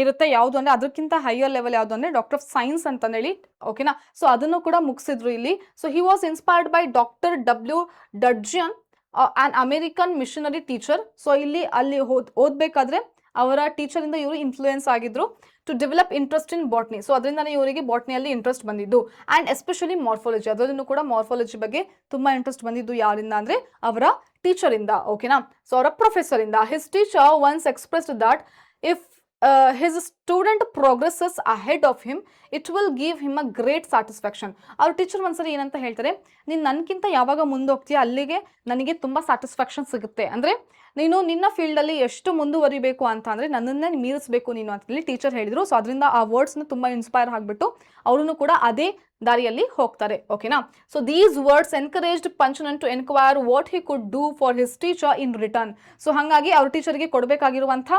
ಇರುತ್ತೆ ಯಾವುದು ಅಂದರೆ ಅದಕ್ಕಿಂತ ಹೈಯರ್ ಲೆವೆಲ್ ಯಾವುದು ಅಂದರೆ ಡಾಕ್ಟರ್ ಆಫ್ ಸೈನ್ಸ್ ಅಂತಂದೇಳಿ. ಓಕೆನಾ? ಸೊ ಅದನ್ನು ಕೂಡ ಮುಗಿಸಿದ್ರು ಇಲ್ಲಿ. So he was inspired by doctor W. Dudgeon an American missionary teacher. So ಇಲ್ಲಿ ಅಲ್ಲಿ ಓದ್ಬೇಕಾದ್ರೆ ಅವರ ಟೀಚರಿಂದ ಇವರು ಇನ್ಫ್ಲೂಯೆನ್ಸ್ ಆಗಿದ್ರು to develop interest in botany. So ಅದರಿಂದನೇ ಇವರಿಗೆ ಬಾಟ್ನಿಯಲ್ಲಿ ಇಂಟ್ರೆಸ್ಟ್ ಬಂದಿದ್ದು. ಆ್ಯಂಡ್ ಎಸ್ಪೆಷಲಿ ಮಾರ್ಫಾಲಜಿ, ಅದರಲ್ಲೂ ಕೂಡ ಮಾರ್ಫಾಲಜಿ ಬಗ್ಗೆ ತುಂಬ ಇಂಟ್ರೆಸ್ಟ್ ಬಂದಿದ್ದು ಯಾರಿಂದ ಅಂದರೆ ಅವರ ಟೀಚರಿಂದ. ಓಕೆನಾ. ಸೊ ಅವರ ಪ್ರೊಫೆಸರಿಂದ. His teacher once expressed that if his student progresses ahead of him, it will give him a great satisfaction. ಅವ್ರ ಟೀಚರ್ ಒಂದ್ಸರಿ ಏನಂತ ಹೇಳ್ತಾರೆ, ನೀನು ನನಗಿಂತ ಯಾವಾಗ ಮುಂದೋಗ್ತೀಯ ಅಲ್ಲಿಗೆ ನನಗೆ ತುಂಬ ಸ್ಯಾಟಿಸ್ಫ್ಯಾಕ್ಷನ್ ಸಿಗುತ್ತೆ. ಅಂದರೆ ನೀನು ನಿನ್ನ ಫೀಲ್ಡಲ್ಲಿ ಎಷ್ಟು ಮುಂದುವರಿಬೇಕು ಅಂತ ಅಂದರೆ ನನ್ನನ್ನೇ ಮೀರಿಸಬೇಕು ನೀನು ಅಂತೇಳಿ ಟೀಚರ್ ಹೇಳಿದರು. ಸೊ ಅದರಿಂದ ಆ ವರ್ಡ್ಸ್ನ ತುಂಬ ಇನ್ಸ್ಪೈರ್ ಆಗಿಬಿಟ್ಟು ಅವರೂ ಕೂಡ ಅದೇ ದಾರಿಯಲ್ಲಿ ಹೋಗ್ತಾರೆ. ಓಕೆನಾ. So these words encouraged Panchanan to enquire what he could do for his teacher in return. So ಹಾಗಾಗಿ ಅವ್ರ ಟೀಚರ್ಗೆ ಕೊಡಬೇಕಾಗಿರುವಂಥ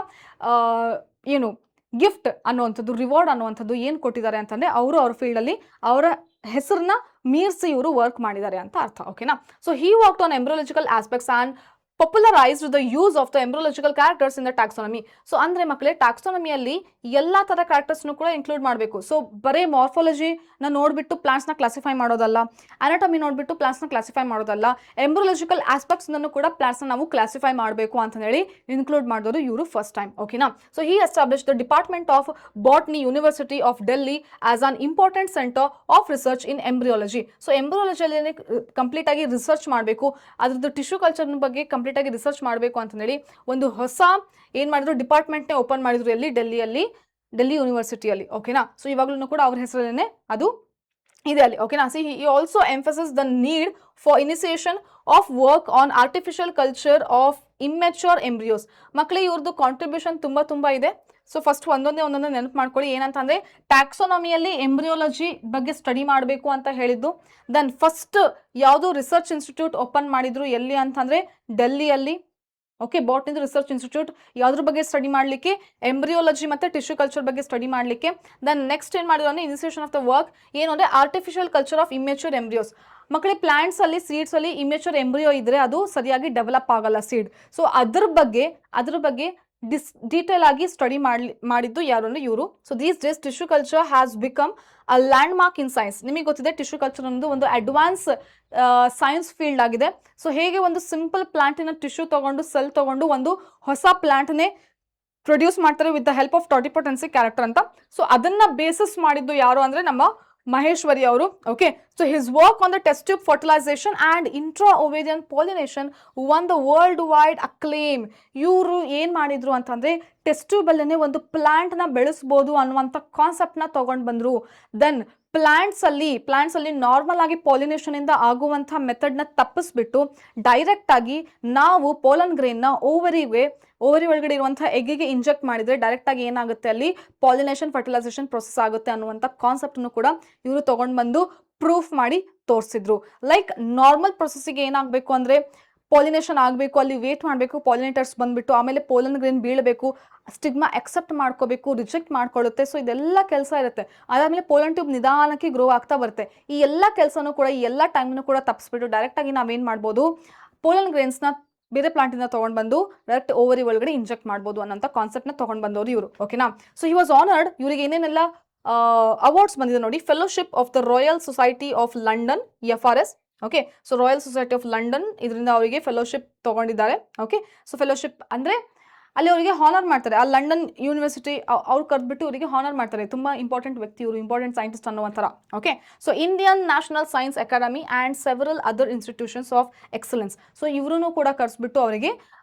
ಏನು ಗಿಫ್ಟ್ ಅನ್ನುವಂಥದ್ದು, ರಿವಾರ್ಡ್ ಅನ್ನುವಂಥದ್ದು ಏನು ಕೊಟ್ಟಿದ್ದಾರೆ ಅಂತಂದರೆ ಅವರು ಅವ್ರ ಫೀಲ್ಡಲ್ಲಿ ಅವರ ಹೆಸರನ್ನ ಮೀರಿಸಿ ಇವರು ವರ್ಕ್ ಮಾಡಿದ್ದಾರೆ ಅಂತ ಅರ್ಥ. ಓಕೆನಾ. So he worked on embryological aspects and popularized the use of the embryological characters in the taxonomy. So ಅಂದರೆ ಮಕ್ಕಳೇ ಟ್ಯಾಕ್ಸಾನಮಿಯಲ್ಲಿ ಎಲ್ಲ ಥರ ಕ್ಯಾರೆಕ್ಟರ್ಸ್ನು ಕೂಡ ಇನ್ಕ್ಲೂಡ್ ಮಾಡಬೇಕು. ಸೊ ಬರೀ ಮಾರ್ಫಾಲಜಿನ ನೋಡಿಬಿಟ್ಟು ಪ್ಲಾಂಟ್ಸ್ನ ಕ್ಲಾಸಿಫೈ ಮಾಡೋದಲ್ಲ, ಅನಾಟಮಿ ನೋಡಿಬಿಟ್ಟು ಪ್ಲಾಂಟ್ಸ್ನ ಕ್ಲಾಸಿಫೈ ಮಾಡೋದಲ್ಲ, ಎಂಬ್ರಿಯಾಲಜಿಕಲ್ ಆಸ್ಪೆಕ್ಟ್ಸ್ನೂ ಕೂಡ ಪ್ಲಾಂಟ್ಸ್ನ ನಾವು ಕ್ಲಾಸಿಫೈ ಮಾಡಬೇಕು ಅಂತ ಹೇಳಿ ಇನ್ಕ್ಲೂಡ್ ಮಾಡಿದವರು ಇವರು ಫಸ್ಟ್ ಟೈಮ್. ಓಕೆನಾ. So he establish the department of botany university of Delhi as an important centre of research in embryology. So ಎಂಬ್ರಿಯಾಲಜಿಯಲ್ಲಿ ಕಂಪ್ಲೀಟ್ ಆಗಿ ರಿಸರ್ಚ್ ಮಾಡಬೇಕು, ಅದ್ರದ್ದು ಟಿಶ್ಯೂ ಕಲ್ಚರ್ನ ಬಗ್ಗೆ ಕಂಪ್ಲೀಟ್ ಆಗಿ ರಿಸರ್ಚ್ ಮಾಡಬೇಕು ಅಂತ ಹೇಳಿ ಒಂದು ಹೊಸ ಏನ್ ಮಾಡಿದ್ರು ಡಿಪಾರ್ಟ್ಮೆಂಟ್ನೇ ಓಪನ್ ಮಾಡಿದ್ರು ಎಲ್ಲಿ, ಡೆಲ್ಲಿ ಯೂನಿವರ್ಸಿಟಿಯಲ್ಲಿ. ಓಕೆನಾ. ಸೊ ಇವಾಗಲೂ ಕೂಡ ಅವ್ರ ಹೆಸರಲ್ಲೇ ಅದು ಇದೆ ಅಲ್ಲಿ. ಓಕೆನಾ. C he also emphasis the need for initiation of work on artificial culture of immature embryos. ಮಕ್ಕಳಿಗೆ ಇವ್ರದ್ದು ಕಾಂಟ್ರಿಬ್ಯೂಷನ್ ತುಂಬ ಇದೆ. ಸೊ ಫಸ್ಟ್ ಒಂದೊಂದೇ ನೆನಪು ಮಾಡ್ಕೊಳ್ಳಿ. ಏನಂತ ಅಂದರೆ ಟ್ಯಾಕ್ಸೋನಮಿಯಲ್ಲಿ ಎಂಬ್ರಿಯಾಲಜಿ ಬಗ್ಗೆ ಸ್ಟಡಿ ಮಾಡಬೇಕು ಅಂತ ಹೇಳಿದ್ದು. ದೆನ್ ಫಸ್ಟ್ ಯಾವುದು ರಿಸರ್ಚ್ ಇನ್ಸ್ಟಿಟ್ಯೂಟ್ ಓಪನ್ ಮಾಡಿದ್ರು ಎಲ್ಲಿ ಅಂತಂದರೆ ಡೆಲ್ಲಿಯಲ್ಲಿ. ಓಕೆ. ಬಾಟ್ನಿದು ರಿಸರ್ಚ್ ಇನ್ಸ್ಟಿಟ್ಯೂಟ್ ಯಾವುದ್ರ ಬಗ್ಗೆ ಸ್ಟಡಿ ಮಾಡಲಿಕ್ಕೆ, ಎಂಬ್ರಿಯಾಲಜಿ ಮತ್ತು ಟಿಶ್ಯೂ ಕಲ್ಚರ್ ಬಗ್ಗೆ ಸ್ಟಡಿ ಮಾಡಲಿಕ್ಕೆ. ದೆನ್ ನೆಕ್ಸ್ಟ್ ಏನು ಮಾಡಿದ್ರು ಅಂದರೆ ಇನಿಸಿಯೇಷನ್ ಆಫ್ ದ ವರ್ಕ್ ಏನು ಅಂದರೆ artificial culture of immature embryos. ಮಕ್ಕಳಿಗೆ ಪ್ಲಾಂಟ್ಸಲ್ಲಿ ಸೀಡ್ಸಲ್ಲಿ ಇಮ್ಮೆಚ್ಯೂರ್ ಎಂಬ್ರಿಯೋ ಇದ್ದರೆ ಅದು ಸರಿಯಾಗಿ ಡೆವಲಪ್ ಆಗಲ್ಲ ಸೀಡ್. ಸೊ ಅದ್ರ ಬಗ್ಗೆ ಡೀಟೇಲ್ ಆಗಿ ಸ್ಟಡಿ ಮಾಡಿದ್ದು ಯಾರು ಅಂದರೆ ಇವರು. So these days tissue culture has become a landmark in science. ನಿಮಗೆ ಗೊತ್ತಿದೆ ಟಿಶ್ಯೂ ಕಲ್ಚರ್ ಅನ್ನೋದು ಒಂದು ಅಡ್ವಾನ್ಸ್ ಸೈನ್ಸ್ ಫೀಲ್ಡ್ ಆಗಿದೆ. ಸೊ ಹೇಗೆ ಒಂದು ಸಿಂಪಲ್ ಪ್ಲಾಂಟಿನ ಟಿಶ್ಯೂ ತಗೊಂಡು ಸೆಲ್ ತಗೊಂಡು ಒಂದು ಹೊಸ ಪ್ಲಾಂಟ್ನೇ ಪ್ರೊಡ್ಯೂಸ್ ಮಾಡ್ತಾರೆ with the help of totipotency character ಅಂತ. ಸೊ ಅದನ್ನ ಬೇಸಿಸ್ ಮಾಡಿದ್ದು ಯಾರು ಅಂದರೆ ನಮ್ಮ ಮಹೇಶ್ವರಿ ಅವರು. Okay. So his work on the test tube fertilisation and intra ovarian pollination one the worldwide acclaim. ಇವರು ಏನು ಮಾಡಿದ್ರು ಅಂತಂದರೆ ಟೆಸ್ಟ್ ಟ್ಯೂಬಲ್ಲೇ ಒಂದು ಪ್ಲಾಂಟ್ನ ಬೆಳೆಸ್ಬೋದು ಅನ್ನುವಂಥ ಕಾನ್ಸೆಪ್ಟ್ನ ತೊಗೊಂಡು ಬಂದರು. ದೆನ್ ಪ್ಲಾಂಟ್ಸಲ್ಲಿ ನಾರ್ಮಲ್ ಆಗಿ ಪಾಲಿನೇಷನಿಂದ ಆಗುವಂಥ ಮೆಥಡ್ನ ತಪ್ಪಿಸ್ಬಿಟ್ಟು ಡೈರೆಕ್ಟಾಗಿ ನಾವು ಪೋಲನ್ ಗ್ರೇನ್ನ ಓವರಿ ಒಳಗಡೆ ಇರುವಂಥ ಎಗ್ಗಿಗೆ ಇಂಜೆಕ್ಟ್ ಮಾಡಿದರೆ ಡೈರೆಕ್ಟಾಗಿ ಏನಾಗುತ್ತೆ ಅಲ್ಲಿ ಪಾಲಿನೇಷನ್ ಫರ್ಟಿಲೈಸೇಷನ್ ಪ್ರೊಸೆಸ್ ಆಗುತ್ತೆ ಅನ್ನುವಂಥ ಕಾನ್ಸೆಪ್ಟನ್ನು ಕೂಡ ಇವರು ತೊಗೊಂಡು ಬಂದು ಪ್ರೂಫ್ ಮಾಡಿ ತೋರಿಸಿದ್ರು. ಲೈಕ್ ನಾರ್ಮಲ್ ಪ್ರೊಸೆಸ್ಸಿಗೆ ಏನಾಗಬೇಕು ಅಂದರೆ ಪಾಲಿನೇಷನ್ ಆಗಬೇಕು, ಅಲ್ಲಿ ವೇಟ್ ಮಾಡಬೇಕು, ಪಾಲಿನೇಟರ್ಸ್ ಬಂದುಬಿಟ್ಟು ಆಮೇಲೆ ಪೋಲನ್ ಗ್ರೇನ್ ಬೀಳಬೇಕು, ಸ್ಟಿಗ್ಮಾ ಅಕ್ಸೆಪ್ಟ್ ಮಾಡ್ಕೋಬೇಕು, ರಿಜೆಕ್ಟ್ ಮಾಡ್ಕೊಳ್ಳುತ್ತೆ. ಸೊ ಇದೆಲ್ಲ ಕೆಲಸ ಇರುತ್ತೆ. ಅದಾದಮೇಲೆ ಪೋಲನ್ ಟ್ಯೂಬ್ ನಿಧಾನಕ್ಕೆ ಗ್ರೋ ಆಗ್ತಾ ಬರುತ್ತೆ. ಈ ಎಲ್ಲ ಕೆಲಸನೂ ಕೂಡ ಈ ಎಲ್ಲ ಟೈಮ್ನು ಕೂಡ ತಪ್ಪಿಸ್ಬಿಟ್ಟು ಡೈರೆಕ್ಟಾಗಿ ನಾವೇನು ಮಾಡ್ಬೋದು, ಪೋಲನ್ ಗ್ರೇನ್ಸ್ನ ಬೇರೆ ಪ್ಲಾಂಟಿಂದ ತೊಗೊಂಡು ಬಂದು ಡೈರೆಕ್ಟ್ ಓವರಿ ಒಳಗಡೆ ಇಂಜೆಕ್ಟ್ ಮಾಡ್ಬೋದು ಅನ್ನೋಂಥ ಕಾನ್ಸೆಪ್ಟ್ನ ತೊಗೊಂಡು ಬಂದವರು ಇವರು. ಓಕೆನಾ. So he was honoured. ಇವರಿಗೆ ಏನೇನೆಲ್ಲ ಅವಾರ್ಡ್ಸ್ ಬಂದಿದೆ ನೋಡಿ. Fellowship of the royal society of London FRS. Okay. So royal society of London ಇದರಿಂದ ಅವರಿಗೆ ಫೆಲೋಶಿಪ್ ತೊಗೊಂಡಿದ್ದಾರೆ. ಓಕೆ. ಸೊ ಫೆಲೋಶಿಪ್ ಅಂದರೆ ಅಲ್ಲಿ ಅವರಿಗೆ ಹಾನರ್ ಮಾಡ್ತಾರೆ. ಆ ಲಂಡನ್ ಯೂನಿವರ್ಸಿಟಿ ಅವ್ರು ಕರೆದ್ಬಿಟ್ಟು ಅವರಿಗೆ ಹಾನರ್ ಮಾಡ್ತಾರೆ. ತುಂಬ ಇಂಪಾರ್ಟೆಂಟ್ ವ್ಯಕ್ತಿ ಇವರು, ಇಂಪಾರ್ಟೆಂಟ್ ಸೈಂಟಿಸ್ಟ್ ಅನ್ನೋ ಒಂಥರ. Okay. So Indian national science academy and several other institutions of excellence. So ಇವರೂ ಕೂಡ ಕರೆಸ್ಬಿಟ್ಟು ಅವರಿಗೆ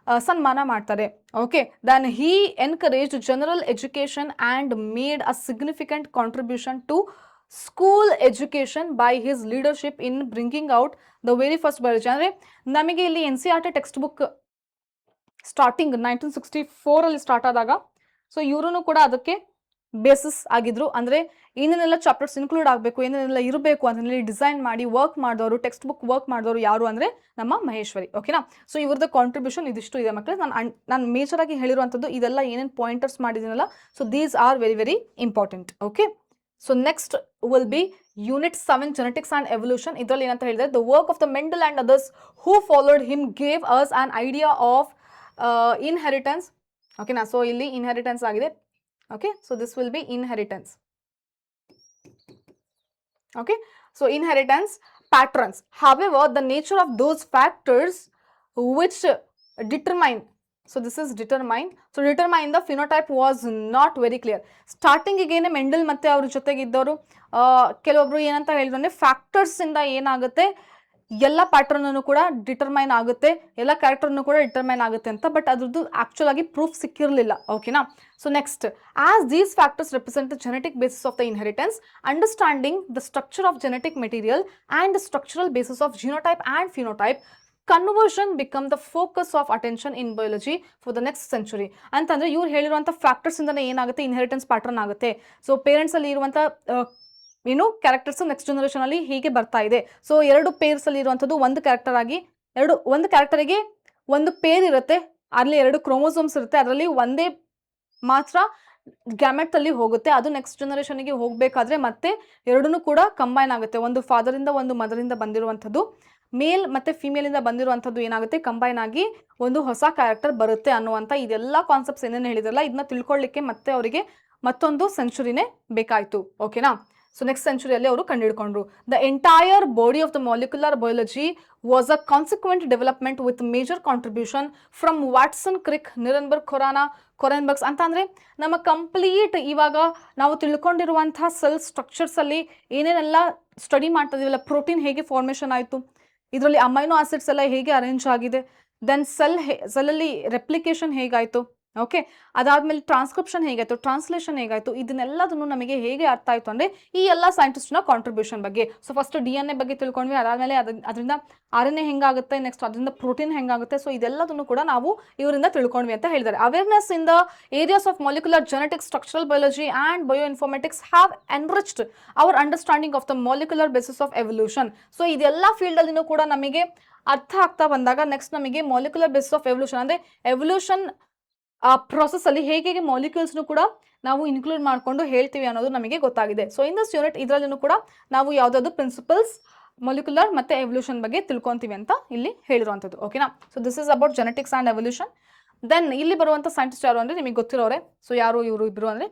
ಸನ್ಮಾನ ಮಾಡ್ತಾರೆ. Okay. Then he encouraged general education and made a significant contribution to school education by his leadership in bringing out the very first biology. ಅಂದರೆ ನಮಗೆ ಇಲ್ಲಿ NCERT text book starting 1964 start ಆದಾಗ ಸೊ ಇವರೂ ಕೂಡ ಅದಕ್ಕೆ ಬೇಸಿಸ್ ಆಗಿದ್ರು. ಅಂದರೆ ಏನೇನೆಲ್ಲ ಚಾಪ್ಟರ್ಸ್ ಇನ್ಕ್ಲೂಡ್ ಆಗಬೇಕು, ಏನೇನೆಲ್ಲ ಇರಬೇಕು ಅಂತ ಡಿಸೈನ್ ಮಾಡಿ ವರ್ಕ್ ಮಾಡಿದವರು, ಟೆಕ್ಸ್ಟ್ ಬುಕ್ ವರ್ಕ್ ಮಾಡಿದವರು ಯಾರು ಅಂದರೆ ನಮ್ಮ ಮಹೇಶ್ವರಿ. ಓಕೆನಾ. ಸೊ ಇವ್ರದ್ದು ಕಾಂಟ್ರಿಬ್ಯೂಷನ್ ಇದಿಷ್ಟು ಇದೆ ಮಕ್ಕಳೇ. ನಾನು ಮೇಜರಾಗಿ ಹೇಳಿರುವಂಥದ್ದು ಇದೆಲ್ಲ ಏನೇನು ಪಾಯಿಂಟರ್ಸ್ ಮಾಡಿದ್ದೀನಲ್ಲ, so these are very very important. Okay. So next will be unit 7 genetics and evolution. ಇದರಲ್ಲಿ ಏನಂತ ಹೇಳಿದರೆ the work of the Mendel and others who followed him gave us an idea of inheritance. ಓಕೆನಾ. So ಇಲ್ಲಿ inheritance ಆಗಿದೆ. Okay. So this will be inheritance. Okay. So inheritance patterns. However, the nature of those factors which determine, so this is determine, so determine the phenotype was not very clear. Starting ಈಗೇನೆ Mendel ಮತ್ತೆ ಅವ್ರ ಜೊತೆಗಿದ್ದವರು ಕೆಲವೊಬ್ರು ಏನಂತ ಹೇಳಿದ್ರು ಅಂದ್ರೆ factors ಇಂದ ಏನಾಗುತ್ತೆ ಎಲ್ಲ ಪ್ಯಾಟರ್ನ್ ಕೂಡ ಡಿಟರ್ಮೈನ್ ಆಗುತ್ತೆ, ಎಲ್ಲ ಕ್ಯಾರೆಕ್ಟರ್ನು ಕೂಡ ಡಿಟರ್ಮೈನ್ ಆಗುತ್ತೆ ಅಂತ, ಬಟ್ ಅದ್ರದ್ದು ಆಕ್ಚುಲ್ ಆಗಿ ಪ್ರೂಫ್ ಸಿಕ್ಕಿರಲಿಲ್ಲ. ಓಕೆನಾ? So next, as these factors represent the genetic basis of the inheritance, understanding the structure of genetic material and the structural basis of genotype and phenotype, conversion become the focus of attention in biology for the next century. ಅಂತಂದ್ರೆ ಇವ್ರು ಹೇಳಿರುವಂಥ factors ಇಂದನೇ ಏನಾಗುತ್ತೆ, inheritance pattern ಆಗುತ್ತೆ. So parents ಅಲ್ಲಿ ಇರುವಂಥ ಏನು characters next generation ಅಲ್ಲಿ ಹೀಗೆ ಬರ್ತಾ ಇದೆ. ಸೊ 2 ಪೇರ್ಸ್ ಅಲ್ಲಿ ಇರುವಂಥದ್ದು ಒಂದು ಕ್ಯಾರೆಕ್ಟರ್ ಆಗಿ ಒಂದು ಕ್ಯಾರೆಕ್ಟರಿಗೆ ಒಂದು ಪೇರ್ ಇರುತ್ತೆ, ಅಲ್ಲಿ 2 ಕ್ರೋಮೋಸೋಮ್ಸ್ ಇರುತ್ತೆ, ಅದರಲ್ಲಿ ಒಂದೇ ಮಾತ್ರ ಗ್ಯಾಮೆಟ್ ಅಲ್ಲಿ ಹೋಗುತ್ತೆ. ಅದು ನೆಕ್ಸ್ಟ್ ಜನರೇಷನ್ಗೆ ಹೋಗಬೇಕಾದ್ರೆ ಮತ್ತೆ 2 ಕೂಡ ಕಂಬೈನ್ ಆಗುತ್ತೆ. ಒಂದು ಫಾದರ್ ಇಂದ ಒಂದು ಮದರ್ ಇಂದ ಬಂದಿರುವಂಥದ್ದು, ಮೇಲ್ ಮತ್ತೆ ಫಿಮೇಲ್ ಇಂದ ಬಂದಿರುವಂಥದ್ದು ಏನಾಗುತ್ತೆ, ಕಂಬೈನ್ ಆಗಿ ಒಂದು ಹೊಸ ಕ್ಯಾರೆಕ್ಟರ್ ಬರುತ್ತೆ ಅನ್ನುವಂಥ ಇದೆಲ್ಲ ಕಾನ್ಸೆಪ್ಟ್ಸ್ ಏನೇನು ಹೇಳಿದ್ರಲ್ಲ, ಇದನ್ನ ತಿಳ್ಕೊಳ್ಳಿಕ್ಕೆ ಮತ್ತೆ ಅವರಿಗೆ ಮತ್ತೊಂದು ಸೆಂಚುರಿನೇ ಬೇಕಾಯಿತು. ಓಕೆನಾ? ಸೊ ನೆಕ್ಸ್ಟ್ ಸೆಂಚುರಿಯಲ್ಲಿ ಅವರು ಕಂಡುಹಿಡ್ಕೊಂಡ್ರು. The entire body of the molecular biology was a consequent development with major contribution from Watson, Crick, Nirenberg, Kornbergs. ಅಂತ ಅಂದರೆ ನಮ್ಮ ಕಂಪ್ಲೀಟ್ ಇವಾಗ ನಾವು ತಿಳ್ಕೊಂಡಿರುವಂತಹ ಸೆಲ್ ಸ್ಟ್ರಕ್ಚರ್ಸ್ ಅಲ್ಲಿ ಏನೇನೆಲ್ಲ ಸ್ಟಡಿ ಮಾಡ್ತಾ ಇದೀವಲ್ಲ, ಪ್ರೋಟೀನ್ ಹೇಗೆ ಫಾರ್ಮೇಷನ್ ಆಯಿತು, ಇದರಲ್ಲಿ ಅಮೈನೋ ಆಸಿಡ್ಸ್ ಎಲ್ಲ ಹೇಗೆ ಅರೇಂಜ್ ಆಗಿದೆ, ದೆನ್ ಸೆಲ್ಲಲ್ಲಿ ರೆಪ್ಲಿಕೇಶನ್ ಹೇಗಾಯಿತು, ಓಕೆ, ಅದಾದ್ಮೇಲೆ ಟ್ರಾನ್ಸ್ಕ್ರಿಪ್ಷನ್ ಹೇಗಾಯಿತು, ಟ್ರಾನ್ಸ್ಲೇಷನ್ ಹೇಗಾಯಿತು, ಇದನ್ನೆಲ್ಲದನ್ನು ನಮಗೆ ಹೇಗೆ ಅರ್ಥ ಆಯಿತು ಅಂದರೆ ಈ ಎಲ್ಲ ಸೈಂಟಿಸ್ಟ್ನ ಕಾಂಟ್ರಿಬ್ಯೂಷನ್ ಬಗ್ಗೆ. ಸೊ ಫಸ್ಟ್ DNA ಬಗ್ಗೆ ತಿಳ್ಕೊಂಡ್ವಿ, ಅದಾದಮೇಲೆ ಅದರಿಂದ RNA ಹೆಂಗಾಗುತ್ತೆ, ನೆಕ್ಸ್ಟ್ ಅದರಿಂದ ಪ್ರೋಟೀನ್ ಹೆಂಗಾಗುತ್ತೆ, ಸೊ ಇದೆಲ್ಲದನ್ನು ಕೂಡ ನಾವು ಇವರಿಂದ ತಿಳ್ಕೊಂಡ್ವಿ ಅಂತ ಹೇಳಿದ್ದಾರೆ. Awareness in the areas of molecular genetics, structural biology and bio informatics have enriched hour understanding of the molecular basis of evolution. So ಇದೆಲ್ಲ ಫೀಲ್ಡಲ್ಲಿನೂ ಕೂಡ ನಮಗೆ ಅರ್ಥ ಆಗ್ತಾ ಬಂದಾಗ ನೆಕ್ಸ್ಟ್ ನಮಗೆ ಮಾಲಿಕ್ಯುಲರ್ ಬೇಸಿಸ್ ಆಫ್ ಎವಲ್ಯೂಷನ್ ಅಂದರೆ ಎವಲ್ಯೂಷನ್ ಆ ಪ್ರೊಸೆಸ್ ಅಲ್ಲಿ ಹೇಗೆ ಮಾಲಿಕ್ಯೂಲ್ಸ್ನು ಕೂಡ ನಾವು ಇನ್ಕ್ಲೂಡ್ ಮಾಡಿಕೊಂಡು ಹೇಳ್ತೀವಿ ಅನ್ನೋದು ನಮಗೆ ಗೊತ್ತಾಗಿದೆ. ಸೊ ಇನ್ ದಿಸ್ ಯೂನಿಟ್ ಇದರಲ್ಲೂ ಕೂಡ ನಾವು ಯಾವುದಾದ್ರು ಪ್ರಿನ್ಸಿಪಲ್ಸ್ ಮಾಲಿಕ್ಯುಲರ್ ಮತ್ತೆ ಎವಲ್ಯೂಷನ್ ಬಗ್ಗೆ ತಿಳ್ಕೊಂತೀವಿ ಅಂತ ಇಲ್ಲಿ ಹೇಳಿರುವಂಥದ್ದು. ಓಕೆನಾ? So this is about genetics and evolution. Then ಇಲ್ಲಿ ಬರುವಂಥ ಸೈಂಟಿಸ್ಟ್ ಯಾರು ಅಂದರೆ ನಿಮಗೆ ಗೊತ್ತಿರೋರೆ. ಸೊ ಯಾರು ಇವರು ಇಬ್ಬರು ಅಂದರೆ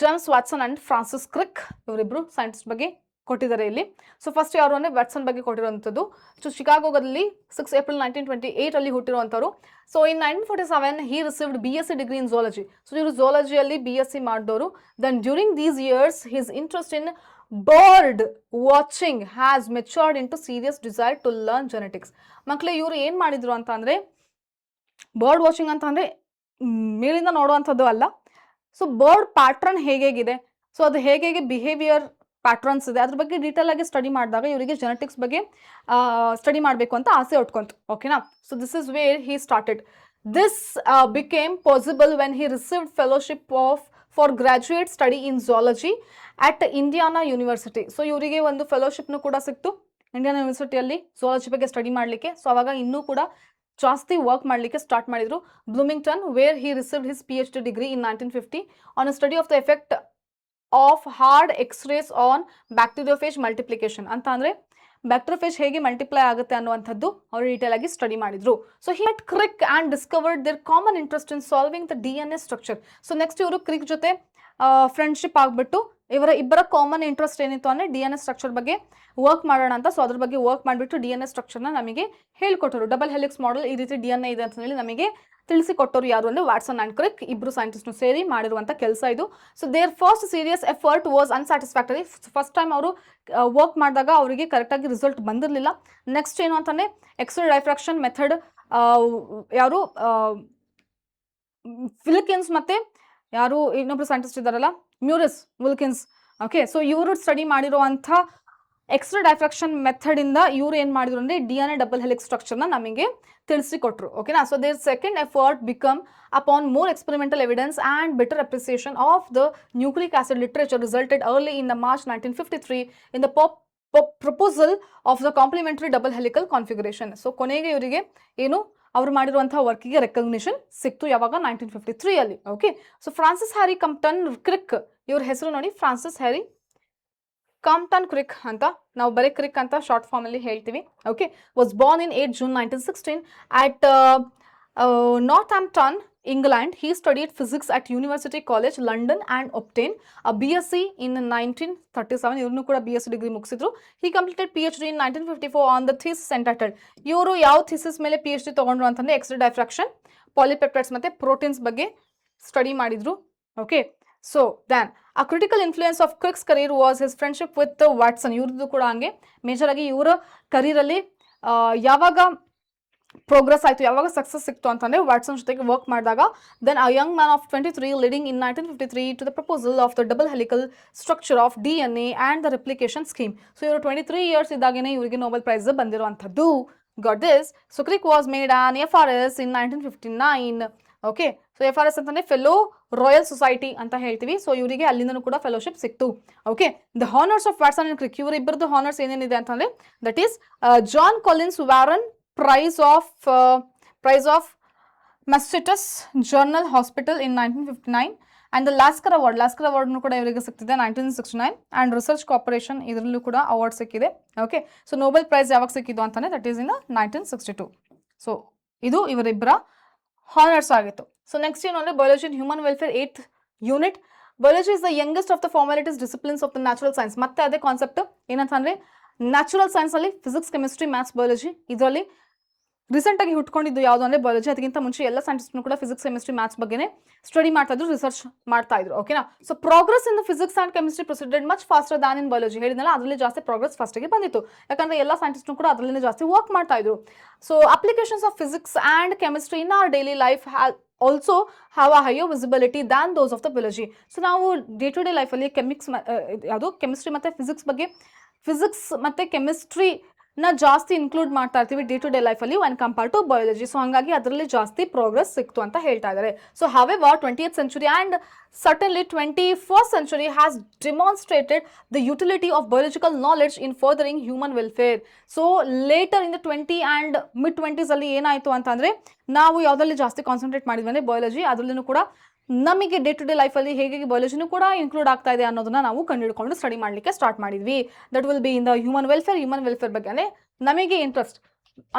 ಜೇಮ್ಸ್ ವಾಟ್ಸನ್ ಆ್ಯಂಡ್ ಫ್ರಾನ್ಸಿಸ್ ಕ್ರಿಕ್, ಇವರಿಬ್ಬರು ಸೈಂಟಿಸ್ಟ್ ಬಗ್ಗೆ ಕೊಟ್ಟಿದ್ದಾರೆ ಇಲ್ಲಿ. ಸೊ ಫಸ್ಟ್ ಯಾರು ಅಂದರೆ ವ್ಯಾಟ್ಸನ್ ಬಗ್ಗೆ ಕೊಟ್ಟಿರುವಂಥದ್ದು. ಸೊ ಶಿಕಾಗೋದಲ್ಲಿ 6 ಏಪ್ರಿಲ್ 1928 ಅಲ್ಲಿ ಹುಟ್ಟಿರುವಂಥವ್ರು. So in 1947 he received BSc degree in zoology. So ಇವರು ಝೂಲಜಿಯಲ್ಲಿ BSc ಮಾಡಿದವರು. Then during these years his interest in bird watching has matured into serious desire to learn genetics. ಮಕ್ಕಳೇ ಇವರು ಏನು ಮಾಡಿದ್ರು ಅಂತ ಅಂದರೆ, ಬರ್ಡ್ ವಾಚಿಂಗ್ ಅಂತ ಅಂದರೆ ಮೇಲಿಂದ ನೋಡುವಂಥದ್ದು ಅಲ್ಲ. ಸೊ ಬರ್ಡ್ ಪ್ಯಾಟ್ರನ್ ಹೇಗಿದೆ, ಸೊ ಅದು ಹೇಗೆ ಬಿಹೇವಿಯರ್ ಪ್ಯಾಟ್ರನ್ಸ್ ಇದೆ, ಅದ್ರ ಬಗ್ಗೆ ಡೀಟೇಲ್ ಆಗಿ ಸ್ಟಡಿ ಮಾಡಿದಾಗ ಇವರಿಗೆ ಜೆನೆಟಿಕ್ಸ್ ಬಗ್ಗೆ ಸ್ಟಡಿ ಮಾಡಬೇಕು ಅಂತ ಆಸೆ ಉಟ್ಕೊಂತು. ಓಕೆನಾ? So this is where he started. This became possible when he received fellowship for graduate study in zoology at Indiana university. So ಇವರಿಗೆ ಒಂದು ಫೆಲೋಶಿಪ್ನು ಕೂಡ ಸಿಕ್ತು ಇಂಡಿಯಾನಾ ಯೂನಿವರ್ಸಿಟಿಯಲ್ಲಿ ಝೂಲಜಿ ಬಗ್ಗೆ ಸ್ಟಡಿ ಮಾಡಲಿಕ್ಕೆ. ಸೊ ಅವಾಗ ಇನ್ನೂ ಕೂಡ ಜಾಸ್ತಿ ವರ್ಕ್ ಮಾಡಲಿಕ್ಕೆ ಸ್ಟಾರ್ಟ್ ಮಾಡಿದ್ರು. Bloomington, where he received his PhD degree in 1950 on a study of the effect of hard X-rays on bacteriophage multiplication. ಅಂತ ಅಂದರೆ ಬ್ಯಾಕ್ಟೀರಿಯೋಫೇಜ್ ಹೇಗೆ ಮಲ್ಟಿಪ್ಲೈ ಆಗುತ್ತೆ ಅನ್ನುವಂಥದ್ದು ಅವರು ಡೀಟೇಲ್ ಆಗಿ ಸ್ಟಡಿ ಮಾಡಿದ್ರು. So he met Crick and discovered their common interest in solving the DNA structure. So next ಇವರು Crick ಜೊತೆ ಫ್ರೆಂಡ್ಶಿಪ್ ಆಗಿಬಿಟ್ಟು ಇಬ್ಬರ ಕಾಮನ್ ಇಂಟ್ರೆಸ್ಟ್ ಏನಿತ್ತು ಅಂದರೆ DNA ಸ್ಟ್ರಕ್ಚರ್ ಬಗ್ಗೆ ವರ್ಕ್ ಮಾಡೋಣ ಅಂತ. ಸೊ ಅದ್ರ ಬಗ್ಗೆ ವರ್ಕ್ ಮಾಡಿಬಿಟ್ಟು DNA ಸ್ಟ್ರಕ್ಚರ್ನ ನಮಗೆ ಹೇಳಿಕೊಟ್ಟರು. ಡಬಲ್ ಹೆಲಿಕ್ಸ್ ಮಾಡೆಲ್ ಈ ರೀತಿ DNA ಇದೆ ಅಂತ ಹೇಳಿ ನಮಗೆ ತಿಳಿಸಿಕೊಟ್ಟರು ಯಾರು ಅಂದರೆ ವ್ಯಾಟ್ಸನ್ ಆ್ಯಂಡ್ ಕ್ರಿಕ್, ಇಬ್ಬರು ಸೈಂಟಿಸ್ಟ್ನು ಸೇರಿ ಮಾಡಿರುವಂಥ ಕೆಲಸ ಇದು. So their first serious effort was unsatisfactory. First time ಅವರು ವರ್ಕ್ ಮಾಡಿದಾಗ ಅವರಿಗೆ ಕರೆಕ್ಟಾಗಿ ರಿಸಲ್ಟ್ ಬಂದಿರಲಿಲ್ಲ. ನೆಕ್ಸ್ಟ್ ಏನು ಅಂತಂದರೆ ಎಕ್ಸ್ರೇ ಡೈಫ್ರಾಕ್ಷನ್ ಮೆಥಡ್, ಯಾರು ವಿಲ್ಕಿನ್ಸ್ ಮತ್ತು ಯಾರು ಇನ್ನೊಬ್ರು ಸೈಂಟಿಸ್ಟ್ ಇದ್ದಾರಲ್ಲ ಮ್ಯೂರಿಸ್ ವಿಲ್ಕಿನ್ಸ್. ಓಕೆ, ಸೊ ಇವರು ಸ್ಟಡಿ ಮಾಡಿರುವಂಥ ಎಕ್ಸ್ರೇ ಡೈಫ್ರಾಕ್ಷನ್ ಮೆಥಡ್ ಇಂದ ಇವರು ಏನು ಮಾಡಿದ್ರು ಅಂದರೆ DNA ಡಬಲ್ ಹೆಲಿಕ್ಸ್ ಸ್ಟ್ರಕ್ಚರ್ನ ನಮಗೆ ತಿಳಿಸಿಕೊಟ್ರು. ಓಕೆನಾ? So there second effort become upon more experimental evidence and better appreciation of the nucleic acid literature resulted early in the March 1953 in the proposal of the complementary double helical configuration. So ಕೊನೆಗೆ ಇವರಿಗೆ ಏನು ಅವರು ಮಾಡಿರುವಂತಹ ವರ್ಕಿಗೆ recognition ಸಿಕ್ತು ಯಾವಾಗ 1953 ಅಲ್ಲಿ. Okay, so Francis Harry ಕಂಪ್ಟನ್ ಕ್ರಿಕ್, ಇವ್ರ ಹೆಸರು ನೋಡಿ ಫ್ರಾನ್ಸಿಸ್ ಹ್ಯಾರಿ ಕಾಂಪ್ಟನ್ ಕ್ರಿಕ್ ಅಂತ, ನಾವು ಬರೀ ಕ್ರಿಕ್ ಅಂತ ಶಾರ್ಟ್ ಫಾರ್ಮ್ ಅಲ್ಲಿ ಹೇಳ್ತೀವಿ. Okay, was born in 8 June 1916 at Northampton England. He studied physics at University College London and obtained a BSc in 1937. ಇವ್ರನ್ನು ಕೂಡ BSc ಡಿಗ್ರಿ ಮುಗಿಸಿದ್ರು. He completed PhD in 1954 on the thesis entitled. ಇವರು ಯಾವ thesis ಮೇಲೆ PhD ತಗೊಂಡ್ರು ಅಂತಂದ್ರೆ X ray ಡೈಫ್ರಾಕ್ಷನ್, ಪಾಲಿಪೆಪ್ಟೈಡ್ಸ್ ಮತ್ತೆ proteins ಬಗ್ಗೆ ಸ್ಟಡಿ ಮಾಡಿದ್ರು. Okay, so then a critical influence of Crick's career was his friendship with Watson. ಇವ್ರದ್ದು ಕೂಡ ಹಂಗೆ ಮೇಜರ್ ಆಗಿ ಇವರ ಕರಿಯರಲ್ಲಿ ಯಾವಾಗ ಪ್ರೋಗ್ರೆಸ್ ಆಯಿತು, ಯಾವಾಗ ಸಕ್ಸಸ್ ಸಿಕ್ತು ಅಂತಂದರೆ ವಾಟ್ಸನ್ ಜೊತೆಗೆ ವರ್ಕ್ ಮಾಡಿದಾಗ. Then a young man of 23 leading in 1953 to the proposal of the double helical structure of DNA and the replication scheme. So ಇವರು 23 ಇಯರ್ಸ್ ಇದ್ದಾಗೇನೆ ಇವರಿಗೆ ನೊಬೆಲ್ ಪ್ರೈಸ್ ಬಂದಿರುವಂಥದ್ದು. Got this. So Crick was made an FRS in 1959. ಓಕೆ, so FRS ಅಂತಂದರೆ fellow royal society ಅಂತ ಹೇಳ್ತೀವಿ. So ಇವರಿಗೆ ಅಲ್ಲಿಂದನೂ ಕೂಡ ಫೆಲೋಶಿಪ್ ಸಿಕ್ತು. Okay, the honours of Watson and Crick, ಇವರಿಬ್ಬರದ್ದು ಹಾನರ್ಸ್ ಏನೇನಿದೆ ಅಂತಂದರೆ that is John Collins Warren Prize of Massachusetts General Hospital in 1959 and the Lasker Award. Lasker Award ಕೂಡ ಇವರಿಗೆ ಸಿಕ್ತಿದೆ 1969 and Research Corporation ಇದರಲ್ಲೂ ಕೂಡ ಅವಾರ್ಡ್ ಸಿಕ್ಕಿದೆ. ಓಕೆ, ಸೊ ನೊಬೆಲ್ ಪ್ರೈಸ್ ಯಾವಾಗ ಸಿಕ್ಕಿದ್ದು ಅಂತಾನೆ ದಟ್ ಈಸ್ ಇನ್ 1962. ಸೊ ಇದು ಇವರಿಬ್ಬರ ಹಾನರ್ಸ್ ಆಗಿತ್ತು. ಸೊ ನೆಕ್ಸ್ಟ್ ಏನು ಅಂದರೆ biology and human welfare 8th unit. Biology is the youngest of the formalities disciplines of the natural science. ಮತ್ತೆ ಅದೇ ಕಾನ್ಸೆಪ್ಟ್ ಏನಂತಂದರೆ ನ್ಯಾಚುರಲ್ ಸೈನ್ಸಲ್ಲಿ ಫಿಸಿಕ್ಸ್, ಕೆಮಿಸ್ಟ್ರಿ, ಮ್ಯಾಥ್ಸ್, ಬಯಾಲಜಿ ಇದರಲ್ಲಿ ರೀಸೆಂಟಾಗಿ ಹುಟ್ಕೊಂಡಿದ್ದು ಯಾವುದು ಅಂದರೆ ಬಯಾಲಜಿ. ಅದಕ್ಕಿಂತ ಮುಂಚೆ ಎಲ್ಲ ಸೈಂಟಿಸ್ಟ್ನು ಕೂಡ ಫಿಸಿಕ್ಸ್, ಕೆಮಿಸ್ಟ್ರಿ, ಮ್ಯಾಥ್ಸ್ ಬಗ್ಗೆನೇ ಸ್ಟಡಿ ಮಾಡ್ತಾ ಇದ್ರು, ರಿಸರ್ಚ್ ಮಾಡ್ತಾ ಇದ್ರು. ಓಕೆನಾ. So progress in the physics and chemistry proceeded much faster than in biology. ಹೇಳಿದ್ನಲ್ಲ ಅದರಲ್ಲಿ ಜಾಸ್ತಿ ಪ್ರೋಗ್ರೆಸ್ ಫಸ್ಟಿಗೆ ಬಂದಿತ್ತು, ಯಾಕಂದರೆ ಎಲ್ಲ ಸೈಂಟಿಸ್ಟ್ನು ಕೂಡ ಅದರಲ್ಲಿಂದ ಜಾಸ್ತಿ ವರ್ಕ್ ಮಾಡ್ತಾ ಇದ್ರು. So applications of physics and chemistry in our daily life also have a higher visibility than those of the biology. So ನಾವು ಡೇ ಟು ಡೇ ಲೈಫಲ್ಲಿ ಯಾವುದು ಕೆಮಿಸ್ಟ್ರಿ ಮತ್ತು ಫಿಸಿಕ್ಸ್ ಬಗ್ಗೆ, ಫಿಸಿಕ್ಸ್ ಮತ್ತು ಕೆಮಿಸ್ಟ್ರಿನ ಜಾಸ್ತಿ ಇನ್ಕ್ಲೂಡ್ ಮಾಡ್ತಾ ಇರ್ತೀವಿ ಡೇ ಟು ಡೇ ಲೈಫಲ್ಲಿ when compare to biology. So ಹಾಗಾಗಿ ಅದರಲ್ಲಿ ಜಾಸ್ತಿ ಪ್ರೋಗ್ರೆಸ್ ಸಿಕ್ತು ಅಂತ ಹೇಳ್ತಾ ಇದ್ದಾರೆ. So however 20th century and certainly 21st century has demonstrated the utility of biological knowledge in furthering human welfare. So later in the 20 and mid 20s ಅಲ್ಲಿ ಏನಾಯಿತು ಅಂತಂದರೆ ನಾವು ಯಾವುದರಲ್ಲಿ ಜಾಸ್ತಿ ಕಾನ್ಸಂಟ್ರೇಟ್ ಮಾಡಿದ್ವಿ ಅಂದರೆ ಬಯಾಲಜಿ. ಅದರಲ್ಲೂ ಕೂಡ ನಮಗೆ ಡೇ ಟು ಡೇ ಲೈಫಲ್ಲಿ ಹೇಗೆ ಬಯಾಲಜಿನೂ ಕೂಡ ಇನ್ಕ್ಲೂಡ್ ಆಗ್ತಾ ಇದೆ ಅನ್ನೋದನ್ನ ನಾವು ಕಂಡುಹಿಡ್ಕೊಂಡು ಸ್ಟಡಿ ಮಾಡಲಿಕ್ಕೆ ಸ್ಟಾರ್ಟ್ ಮಾಡಿದ್ವಿ. That will be in the human welfare ಬಗ್ಗೆ ಅಂದರೆ ನಮಗೆ ಇಂಟ್ರೆಸ್ಟ್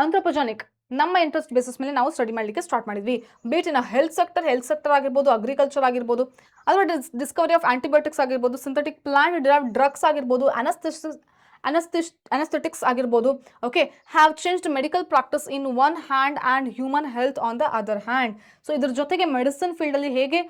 ಆಂಥ್ರೋಪೊಜೆನಿಕ್, ನಮ್ಮ ಇಂಟ್ರೆಸ್ಟ್ ಬೇಸಿಸ್ ಮೇಲೆ ನಾವು ಸ್ಟಡಿ ಮಾಡಲಿಕ್ಕೆ ಸ್ಟಾರ್ಟ್ ಮಾಡಿದ್ವಿ. ಬೇಟ್ ಇನ್ ಹೆಲ್ತ್ ಸೆಕ್ಟರ್ ಆಗಿರ್ಬೋದು, ಅಗ್ರಿಕಲ್ಚರ್ ಆಗಿರ್ಬೋದು, ಅಥವಾ ಡಿಸ್ಕವರಿ ಆಫ್ ಆಂಟಿಬಯೋಟಿಕ್ಸ್ ಆಗಿರ್ಬೋದು, ಸಿಂಥೆಟಿಕ್ ಪ್ಲಾಂಟ್ ಡಿರೈವ್ಡ್ ಡ್ರಗ್ಸ್ ಆಗಿರ್ಬೋದು, ಅನಸ್ಥೆಟಿಕ್ಸ್ ಆಗಿರ್ಬೋದು. Okay, have changed medical practice in one hand and human health on the other hand. So ಇದ್ರ ಜೊತೆಗೆ ಮೆಡಿಸಿನ್ ಫೀಲ್ಡಲ್ಲಿ ಹೇಗೆ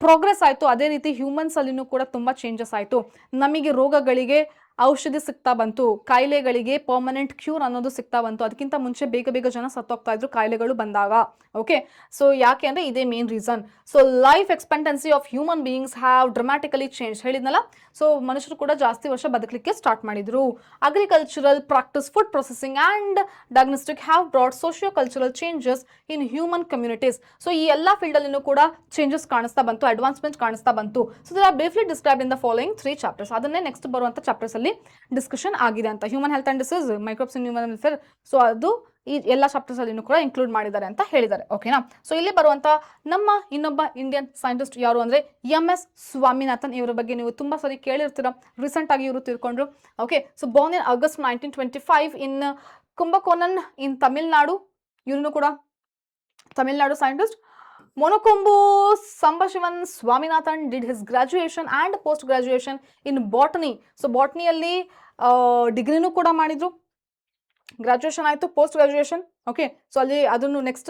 ಪ್ರೋಗ್ರೆಸ್ ಆಯಿತು ಅದೇ ರೀತಿ ಹ್ಯೂಮನ್ಸ್ ಅಲ್ಲಿನೂ ಕೂಡ ತುಂಬ ಚೇಂಜಸ್ ಆಯಿತು. ನಮಗೆ ರೋಗಗಳಿಗೆ ಔಷಧಿ ಸಿಗ್ತಾ ಬಂತು, ಕಾಯಿಲೆಗಳಿಗೆ ಪರ್ಮನೆಂಟ್ ಕ್ಯೂರ್ ಅನ್ನೋದು ಸಿಗ್ತಾ ಬಂತು. ಅದಕ್ಕಿಂತ ಮುಂಚೆ ಬೇಗ ಜನ ಸತ್ತೋಗ್ತಾ ಇದ್ರು ಕಾಯಿಲೆಗಳು ಬಂದಾಗ. ಓಕೆ, ಸೊ ಯಾಕೆ ಅಂದರೆ ಇದೇ main reason. So life expectancy of human beings have dramatically change. ಹೇಳಿದ್ನಲ್ಲ, ಸೊ ಮನುಷ್ಯರು ಕೂಡ ಜಾಸ್ತಿ ವರ್ಷ ಬದುಕಲಿಕ್ಕೆ ಸ್ಟಾರ್ಟ್ ಮಾಡಿದ್ರು. Agricultural practice, food processing and diagnostic have brought socio cultural changes in human communities. So ಈ ಎಲ್ಲ ಫೀಲ್ಡಲ್ಲಿನೂ ಕೂಡ ಚೇಂಜಸ್ ಕಾಣಿಸ್ತಾ ಬಂತು, ಅಡ್ವಾನ್ಸ್ಮೆಂಟ್ ಕಾಣಿಸ್ತಾ ಬಂತು. So they are briefly described in the following 3 chapters. ಅದನ್ನೇ ನೆಕ್ಸ್ಟ್ ಬರುವಂಥ ಚಾಪ್ಟರ್ಸ್ ಅಲ್ಲಿ ಡಿಸ್ಕಷನ್ ಆಗಿದೆ ಅಂತ. Human health and disease, microbes in human welfare, so ಅದು ಈ ಎಲ್ಲ ಚಾಪ್ಟರ್ಸ್ ಅಲ್ಲಿನೂ ಕೂಡ ಇನ್ಕ್ಲೂಡ್ ಮಾಡಿದ್ದಾರೆ ಅಂತ ಹೇಳಿದ್ದಾರೆ. ಓಕೆನಾ. ಸೊ ಇಲ್ಲಿ ಬರುವಂಥ ನಮ್ಮ ಇನ್ನೊಬ್ಬ ಇಂಡಿಯನ್ ಸೈಂಟಿಸ್ಟ್ ಯಾರು ಅಂದರೆ MS ಸ್ವಾಮಿನಾಥನ್. ಇವರ ಬಗ್ಗೆ ನೀವು ತುಂಬ ಸರಿ ಕೇಳಿರ್ತೀರ. ರೀಸೆಂಟ್ ಆಗಿ ಇವರು ತೀರ್ಕೊಂಡ್ರು. Okay, so born in August 1925 in Kumbakonam in Tamil Nadu. ಇವನು ಕೂಡ Tamil Nadu scientist. Monkombu Sambasivan Swaminathan did his graduation and post graduation in botany. So ಬಾಟ್ನಿಯಲ್ಲಿ ಡಿಗ್ರಿನೂ ಕೂಡ ಮಾಡಿದರು, ಗ್ರಾಜುಯೇಷನ್ ಆಯಿತು, ಪೋಸ್ಟ್ ಗ್ರಾಜುಯೇಷನ್. ಓಕೆ, ಸೊ ಅಲ್ಲಿ ಅದನ್ನು ನೆಕ್ಸ್ಟ್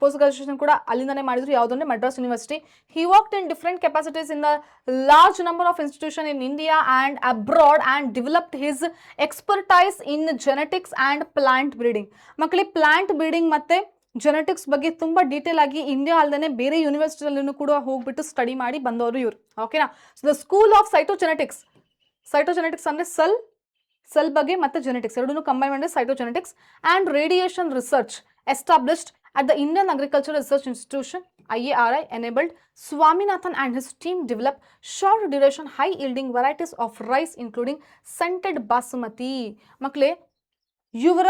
ಪೋಸ್ಟ್ ಗ್ರಾಜುಯೇಷನ್ ಕೂಡ ಅಲ್ಲಿಂದನೇ ಮಾಡಿದ್ರು, ಯಾವುದಂದ್ರೆ Madras university. He worked in different capacities in the large number of institution in India and abroad and developed his expertise in genetics and plant breeding. ಮಕ್ಕಳಿಗೆ plant breeding ಮತ್ತು genetics ಬಗ್ಗೆ ತುಂಬ detail ಆಗಿ India ಅಲ್ಲದೆ ಬೇರೆ ಯೂನಿವರ್ಸಿಟಿಯಲ್ಲೂ ಕೂಡ ಹೋಗ್ಬಿಟ್ಟು ಸ್ಟಡಿ ಮಾಡಿ ಬಂದವರು ಇವರು. ಓಕೆನಾ. So the school of cytogenetics ಅಂದರೆ ಸೆಲ್ ಬಗ್ಗೆ ಮತ್ತು ಜೆನೆಟಿಕ್ಸ್ ಎರಡನ್ನೂ ಕಂಬೈನ್ ಮಾಡಿದ್ರೆ cytogenetics and radiation research established at the Indian agriculture research institution IARI enabled Swaminathan and his team develop short duration high yielding varieties of rice including scented basmati. ಮಕ್ಕಳೇ, ಇವರ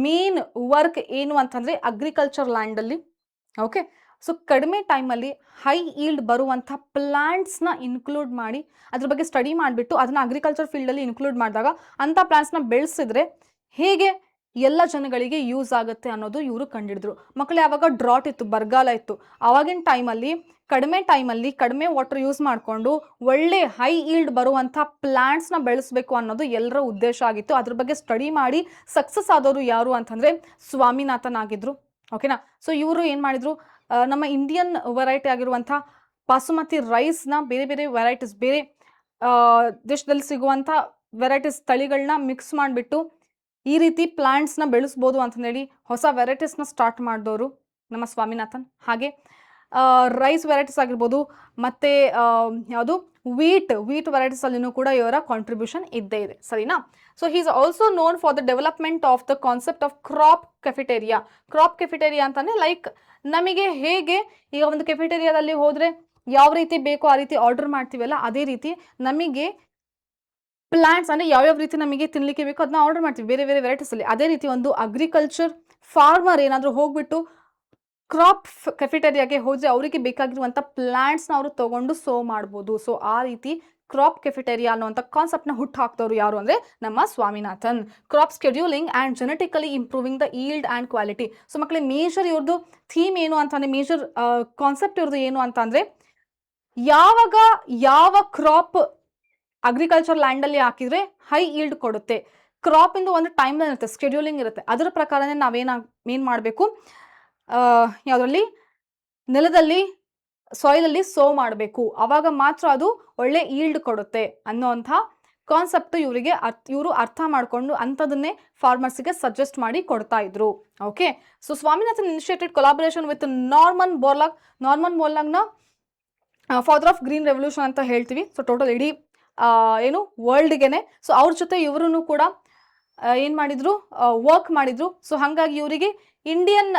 main work ಏನು ಅಂತಂದರೆ agriculture ಲ್ಯಾಂಡಲ್ಲಿ. Okay, so ಕಡಿಮೆ ಟೈಮಲ್ಲಿ high yield ಬರುವಂಥ ಪ್ಲ್ಯಾಂಟ್ಸ್ನ include ಮಾಡಿ ಅದ್ರ ಬಗ್ಗೆ ಸ್ಟಡಿ ಮಾಡಿಬಿಟ್ಟು ಅದನ್ನು ಅಗ್ರಿಕಲ್ಚರ್ ಫೀಲ್ಡಲ್ಲಿ ಇನ್ಕ್ಲೂಡ್ ಮಾಡಿದಾಗ ಅಂಥ ಪ್ಲ್ಯಾಂಟ್ಸ್ನ ಬೆಳೆಸಿದ್ರೆ ಹೇಗೆ ಎಲ್ಲ ಜನಗಳಿಗೆ ಯೂಸ್ ಆಗುತ್ತೆ ಅನ್ನೋದು ಇವರು ಕಂಡಿಡಿದ್ರು. ಮಕ್ಕಳು ಯಾವಾಗ ಡ್ರಾಟ್ ಇತ್ತು, ಬರಗಾಲ ಇತ್ತು, ಆವಾಗಿನ ಟೈಮಲ್ಲಿ ಕಡಿಮೆ ವಾಟರ್ ಯೂಸ್ ಮಾಡಿಕೊಂಡು ಒಳ್ಳೆ ಹೈ ಈಲ್ಡ್ ಬರುವಂಥ ಪ್ಲಾಂಟ್ಸ್ನ ಬೆಳೆಸಬೇಕು ಅನ್ನೋದು ಎಲ್ಲರ ಉದ್ದೇಶ ಆಗಿತ್ತು. ಅದ್ರ ಬಗ್ಗೆ ಸ್ಟಡಿ ಮಾಡಿ ಸಕ್ಸಸ್ ಆದವರು ಯಾರು ಅಂತಂದರೆ ಸ್ವಾಮಿನಾಥನ್ ಆಗಿದ್ರು. ಓಕೆನಾ. ಸೊ ಇವರು ಏನು ಮಾಡಿದ್ರು, ನಮ್ಮ ಇಂಡಿಯನ್ ವೆರೈಟಿ ಆಗಿರುವಂಥ ಬಾಸುಮತಿ ರೈಸ್ನ ಬೇರೆ ಬೇರೆ ವೆರೈಟೀಸ್, ಬೇರೆ ದೇಶದಲ್ಲಿ ಸಿಗುವಂಥ ವೆರೈಟೀಸ್ ತಳಿಗಳನ್ನ ಮಿಕ್ಸ್ ಮಾಡಿಬಿಟ್ಟು ಈ ರೀತಿ ಪ್ಲಾಂಟ್ಸ್ನ ಬೆಳೆಸ್ಬೋದು ಅಂತಂದೇಳಿ ಹೊಸ ವೆರೈಟೀಸ್ನ ಸ್ಟಾರ್ಟ್ ಮಾಡಿದವರು ನಮ್ಮ ಸ್ವಾಮಿನಾಥನ್. ಹಾಗೆ ರೈಸ್ ವೆರೈಟೀಸ್ ಆಗಿರ್ಬೋದು, ಮತ್ತು ಯಾವುದು ವೀಟ್ ವೆರೈಟೀಸಲ್ಲಿನೂ ಕೂಡ ಇವರ ಕಾಂಟ್ರಿಬ್ಯೂಷನ್ ಇದ್ದೇ ಇದೆ. ಸರಿನಾ. So he is also known for the development of the concept of crop cafeteria. Crop cafeteria ಅಂತಂದರೆ ಲೈಕ್ ನಮಗೆ ಹೇಗೆ ಈಗ ಒಂದು ಕೆಫಿಟೇರಿಯಾದಲ್ಲಿ ಹೋದರೆ ಯಾವ ರೀತಿ ಬೇಕೋ ಆ ರೀತಿ ಆರ್ಡರ್ ಮಾಡ್ತೀವಲ್ಲ, ಅದೇ ರೀತಿ ನಮಗೆ ಪ್ಲಾಂಟ್ಸ್ ಅಂದರೆ ಯಾವ್ಯಾವ ರೀತಿ ನಮಗೆ ತಿನ್ನಲಿಕ್ಕೆ ಬೇಕೋ ಅದನ್ನ ಆರ್ಡರ್ ಮಾಡ್ತೀವಿ ಬೇರೆ ಬೇರೆ ವೆರೈಟೀಸಲ್ಲಿ. ಅದೇ ರೀತಿ ಒಂದು ಅಗ್ರಿಕಲ್ಚರ್ ಫಾರ್ಮರ್ ಏನಾದರೂ ಹೋಗ್ಬಿಟ್ಟು ಕ್ರಾಪ್ ಕೆಫಿಟೇರಿಯಾಗೆ ಹೋದರೆ ಅವರಿಗೆ ಬೇಕಾಗಿರುವಂಥ ಪ್ಲಾಂಟ್ಸ್ನ ಅವರು ತೊಗೊಂಡು ಸೋ ಮಾಡ್ಬೋದು. ಸೊ ಆ ರೀತಿ ಕ್ರಾಪ್ ಕೆಫಿಟೇರಿಯಾ ಅನ್ನುವಂಥ ಕಾನ್ಸೆಪ್ಟ್ನ ಹುಟ್ಟು ಹಾಕ್ತವ್ರು ಯಾರು ಅಂದರೆ ನಮ್ಮ Swaminathan. Crop scheduling and genetically improving the yield and quality. So ಮಕ್ಕಳಿಗೆ ಮೇಜರ್ ಇವ್ರದ್ದು ಥೀಮ್ ಏನು ಅಂತಂದರೆ, ಮೇಜರ್ ಕಾನ್ಸೆಪ್ಟ್ ಇವ್ರದ್ದು ಏನು ಅಂತಂದರೆ, ಯಾವಾಗ ಯಾವ ಕ್ರಾಪ್ ಅಗ್ರಿಕಲ್ಚರ್ ಲ್ಯಾಂಡಲ್ಲಿ ಹಾಕಿದರೆ ಹೈ ಈಲ್ಡ್ ಕೊಡುತ್ತೆ, ಕ್ರಾಪಿಂದು ಒಂದು ಟೈಮ್ ಇರುತ್ತೆ, ಸ್ಕೆಡ್ಯೂಲಿಂಗ್ ಇರುತ್ತೆ, ಅದರ ಪ್ರಕಾರನೇ ನಾವೇನು ಮಾಡಬೇಕು, ಯಾವುದರಲ್ಲಿ ನೆಲದಲ್ಲಿ ಸಾಯಿಲಲ್ಲಿ ಸೋ ಮಾಡಬೇಕು, ಆವಾಗ ಮಾತ್ರ ಅದು ಒಳ್ಳೆ ಈಲ್ಡ್ ಕೊಡುತ್ತೆ ಅನ್ನೋಂಥ ಕಾನ್ಸೆಪ್ಟ್ ಇವರು ಅರ್ಥ ಮಾಡಿಕೊಂಡು ಅಂಥದನ್ನೇ ಫಾರ್ಮರ್ಸಿಗೆ ಸಜೆಸ್ಟ್ ಮಾಡಿ ಕೊಡ್ತಾ ಇದ್ರು. ಓಕೆ. So Swaminathan initiated collaboration with Norman ಬೋರ್ಲಾಗ್ನ ಫಾದರ್ ಆಫ್ ಗ್ರೀನ್ ರೆವಲ್ಯೂಷನ್ ಅಂತ ಹೇಳ್ತೀವಿ. ಸೊ ಟೋಟಲ್ ಇಡೀ ಏನು ವರ್ಲ್ಡ್ಗೆನೆ. ಸೊ ಅವ್ರ ಜೊತೆ ಇವರೂ ಕೂಡ ಏನು ಮಾಡಿದ್ರು, ವರ್ಕ್ ಮಾಡಿದ್ರು. ಸೊ ಹಾಗಾಗಿ ಇವರಿಗೆ Indian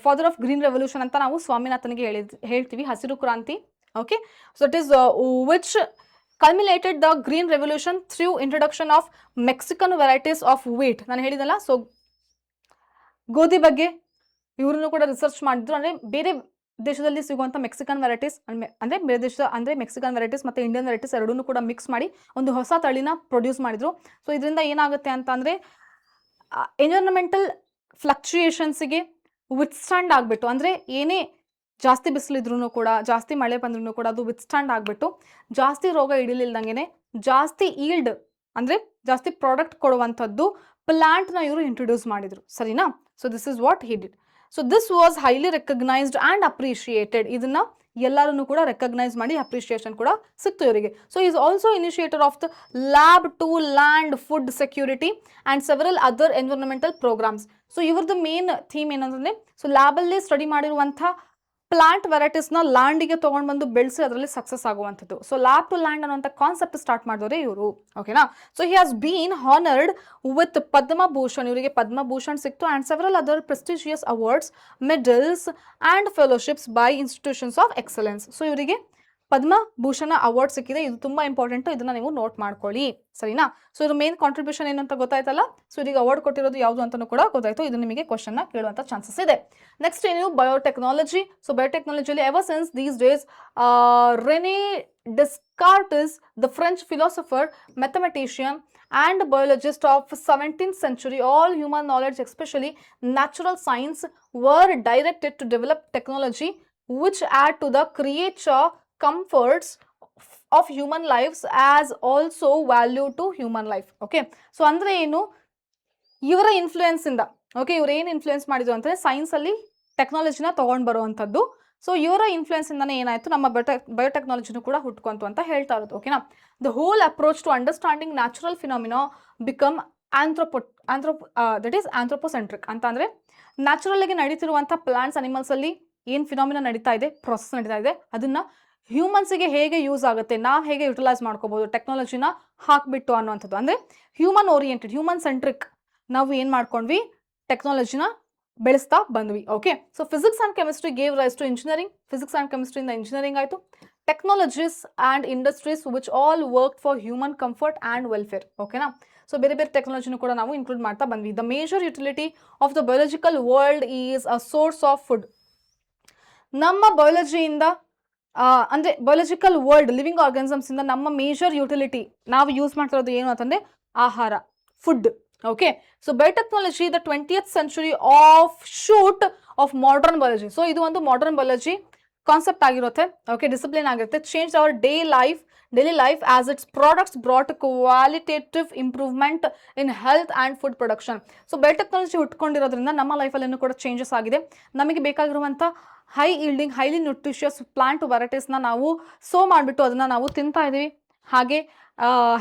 father of green revolution ಅಂತ ನಾವು ಸ್ವಾಮಿನಾಥನ್ಗೆ ಹೇಳ್ತೀವಿ, ಹಸಿರು ಕ್ರಾಂತಿ. Okay. So it is which culminated the green revolution through introduction of Mexican varieties of wheat. ನಾನು ಹೇಳಿದಲ್ಲ, ಸೊ ಗೋಧಿ ಬಗ್ಗೆ ಇವ್ರನ್ನು ಕೂಡ ರಿಸರ್ಚ್ ಮಾಡಿದ್ರು. ಅಂದರೆ ಬೇರೆ ದೇಶದಲ್ಲಿ ಸಿಗುವಂಥ ಮೆಕ್ಸಿಕನ್ ವೆರೈಟೀಸ್ ಅಂದರೆ ಬೇರೆ ದೇಶದ ಅಂದರೆ ಮೆಕ್ಸಿಕನ್ ವೆರೈಟೀಸ್ ಮತ್ತು ಇಂಡಿಯನ್ ವೆರೈಟೀಸ್ ಎರಡನ್ನೂ ಕೂಡ ಮಿಕ್ಸ್ ಮಾಡಿ ಒಂದು ಹೊಸ ತಳಿನ ಪ್ರೊಡ್ಯೂಸ್ ಮಾಡಿದ್ರು. ಸೊ ಇದರಿಂದ ಏನಾಗುತ್ತೆ ಅಂತ ಅಂದರೆ ಎನ್ವಿರಾನ್ಮೆಂಟಲ್ ಫ್ಲಕ್ಚುಯೇಷನ್ಸಿಗೆ ವಿತ್ಸ್ಟ್ಯಾಂಡ್ ಆಗಿಬಿಟ್ಟು, ಅಂದರೆ ಏನೇ ಜಾಸ್ತಿ ಬಿಸಿಲಿದ್ರೂ ಕೂಡ, ಜಾಸ್ತಿ ಮಳೆ ಬಂದ್ರೂ ಕೂಡ ಅದು ವಿತ್ಸ್ಟ್ಯಾಂಡ್ ಆಗಿಬಿಟ್ಟು ಜಾಸ್ತಿ ರೋಗ ಹಿಡಿಲಿಲ್ದಂಗೆ ಜಾಸ್ತಿ ಈಲ್ಡ್ ಅಂದರೆ ಜಾಸ್ತಿ ಪ್ರಾಡಕ್ಟ್ ಕೊಡುವಂಥದ್ದು ಪ್ಲಾಂಟ್ನ ಇವರು ಇಂಟ್ರೊಡ್ಯೂಸ್ ಮಾಡಿದರು. ಸರಿನಾ. So this is what he did. So this was highly recognised and appreciated. ಇದನ್ನು ಎಲ್ಲರೂ ಕೂಡ ರೆಕಗ್ನೈಸ್ ಮಾಡಿ ಅಪ್ರಿಷಿಯೇಷನ್ ಕೂಡ ಸಿಕ್ತು ಇವರಿಗೆ. So is also initiator of the lab to land food security and several other environmental programmes. So ಇವ್ರದ್ದು main theme ಏನಂತಂದರೆ, so ಲ್ಯಾಬಲ್ಲಿ ಸ್ಟಡಿ ಮಾಡಿರುವಂಥ ಪ್ಲಾಂಟ್ ವೆರೈಟೀಸ್ನ ಲ್ಯಾಂಡಿಗೆ ತೊಗೊಂಡು ಬಂದು ಬೆಳೆಸಿ ಅದರಲ್ಲಿ ಸಕ್ಸಸ್ ಆಗುವಂಥದ್ದು. ಸೊ ಲ್ಯಾಬ್ ಟು ಲ್ಯಾಂಡ್ ಅನ್ನೋಂಥ ಕಾನ್ಸೆಪ್ಟ್ ಸ್ಟಾರ್ಟ್ ಮಾಡಿದವರೇ ಇವರು. ಓಕೆನಾ. So he has been honoured with Padma Bhushan. ಇವರಿಗೆ ಪದ್ಮಭೂಷಣ್ ಸಿಕ್ತು and several other prestigious awards, medals and fellowships by institutions of excellence. So ಇವರಿಗೆ ಪದ್ಮಭೂಷಣ ಅವಾರ್ಡ್ ಸಿಕ್ಕಿದೆ. ಇದು ತುಂಬ ಇಂಪಾರ್ಟೆಂಟು, ಇದನ್ನು ನೀವು ನೋಟ್ ಮಾಡ್ಕೊಳ್ಳಿ. ಸರಿನಾ. ಸೊ ಇದು ಮೇನ್ ಕಾಂಟ್ರಿಬ್ಯೂಷನ್ ಏನು ಅಂತ ಗೊತ್ತಾಯ್ತಲ್ಲ. ಸೊ ಇದೀಗ ಅವಾರ್ಡ್ ಕೊಟ್ಟಿರೋದು ಯಾವುದು ಅಂತಲೂ ಕೂಡ ಗೊತ್ತಾಯ್ತು. ಇದು ನಿಮಗೆ ಕ್ವಶನ್ನ ಕೇಳುವಂಥ ಚಾನ್ಸಸ್ ಇದೆ. ನೆಕ್ಸ್ಟ್ ಏನು, ಬಯೋಟೆಕ್ನಾಲಜಿ. ಸೊ ಬಯೋಟೆಕ್ನಾಲಜಿಯಲ್ಲಿ ever since these days Rene Descartes, the French philosopher, mathematician and biologist of 17th century, all human knowledge, especially natural science, were directed to develop technology which add to the creature comforts of human lives as also value to human life. Okay. So ಅಂದರೆ ಏನು, ಇವರ ಇನ್ಫ್ಲೂಯೆನ್ಸಿಂದ, okay, ಇವ್ರು ಏನು influence ಮಾಡಿದ್ರು ಅಂತಂದರೆ ಸೈನ್ಸಲ್ಲಿ ಟೆಕ್ನಾಲಜಿನ ತೊಗೊಂಡು ಬರುವಂಥದ್ದು. So ಇವರ ಇನ್ಫ್ಲೂಯೆನ್ಸಿಂದನೇ ಏನಾಯಿತು, ನಮ್ಮ ಬಯೋಟೆಕ್ನಾಲಜಿನೂ ಕೂಡ ಹುಟ್ಕೊಂತು ಅಂತ ಹೇಳ್ತಾ ಇರೋದು. ಓಕೆನಾ. The whole approach to understanding natural phenomena become that is anthropocentric ಅಂತ. ಅಂದರೆ ನ್ಯಾಚುರಲ್ಲಾಗಿ ನಡೀತಿರುವಂಥ ಪ್ಲಾಂಟ್ಸ್, ಅನಿಮಲ್ಸಲ್ಲಿ ಏನು ಫಿನಾಮಿನಾ ನಡೀತಾ ಇದೆ, ಪ್ರೊಸೆಸ್ ನಡೀತಾ ಇದೆ, ಅದನ್ನು ಹ್ಯೂಮನ್ಸಿಗೆ ಹೇಗೆ ಯೂಸ್ ಆಗುತ್ತೆ, ನಾವು ಹೇಗೆ ಯುಟಿಲೈಸ್ ಮಾಡ್ಕೋಬೋದು ಟೆಕ್ನಾಲಜಿನ ಹಾಕಿಬಿಟ್ಟು ಅನ್ನುವಂಥದ್ದು. ಅಂದರೆ ಹ್ಯೂಮನ್ ಓರಿಯೆಂಟೆಡ್, ಹ್ಯೂಮನ್ ಸೆಂಟ್ರಿಕ್ ನಾವು ಏನು ಮಾಡ್ಕೊಂಡ್ವಿ, ಟೆಕ್ನಾಲಜಿನ ಬೆಳೆಸ್ತಾ ಬಂದ್ವಿ. ಓಕೆ. So physics and chemistry gave rise to engineering. Physics and ಕೆಮಿಸ್ಟ್ರಿಯಿಂದ ಇಂಜಿನಿಯರಿಂಗ್ ಆಯಿತು. Technologies and industries which all work for human comfort and welfare. ಓಕೆನಾ. ಸೊ ಬೇರೆ ಬೇರೆ ಟೆಕ್ನಾಲಜಿನೂ ಕೂಡ ನಾವು ಇನ್ಕ್ಲೂಡ್ ಮಾಡ್ತಾ ಬಂದ್ವಿ. The major utility of the biological world is a source of food. ನಮ್ಮ ಬಯಾಲಜಿಯಿಂದ ಅಂದರೆ ಬಯಾಲಜಿಕಲ್ ವರ್ಲ್ಡ್, ಲಿವಿಂಗ್ ಆರ್ಗನಿಸಮ್ಸಿಂದ ನಮ್ಮ ಮೇಜರ್ ಯುಟಿಲಿಟಿ ನಾವು ಯೂಸ್ ಮಾಡ್ತಿರೋದು ಏನು ಅಂತಂದರೆ ಆಹಾರ, food. Okay, so biotechnology, the 20th century offshoot of modern biology. So ಇದು ಒಂದು modern biology ಕಾನ್ಸೆಪ್ಟ್ ಆಗಿರುತ್ತೆ. ಓಕೆ, ಡಿಸಿಪ್ಲಿನ್ ಆಗಿರುತ್ತೆ. Change our daily life as its products brought qualitative improvement in health and food production. So biotechnology ಹುಟ್ಕೊಂಡಿರೋದ್ರಿಂದ ನಮ್ಮ ಲೈಫಲ್ಲೂ ಕೂಡ changes ಆಗಿದೆ. ನಮಗೆ ಬೇಕಾಗಿರುವಂಥ high yielding highly nutritious plant ವೆರೈಟೀಸ್ನ ನಾವು ಸೋ ಮಾಡಿಬಿಟ್ಟು ಅದನ್ನು ನಾವು ತಿಂತಾ ಇದ್ದೀವಿ. ಹಾಗೆ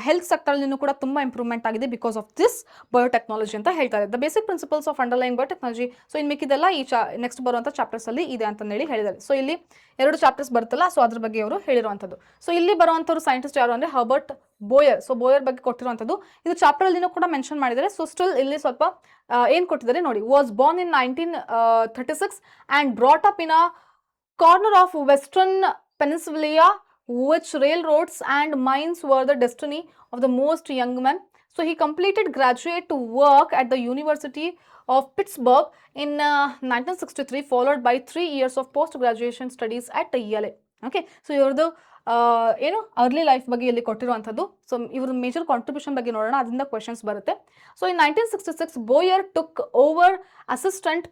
ಹೆಲ್ತ್ ಸೆಕ್ಟರ್ನೂ ಕೂಡ ತುಂಬ ಇಂಪ್ರೂವ್ಮೆಂಟ್ ಆಗಿದೆ ಬಿಕಾಸ್ ಆಫ್ ದಿಸ್ ಬಯೋಟೆಕ್ನಾಲಜಿ ಅಂತ ಹೇಳ್ತಾರೆ. The basic principles of underline biotechnology. So ಇನ್ನು ಮಿಕ್ಕಿದೆಲ್ಲ ಈ ನೆಕ್ಸ್ಟ್ ಬರುವಂಥ ಚಾಪ್ಟರ್ಸಲ್ಲಿ ಇದೆ ಅಂತಂದೇಳಿ ಹೇಳಿದ್ದಾರೆ. ಸೊ ಇಲ್ಲಿ 2 ಚಾಪ್ಟರ್ಸ್ ಬರುತ್ತಲ್ಲ, ಸೊ ಅದ್ರ ಬಗ್ಗೆ ಅವರು ಹೇಳಿರುವಂಥದ್ದು. ಸೊ ಇಲ್ಲಿ ಬರುವಂಥವ್ರು ಸೈಂಟಿಸ್ಟ್ ಯಾರು ಅಂದರೆ ಹರ್ಬರ್ಟ್ ಬೋಯರ್. ಸೊ ಬೋಯರ್ ಬಗ್ಗೆ ಕೊಟ್ಟಿರುವಂಥದ್ದು ಇದು ಚಾಪ್ಟರಲ್ಲಿನೂ ಕೂಡ ಮೆನ್ಷನ್ ಮಾಡಿದ್ದಾರೆ. ಸೊ ಸ್ಟಿಲ್ ಇಲ್ಲಿ ಸ್ವಲ್ಪ ಏನು ಕೊಟ್ಟಿದ್ದಾರೆ ನೋಡಿ. Was born in 1936 and brought up in a corner of western peninsula, which railroads and mines were the destiny of the most young men. So he completed graduate work at the University of Pittsburgh in 1963, followed by 3 years of post-graduation studies at ELA. Okay, so ಇವ್ರದ್ದು ಏನು early life ಬಗ್ಗೆ ಇಲ್ಲಿ ಕೊಟ್ಟಿರುವಂಥದ್ದು. So ಇವ್ರ major contribution ಬಗ್ಗೆ ನೋಡೋಣ, ಅದರಿಂದ questions ಬರುತ್ತೆ. So in 1966 Boyer took over assistant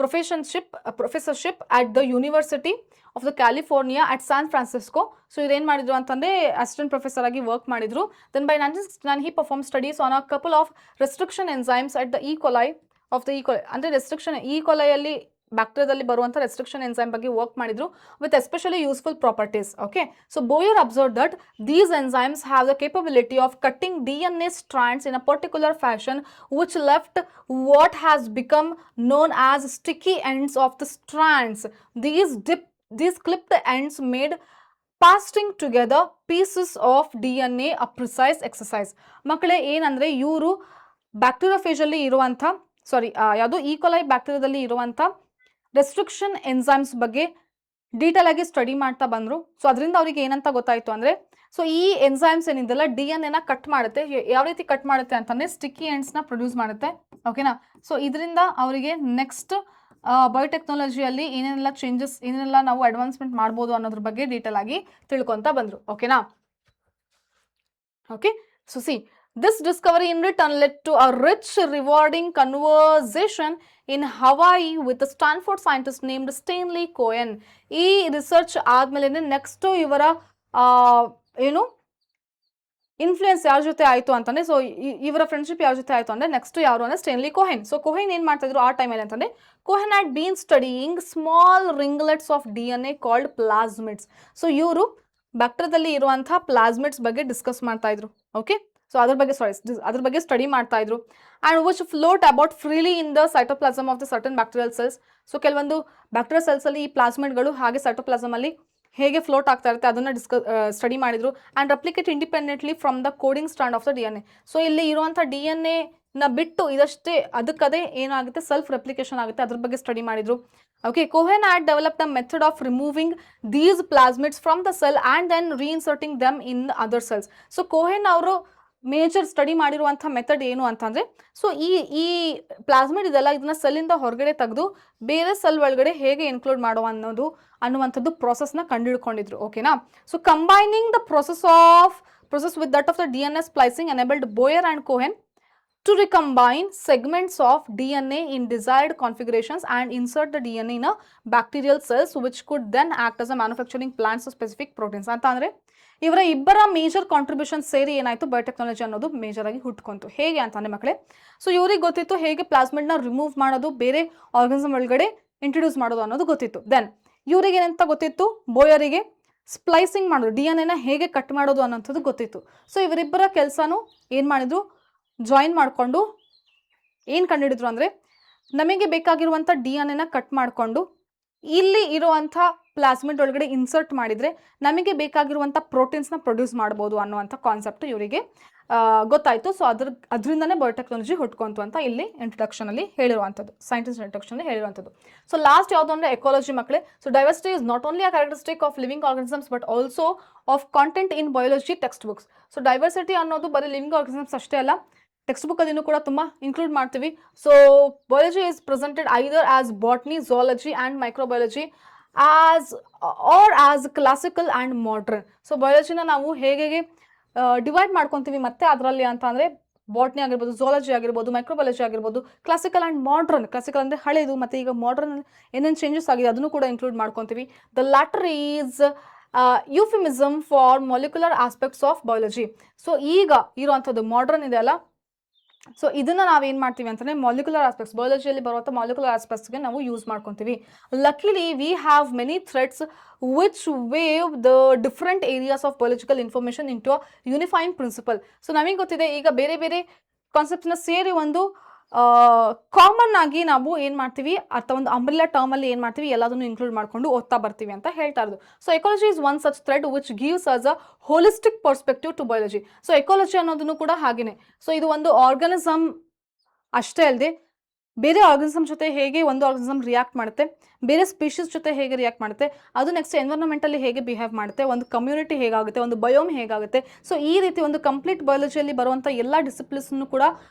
professorship at the University of the California at San Francisco. So ಇವ್ರೇನು ಮಾಡಿದ್ರು ಅಂತಂದರೆ ಅಸಿಸ್ಟೆಂಟ್ ಪ್ರೊಫೆಸರ್ ಆಗಿ ವರ್ಕ್ ಮಾಡಿದ್ರು. Then by 1969 he performed studies on a couple of restriction enzymes at the E. coli ಅಂದರೆ restriction E. coliಯಲ್ಲಿ ಬ್ಯಾಕ್ಟೀರಿಯಾದಲ್ಲಿ ಬರುವಂಥ restriction enzyme ಬಗ್ಗೆ ವರ್ಕ್ ಮಾಡಿದ್ರು with especially useful properties. Okay, so Boyer observe that these enzymes have the capability of cutting DNA strands in a particular fashion which left what has become known as sticky ends of the strands. These clipped ends made pasting together pieces of DNA a precise exercise. ಮಕ್ಕಳೇ ಏನಂದರೆ ಇವರು ಬ್ಯಾಕ್ಟೀರಿಯೋಫೇಜಲ್ಲಿ ಇರುವಂಥ ಯಾವುದು E. coli ಬ್ಯಾಕ್ಟೀರಿಯಾದಲ್ಲಿ ಇರುವಂಥ restriction enzymes ಬಗ್ಗೆ detail ಆಗಿ study ಮಾಡ್ತಾ ಬಂದರು. ಸೊ ಅದರಿಂದ ಅವ್ರಿಗೆ ಏನಂತ ಗೊತ್ತಾಯಿತು ಅಂದರೆ, ಸೊ ಈ ಎನ್ಸೈಮ್ಸ್ ಏನಿದೆಲ್ಲ DNA ಕಟ್ ಮಾಡುತ್ತೆ. ಯಾವ ರೀತಿ ಕಟ್ ಮಾಡುತ್ತೆ ಅಂತಂದರೆ ಸ್ಟಿಕ್ಕಿ ಎಂಡ್ಸ್ನ ಪ್ರೊಡ್ಯೂಸ್ ಮಾಡುತ್ತೆ. ಓಕೆನಾ, ಸೊ ಇದರಿಂದ ಅವರಿಗೆ ನೆಕ್ಸ್ಟ್ ಬಯೋಟೆಕ್ನಾಲಜಿಯಲ್ಲಿ ಏನೇನೆಲ್ಲ ಚೇಂಜಸ್, ಏನೇನೆಲ್ಲ ನಾವು ಅಡ್ವಾನ್ಸ್ಮೆಂಟ್ ಮಾಡ್ಬೋದು ಅನ್ನೋದ್ರ ಬಗ್ಗೆ ಡೀಟೇಲ್ ಆಗಿ ತಿಳ್ಕೊತಾ ಬಂದರು. ಓಕೆನಾ, okay. So C this discovery in return led to a rich, rewarding conversation in Hawaii with a Stanford scientist named Stanley Cohen. ಈ ರಿಸರ್ಚ್ ಆದಮೇಲೆ ನೆಕ್ಸ್ಟ್ ಇವರ ಏನು ಇನ್ಫ್ಲೂಯೆನ್ಸ್ ಯಾರ ಜೊತೆ ಆಯಿತು ಅಂತಂದರೆ, ಸೊ ಇವರ ಫ್ರೆಂಡ್ಶಿಪ್ ಯಾರ ಜೊತೆ ಆಯಿತು ಅಂದರೆ ನೆಕ್ಸ್ಟ್ ಯಾರು ಅಂದರೆ ಸ್ಟೇನ್ಲಿ ಕೋಹೆನ್. ಸೊ ಕೋಹೆನ್ ಏನು ಮಾಡ್ತಾಯಿದ್ರು ಆ ಟೈಮಲ್ಲಿ ಅಂತಂದರೆ, Cohen had been studying small ringlets of DNA called plasmids. So ಇವರು ಬ್ಯಾಕ್ಟೀರಿಯಾದಲ್ಲಿ ಇರುವಂಥ ಪ್ಲಾಸ್ಮಿಡ್ಸ್ ಬಗ್ಗೆ ಡಿಸ್ಕಸ್ ಮಾಡ್ತಾಯಿದ್ರು. ಓಕೆ, ಸೊ ಅದ್ರ ಬಗ್ಗೆ ಸ್ಟಡಿ ಮಾಡ್ತಾ ಇದ್ರು. And which float about freely in the cytoplasm of the certain bacterial cells. So ಕೆಲವೊಂದು ಬ್ಯಾಕ್ಟೀರಿಯಲ್ ಸೆಲ್ಸಲ್ಲಿ ಈ ಪ್ಲಾಸ್ಮಿಡ್ಗಳು ಹಾಗೆ ಸೈಟೋಪ್ಲಾಸಮಲ್ಲಿ ಹೇಗೆ ಫ್ಲೋಟ್ ಆಗ್ತಾ ಇರುತ್ತೆ ಅದನ್ನು ಸ್ಟಡಿ ಮಾಡಿದ್ರು. And replicate independently from the coding strand of the DNA. So ಇಲ್ಲಿ ಇರುವಂಥ DNA ಬಿಟ್ಟು ಇದಷ್ಟೇ ಅದಕ್ಕದೇ ಏನಾಗುತ್ತೆ ಸೆಲ್ಫ್ ರೆಪ್ಲಿಕೇಶನ್ ಆಗುತ್ತೆ, ಅದ್ರ ಬಗ್ಗೆ ಸ್ಟಡಿ ಮಾಡಿದ್ರು. Okay, Cohen had develop the method of removing these plasmids from the cell and then reinserting them in other cells. So Cohen ಅವರು major study ಮಾಡಿರುವಂಥ ಮೆಥಡ್ ಏನು ಅಂತಂದರೆ, ಸೊ ಈ ಪ್ಲಾಸ್ಮಿಡ್ ಇದೆಲ್ಲ ಇದನ್ನ ಸೆಲ್ಲಿಂದ ಹೊರಗಡೆ ತೆಗೆದು ಬೇರೆ ಸೆಲ್ ಒಳಗಡೆ ಹೇಗೆ ಇನ್ಕ್ಲೂಡ್ ಮಾಡುವ ಅನ್ನುವಂಥದ್ದು ಪ್ರಾಸೆಸ್ನ ಕಂಡುಹಿಡ್ಕೊಂಡಿದ್ರು. ಓಕೆನಾ, so combining the process with that of the DNA splicing enabled Boyer and Cohen to recombine segments of DNA in desired configurations and insert the DNA in a bacterial cells which could then act as a manufacturing plants of specific proteins. ಅಂತ ಅಂದರೆ ಇವರ ಇಬ್ಬರ major contribution ಸೇರಿ ಏನಾಯಿತು biotechnology ಅನ್ನೋದು major ಆಗಿ ಹುಟ್ಕೊಂತು. ಹೇಗೆ ಅಂತಂದರೆ ಮಕ್ಕಳೇ, ಸೊ ಇವ್ರಿಗೆ ಗೊತ್ತಿತ್ತು ಹೇಗೆ ಪ್ಲಾಸ್ಮಿಡ್ನ ರಿಮೂವ್ ಮಾಡೋದು, ಬೇರೆ ಆರ್ಗನಿಸಮ್ ಒಳಗಡೆ ಇಂಟ್ರೊಡ್ಯೂಸ್ ಮಾಡೋದು ಅನ್ನೋದು ಗೊತ್ತಿತ್ತು. ದೆನ್ ಇವ್ರಿಗೆ ಏನಂತ ಗೊತ್ತಿತ್ತು, ಬೋಯರಿಗೆ ಸ್ಪ್ಲೈಸಿಂಗ್ ಮಾಡೋದು, DNA ಹೇಗೆ ಕಟ್ ಮಾಡೋದು ಅನ್ನೋಂಥದ್ದು ಗೊತ್ತಿತ್ತು. ಸೊ ಇವರಿಬ್ಬರ ಕೆಲಸನೂ ಏನು ಮಾಡಿದ್ರು, ಜಾಯಿನ್ ಮಾಡಿಕೊಂಡು ಏನು ಕಂಡುಹಿಡಿದ್ರು ಅಂದರೆ, ನಮಗೆ ಬೇಕಾಗಿರುವಂಥ DNA ಕಟ್ ಮಾಡಿಕೊಂಡು ಇಲ್ಲಿ ಇರುವಂಥ ಪ್ಲಾಸ್ಮಿಡ್ ಒಳಗಡೆ ಇನ್ಸರ್ಟ್ ಮಾಡಿದರೆ ನಮಗೆ ಬೇಕಾಗಿರುವಂಥ ಪ್ರೋಟೀನ್ಸ್ನ ಪ್ರೊಡ್ಯೂಸ್ ಮಾಡ್ಬೋದು ಅನ್ನುವಂಥ ಕಾನ್ಸೆಪ್ಟ್ ಇವರಿಗೆ ಗೊತ್ತಾಯಿತು. ಸೊ ಅದರಿಂದನೇ ಬಯೋಟೆಕ್ನಾಲಜಿ ಹುಟ್ಕೊಂತು ಅಂತ ಇಲ್ಲಿ ಇಂಟ್ರೊಡಕ್ಷನಲ್ಲಿ ಹೇಳಿರುವಂಥದ್ದು, ಸೈಂಟಿಸ್ಟ್ ಇಂಟ್ರೊಡಕ್ಷನಲ್ಲಿ ಹೇಳಿರುವಂಥದ್ದು. ಸೊ ಲಾಸ್ಟ್ ಯಾವುದು ಅಂದರೆ ಎಕಾಲಜಿ ಮಕ್ಕಳೇ. So diversity is not only a characteristic of living organisms but also of content in biology text books. So diversity ಅನ್ನೋದು ಬರೀ ಲಿವಿಂಗ್ ಆರ್ಗನಿಸಮ್ಸ್ ಅಷ್ಟೇ ಅಲ್ಲ, ಟೆಕ್ಸ್ಟ್ ಬುಕ್ಕಲ್ಲಿನೂ ಕೂಡ ತುಂಬ ಇನ್ಕ್ಲೂಡ್ ಮಾಡ್ತೀವಿ. So biology is presented either as botany, zoology and microbiology as classical and modern. So ಬಯಾಲಜಿನ ನಾವು ಹೇಗೆ ಡಿವೈಡ್ ಮಾಡ್ಕೊತೀವಿ ಮತ್ತೆ ಅದರಲ್ಲಿ ಅಂತ ಅಂದರೆ ಬಾಟ್ನಿ ಆಗಿರ್ಬೋದು, ಝೂಲಾಜಿ ಆಗಿರ್ಬೋದು, ಮೈಕ್ರೋಬಯಾಲಜಿ ಆಗಿರ್ಬೋದು, ಕ್ಲಾಸಿಕಲ್ ಆ್ಯಂಡ್ ಮಾಡ್ರನ್. ಕ್ಲಾಸಿಕಲ್ ಅಂದರೆ ಹಳೆಯದು, ಮತ್ತು ಈಗ ಮಾಡ್ರನ್ ಏನೇನು ಚೇಂಜಸ್ ಆಗಿದೆ ಅದನ್ನು ಕೂಡ ಇನ್ಕ್ಲೂಡ್ ಮಾಡ್ಕೊತೀವಿ. The latter is euphemism for molecular aspects of biology. So ಈಗ ಇರುವಂಥದ್ದು ಮಾಡ್ರನ್ ಇದೆ ಅಲ್ಲ, ಸೊ ಇದನ್ನ ನಾವೇನು ಮಾಡ್ತೀವಿ ಅಂತಂದರೆ ಮಾಲಿಕ್ಯುಲರ್ ಆಸ್ಪೆಕ್ಟ್ಸ್, ಬಯಾಲಜಿಯಲ್ಲಿ ಬರುವಂಥ ಮಾಲಿಕ್ಯುಲರ್ ಆಸ್ಪೆಕ್ಟ್ಸ್ಗೆ ನಾವು ಯೂಸ್ ಮಾಡ್ಕೊತೀವಿ. Luckily we have many threads which weave the different areas of biological information into a unifying principle. So ನಮಗೆ ಗೊತ್ತಿದೆ ಈಗ ಬೇರೆ ಬೇರೆ ಕಾನ್ಸೆಪ್ಟ್ನ ಸೇರಿ ಒಂದು ಕಾಮನ್ ಆಗಿ ನಾವು ಏನು ಮಾಡ್ತೀವಿ, ಅಥವಾ ಒಂದು ಅಂಬ್ರೆಲಾ ಟರ್ಮಲ್ಲಿ ಏನು ಮಾಡ್ತೀವಿ, ಎಲ್ಲದನ್ನು ಇನ್ಕ್ಲೂಡ್ ಮಾಡಿಕೊಂಡು ಓದ್ತಾ ಬರ್ತೀವಿ ಅಂತ ಹೇಳ್ತಾ ಇರೋದು. So ecology is one such thread which gives us a holistic perspective to biology. So ecology ಅನ್ನೋದನ್ನು ಕೂಡ ಹಾಗೇನೆ. ಸೊ ಇದು ಒಂದು ಆರ್ಗನಿಸಮ್ ಅಷ್ಟೇ ಅಲ್ಲದೆ ಬೇರೆ ಆರ್ಗನಿಸಮ್ ಜೊತೆ ಹೇಗೆ ಒಂದು ಆರ್ಗನಿಸಮ್ ರಿಯಾಕ್ಟ್ ಮಾಡುತ್ತೆ, ಬೇರೆ ಸ್ಪೀಷೀಸ್ ಜೊತೆ ಹೇಗೆ ರಿಯಾಕ್ಟ್ ಮಾಡುತ್ತೆ, ಅದು ನೆಕ್ಸ್ಟ್ ಎನ್ವೈರನ್ಮೆಂಟಲ್ಲಿ ಹೇಗೆ ಬಿಹೇವ್ ಮಾಡುತ್ತೆ, ಒಂದು ಕಮ್ಯುನಿಟಿ ಹೇಗಾಗುತ್ತೆ, ಒಂದು ಬಯೋಮ್ ಹೇಗಾಗುತ್ತೆ. ಸೊ ಈ ರೀತಿ ಒಂದು ಕಂಪ್ಲೀಟ್ ಬಯಾಲಜಿಯಲ್ಲಿ ಬರುವಂಥ ಎಲ್ಲ ಡಿಸಿಪ್ಲಿನ್ಸ್ನು ಕೂಡ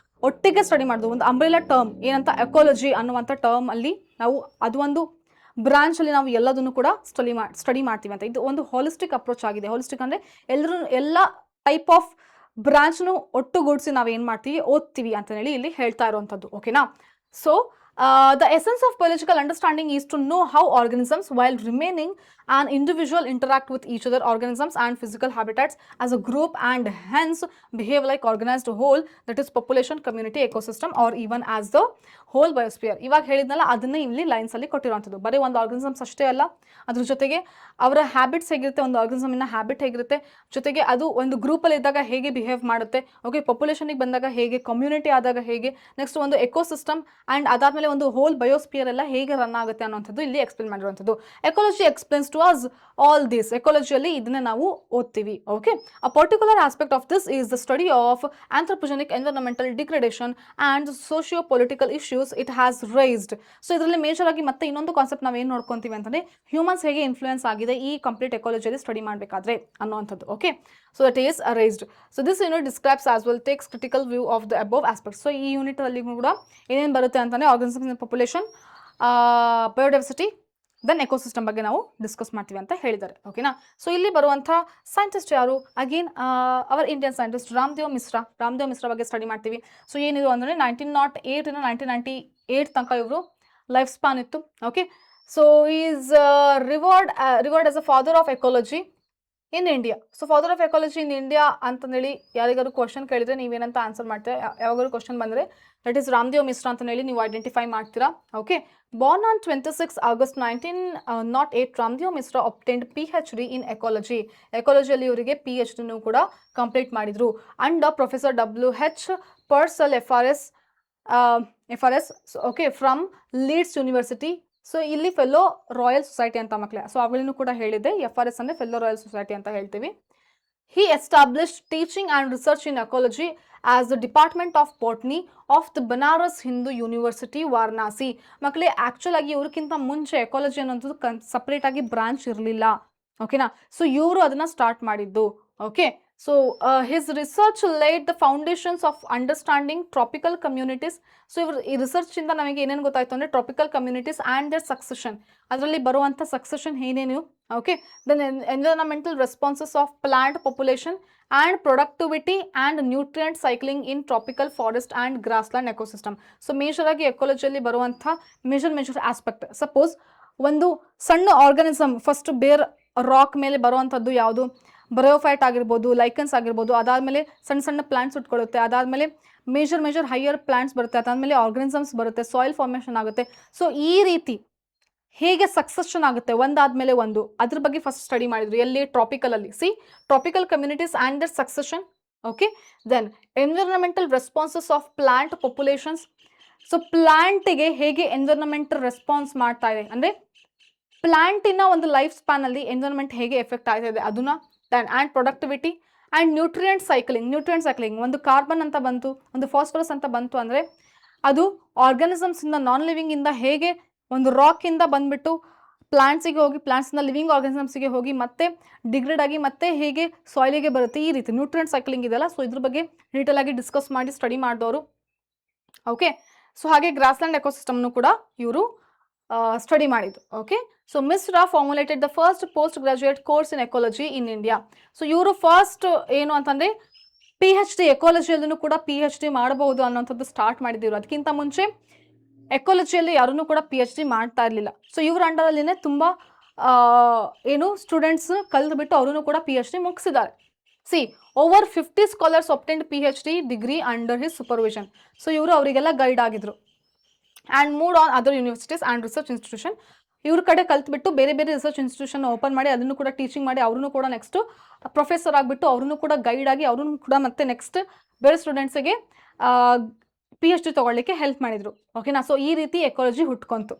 ಒಟ್ಟಿಗೆ ಸ್ಟಡಿ ಮಾಡೋದು. ಒಂದು ಅಂಬ್ರೆಲಾ ಟರ್ಮ್ ಏನಂತ ಎಕಾಲಜಿ ಅನ್ನುವಂಥ ಟರ್ಮ್ ಅಲ್ಲಿ ನಾವು ಅದು ಒಂದು ಬ್ರಾಂಚ್ ಅಲ್ಲಿ ನಾವು ಎಲ್ಲದನ್ನು ಕೂಡ ಸ್ಟಡಿ ಮಾಡ್ತೀವಿ ಅಂತ. ಇದು ಒಂದು ಹೋಲಿಸ್ಟಿಕ್ ಅಪ್ರೋಚ್ ಆಗಿದೆ. ಹೋಲಿಸ್ಟಿಕ್ ಅಂದರೆ ಎಲ್ಲ ಟೈಪ್ ಆಫ್ ಬ್ರಾಂಚ್ನು ಒಟ್ಟುಗೂಡಿಸಿ ನಾವು ಏನು ಮಾಡ್ತೀವಿ, ಓದ್ತೀವಿ ಅಂತ ಹೇಳಿ ಇಲ್ಲಿ ಹೇಳ್ತಾ ಇರುವಂಥದ್ದು. ಓಕೆನಾ? So the essence of biological understanding is to know how organisms, while remaining an individual, interact with each other, organisms and physical habitats as a group, and hence behave like organized whole, that is population, community, ecosystem, or even as the whole biosphere. ಇವಾಗ ಹೇಳಿದ್ನಲ್ಲ ಅದನ್ನೇ ಇಲ್ಲಿ lines ಅಲ್ಲಿ ಕೊಟ್ಟಿರುವಂಥದ್ದು. ಬರೀ ಒಂದು organisms ಅಷ್ಟೇ ಅಲ್ಲ, ಅದ್ರ ಜೊತೆಗೆ ಅವರ ಹ್ಯಾಬಿಟ್ಸ್ ಹೇಗಿರುತ್ತೆ, ಒಂದು ಆರ್ಗನಿಸಮಿನ ಹ್ಯಾಬಿಟ್ ಹೇಗಿರುತ್ತೆ, ಜೊತೆಗೆ ಅದು ಒಂದು ಗ್ರೂಪಲ್ಲಿ ಇದ್ದಾಗ ಹೇಗೆ ಬಿಹೇವ್ ಮಾಡುತ್ತೆ, ಓಕೆ, ಪಾಪ್ಯುಲೇಷನ್ಗೆ ಬಂದಾಗ ಹೇಗೆ, ಕಮ್ಯುನಿಟಿ ಆದಾಗ ಹೇಗೆ, ನೆಕ್ಸ್ಟ್ ಒಂದು ಎಕೋಸಿಸ್ಟಮ್ ಆ್ಯಂಡ್ ಅದಾದಮೇಲೆ ಒಂದು ಹೋಲ್ ಬಯೋಸ್ಪಿಯರ್ ಎಲ್ಲ ಹೇಗೆ ರನ್ ಆಗುತ್ತೆ ಅನ್ನೋಂಥದ್ದು ಇಲ್ಲಿ ಎಕ್ಸ್ಪ್ಲೇನ್ ಮಾಡಿರುವಂಥದ್ದು. Ecology explains to us all this. ಎಕಾಲಜಿಯಲ್ಲಿ ಇದನ್ನ ನಾವು ಓದ್ತೀವಿ. Okay, a particular aspect of this is the study of anthropogenic environmental degradation and socio political issues it has raised. So ಇದರಲ್ಲಿ ಮೇಜರ್ ಆಗಿ ಮತ್ತೆ ಇನ್ನೊಂದು ಕಾನ್ಸೆಪ್ಟ್ ನಾವು ಏನು ನೋಡ್ಕೊಂತೀವಿ ಅಂತಂದರೆ ಹ್ಯೂಮನ್ಸ್ ಹೇಗೆ ಇನ್ಫ್ಲೂಯೆನ್ಸ್ ಆಗಿದೆ ಈ ಕಂಪ್ಲೀಟ್ ಎಕಾಲಜಿಯಲ್ಲಿ ಸ್ಟಡಿ ಮಾಡಬೇಕಾದ್ರೆ ಅನ್ನೋವಂಥದ್ದು. Okay, so that is raised. So this unit describes as well takes critical view of the above aspects. So ಈ ಯೂನಿಟ್ ಅಲ್ಲಿ ಕೂಡ ಏನೇನು ಬರುತ್ತೆ ಅಂತಂದರೆ organisms, population, biodiversity, then ecosystem ಬಗ್ಗೆ ನಾವು ಡಿಸ್ಕಸ್ ಮಾಡ್ತೀವಿ ಅಂತ ಹೇಳಿದ್ದಾರೆ. ಓಕೆನಾ? ಸೊ ಇಲ್ಲಿ ಬರುವಂಥ ಸೈಂಟಿಸ್ಟ್ ಯಾರು? Again our Indian scientist Ramdev Mishra. Ramdev Mishra ಬಗ್ಗೆ ಸ್ಟಡಿ ಮಾಡ್ತೀವಿ. ಸೊ ಏನಿದು ಅಂದರೆ 1908 1998 ತನಕ ಇವರು ಲೈಫ್ ಸ್ಪಾನ್ ಇತ್ತು. Okay, so is reward as a father of ecology in India. So father of ecology in India ಅಂತಂದೇಳಿ ಯಾರಿಗಾರು ಕ್ವಶನ್ ಕೇಳಿದ್ರೆ ನೀವೇನಂತ ಆನ್ಸರ್ ಮಾಡ್ತೀರಾ? ಯಾವಾಗಾದ್ರು ಕ್ವಶನ್ ಬಂದರೆ ದಟ್ ಈಸ್ ರಾಮದೇವ್ ಮಿಶ್ರಾ ಅಂತ ಹೇಳಿ ನೀವು ಐಡೆಂಟಿಫೈ ಮಾಡ್ತೀರಾ. ಓಕೆ, born on 26 August 1908, Ramdev Mishra obtained PhD in ecology. ಎಕಾಲಜಿಯಲ್ಲಿ ಇವರಿಗೆ PhD ಕೂಡ ಕಂಪ್ಲೀಟ್ ಮಾಡಿದ್ರು. And professor WH Pearsall FRS okay from Leeds university. So ಇಲ್ಲಿ ಫೆಲ್ಲೋ ರಾಯಲ್ ಸೊಸೈಟಿ ಅಂತ ಮಕ್ಕಳೇ. ಸೊ ಅವುಗಳನ್ನು ಕೂಡ ಹೇಳಿದ್ದೆ, FRS ಅಂದರೆ ಫೆಲ್ಲೋ ರಾಯಲ್ ಸೊಸೈಟಿ ಅಂತ ಹೇಳ್ತೀವಿ. He established teaching and research in ecology as the Department of Botany of the Banaras Hindu University, Varanasi. ಮಕ್ಕಳೇ ಆ್ಯಕ್ಚುಲ್ ಆಗಿ ಇವ್ರಿಗಿಂತ ಮುಂಚೆ ಎಕಾಲಜಿ ಅನ್ನೋದು ಸಪ್ರೇಟ್ ಆಗಿ ಬ್ರಾಂಚ್ ಇರಲಿಲ್ಲ. ಓಕೆನಾ? ಸೊ ಇವರು ಅದನ್ನು ಸ್ಟಾರ್ಟ್ ಮಾಡಿದ್ದು. Okay, so his research laid the foundations of understanding tropical communities. So ಇವರು ಈ ರಿಸರ್ಚಿಂದ ನಮಗೆ ಏನೇನು ಗೊತ್ತಾಯ್ತು ಅಂದರೆ tropical communities and their succession, ಅದರಲ್ಲಿ ಬರುವಂಥ ಸಕ್ಸೆಷನ್ ಏನೇನು. Okay, then environmental responses of plant population and productivity and nutrient cycling in tropical forest and grassland ecosystem. So major ಆಗಿ ಎಕಾಲಜಿಯಲ್ಲಿ ಬರುವಂಥ ಮೇಜರ್ ಆಸ್ಪೆಕ್ಟ್, ಸಪೋಸ್ ಒಂದು ಸಣ್ಣ ಆರ್ಗನಿಸಮ್ ಫಸ್ಟ್ ಬೇರ್ rock ಮೇಲೆ ಬರುವಂಥದ್ದು ಯಾವುದು? ಬಯೋಫೈಟ್ ಆಗಿರ್ಬೋದು, ಲೈಕನ್ಸ್ ಆಗಿರ್ಬೋದು, ಅದಾದಮೇಲೆ ಸಣ್ಣ ಸಣ್ಣ ಪ್ಲಾಂಟ್ಸ್ ಉಟ್ಕೊಳ್ಳುತ್ತೆ, ಅದಾದಮೇಲೆ ಮೇಜರ್ ಹೈಯರ್ ಪ್ಲಾಂಟ್ಸ್ ಬರುತ್ತೆ, ಅದಾದಮೇಲೆ ಆರ್ಗನಿಸಮ್ಸ್ ಬರುತ್ತೆ, ಸಾಯಿಲ್ ಫಾರ್ಮೇಷನ್ ಆಗುತ್ತೆ. ಸೊ ಈ ರೀತಿ ಹೇಗೆ ಸಕ್ಸೆಷನ್ ಆಗುತ್ತೆ ಒಂದಾದ್ಮೇಲೆ ಒಂದು, ಅದ್ರ ಬಗ್ಗೆ ಫಸ್ಟ್ ಸ್ಟಡಿ ಮಾಡಿದ್ರು. ಎಲ್ಲಿ? ಟ್ರಾಪಿಕಲಲ್ಲಿ. See, tropical communities and their succession. Okay, then environmental responses of plant populations. So ಪ್ಲಾಂಟಿಗೆ ಹೇಗೆ ಎನ್ವಿರಾನ್ಮೆಂಟಲ್ ರೆಸ್ಪಾನ್ಸ್ ಮಾಡ್ತಾ ಇದೆ ಅಂದರೆ ಪ್ಲಾಂಟಿನ ಒಂದು ಲೈಫ್ ಸ್ಪ್ಯಾನಲ್ಲಿ ಎನ್ವಿರಾನ್ಮೆಂಟ್ ಹೇಗೆ ಎಫೆಕ್ಟ್ ಆಗ್ತಾ ಇದೆ ಅದನ್ನ. Then and productivity and nutrient cycling. ಒಂದು ಕಾರ್ಬನ್ ಅಂತ ಬಂತು, ಒಂದು ಫಾಸ್ಫರಸ್ ಅಂತ ಬಂತು ಅಂದರೆ ಅದು ಆರ್ಗನಿಸಮ್ಸಿಂದ, ನಾನ್ ಲಿವಿಂಗಿಂದ ಹೇಗೆ ಒಂದು ರಾಕಿಂದ ಬಂದುಬಿಟ್ಟು ಪ್ಲಾಂಟ್ಸಿಗೆ ಹೋಗಿ, ಪ್ಲಾಂಟ್ಸಿಂದ ಲಿವಿಂಗ್ ಆರ್ಗನಿಸಮ್ಸಿಗೆ ಹೋಗಿ ಮತ್ತೆ ಡಿಗ್ರೇಡ್ ಆಗಿ ಮತ್ತೆ ಹೇಗೆ ಸಾಯಿಲಿಗೆ ಬರುತ್ತೆ, ಈ ರೀತಿ ನ್ಯೂಟ್ರಿಯೆಂಟ್ ಸೈಕ್ಲಿಂಗ್ ಇದೆಯಲ್ಲ. ಸೊ ಇದ್ರ ಬಗ್ಗೆ ಡೀಟೇಲ್ ಆಗಿ ಡಿಸ್ಕಸ್ ಮಾಡಿ ಸ್ಟಡಿ ಮಾಡಿದವರು. ಓಕೆ, ಸೊ ಹಾಗೆ ಗ್ರಾಸ್ಲ್ಯಾಂಡ್ ಎಕೋಸಿಸ್ಟಮ್ನು ಕೂಡ ಇವರು ಸ್ಟಡಿ ಮಾಡಿದ್ದು. Okay, so Mishra formulated the first post graduate course in ecology in India. So ಇವರು ಫಸ್ಟ್ ಏನು ಅಂತಂದರೆ PhD ಎಕಾಲಜಿಯಲ್ಲೂ ಕೂಡ PhD ಮಾಡಬಹುದು ಅನ್ನೋಂಥದ್ದು ಸ್ಟಾರ್ಟ್ ಮಾಡಿದ್ರು. ಅದಕ್ಕಿಂತ ಮುಂಚೆ ಎಕಾಲಜಿಯಲ್ಲಿ ಯಾರೂ ಕೂಡ PhD ಮಾಡ್ತಾ ಇರಲಿಲ್ಲ. ಸೊ ಇವ್ರ ಅಂಡರಲ್ಲಿನೇ ತುಂಬ ಏನು ಸ್ಟೂಡೆಂಟ್ಸ್ ಕಲ್ತ್ಬಿಟ್ಟು ಅವರೂ ಕೂಡ PhD ಮುಗಿಸಿದ್ದಾರೆ. See over 50 scholars obtained PhD degree under his supervision. So ಇವರು ಅವರಿಗೆಲ್ಲ ಗೈಡ್ ಆಗಿದ್ರು. And moved on other universities and research institution. ಇವ್ರ ಕಡೆ ಕಲ್ತ್ಬಿಟ್ಟು ಬೇರೆ ಬೇರೆ ರಿಸರ್ಚ್ ಇನ್ಸ್ಟಿಟ್ಯೂಷನ್ ಓಪನ್ ಮಾಡಿ ಅದನ್ನು ಕೂಡ ಟೀಚಿಂಗ್ ಮಾಡಿ ಅವ್ರೂ ಕೂಡ ನೆಕ್ಸ್ಟ್ ಪ್ರೊಫೆಸರ್ ಆಗಿಬಿಟ್ಟು ಅವ್ರೂ ಕೂಡ ಗೈಡ್ ಆಗಿ ಅವ್ರೂ ಕೂಡ ಮತ್ತೆ ನೆಕ್ಸ್ಟ್ ಬೇರೆ ಸ್ಟೂಡೆಂಟ್ಸಿಗೆ PhD ತಗೊಳ್ಳಿಕ್ಕೆ ಹೆಲ್ಪ್ ಮಾಡಿದ್ರು. ಓಕೆನಾ. ಸೊ ಈ ರೀತಿ ಎಕಾಲಜಿ ಹುಟ್ಕೊಂತು.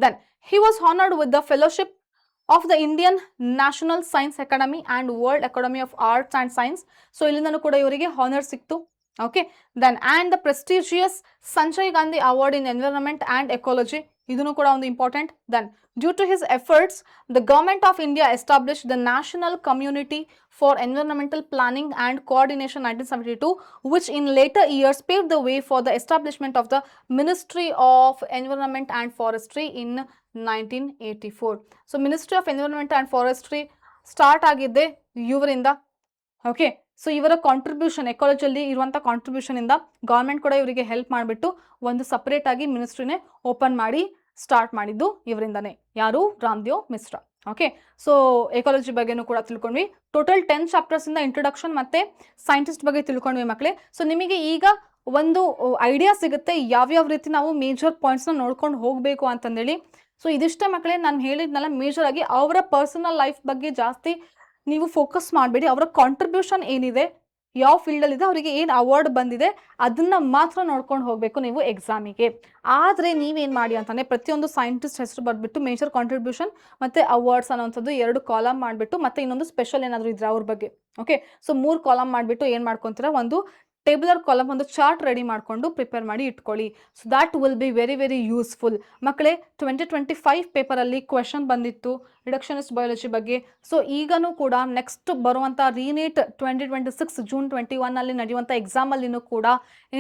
Then he was honoured with the fellowship of the Indian national science academy and World Academy of arts and Science. So ಇಲ್ಲಿಂದನೂ ಕೂಡ ಇವರಿಗೆ ಹಾನರ್ ಸಿಕ್ತು. Okay. Then and the prestigious Sanjay Gandhi award in environment and ecology, ಇದನ್ನು ಕೂಡ ಒಂದು important. Then due to his efforts the government of India establish the National Community for Environmental Planning and Coordination 1972, which in later years paved the way for the establishment of the Ministry of Environment and Forestry in 1984. So ministry of environment and forestry start ಆಗಿದ್ದೆ ಇವರಿಂದ. Okay. So ಇವರ contribution ಎಕಾಲಜಿಯಲ್ಲಿ ಇರುವಂಥ contribution ಇಂದ government ಕೂಡ ಇವರಿಗೆ help ಮಾಡಿಬಿಟ್ಟು ಒಂದು separate ಆಗಿ ಮಿನಿಸ್ಟ್ರಿನೇ ಓಪನ್ ಮಾಡಿ ಸ್ಟಾರ್ಟ್ ಮಾಡಿದ್ದು ಇವರಿಂದನೇ. ಯಾರು? Ramdev Mishra. Okay. So ecology ಬಗ್ಗೆನೂ ಕೂಡ ತಿಳ್ಕೊಂಡ್ವಿ. ಟೋಟಲ್ 10 ಚಾಪ್ಟರ್ಸ್ ಇಂದ ಇಂಟ್ರೊಡಕ್ಷನ್ ಮತ್ತೆ ಸೈಂಟಿಸ್ಟ್ ಬಗ್ಗೆ ತಿಳ್ಕೊಂಡ್ವಿ ಮಕ್ಕಳೇ. ಸೊ ನಿಮಗೆ ಈಗ ಒಂದು ಐಡಿಯಾ ಸಿಗುತ್ತೆ ಯಾವ್ಯಾವ ರೀತಿ ನಾವು ಮೇಜರ್ ಪಾಯಿಂಟ್ಸ್ನ ನೋಡ್ಕೊಂಡು ಹೋಗಬೇಕು ಅಂತಂದೇಳಿ. ಸೊ ಇದಿಷ್ಟೇ ಮಕ್ಕಳೇ, ನಾನು ಹೇಳಿದ್ನಲ್ಲ ಮೇಜರ್ ಆಗಿ ಅವರ ಪರ್ಸನಲ್ ಲೈಫ್ ಬಗ್ಗೆ ಜಾಸ್ತಿ ನೀವು ಫೋಕಸ್ ಮಾಡಬೇಡಿ. ಅವರ ಕಾಂಟ್ರಿಬ್ಯೂಷನ್ ಏನಿದೆ, ಯಾವ ಫೀಲ್ಡಲ್ಲಿದೆ, ಅವರಿಗೆ ಏನು ಅವಾರ್ಡ್ ಬಂದಿದೆ ಅದನ್ನು ಮಾತ್ರ ನೋಡ್ಕೊಂಡು ಹೋಗಬೇಕು ನೀವು ಎಕ್ಸಾಮಿಗೆ. ಆದರೆ ನೀವೇನು ಮಾಡಿ ಅಂತಾನೆ ಪ್ರತಿಯೊಂದು ಸೈಂಟಿಸ್ಟ್ ಹೆಸರು ಬರೆದ್ಬಿಟ್ಟು ಮೇಜರ್ ಕಾಂಟ್ರಿಬ್ಯೂಷನ್ ಮತ್ತು ಅವಾರ್ಡ್ಸ್ ಅನ್ನೋಂಥದ್ದು 2 ಕಾಲಮ್ ಮಾಡಿಬಿಟ್ಟು ಮತ್ತೆ ಇನ್ನೊಂದು ಸ್ಪೆಷಲ್ ಏನಾದರೂ ಇದ್ರೆ ಅವ್ರ ಬಗ್ಗೆ. ಓಕೆ. ಸೊ 3 ಕಾಲಮ್ ಮಾಡಿಬಿಟ್ಟು ಏನು ಮಾಡ್ಕೊತೀರಾ, ಒಂದು ಟೇಬುಲರ್ ಕಾಲಮ್, ಒಂದು ಚಾರ್ಟ್ ರೆಡಿ ಮಾಡಿಕೊಂಡು ಪ್ರಿಪೇರ್ ಮಾಡಿ ಇಟ್ಕೊಳ್ಳಿ. So that will be very very useful ಮಕ್ಕಳೇ. 2025 ಪೇಪರಲ್ಲಿ ಕ್ವೆಶನ್ ಬಂದಿತ್ತು ರಿಡಕ್ಷನಿಸ್ಟ್ ಬಯಾಲಜಿ ಬಗ್ಗೆ. ಸೊ ಈಗನೂ ಕೂಡ ನೆಕ್ಸ್ಟ್ ಬರುವಂಥ ರೀನೀಟ್ 2026 ಜೂನ್ 21 ನಡೆಯುವಂಥ ಎಕ್ಸಾಮಲ್ಲಿನೂ ಕೂಡ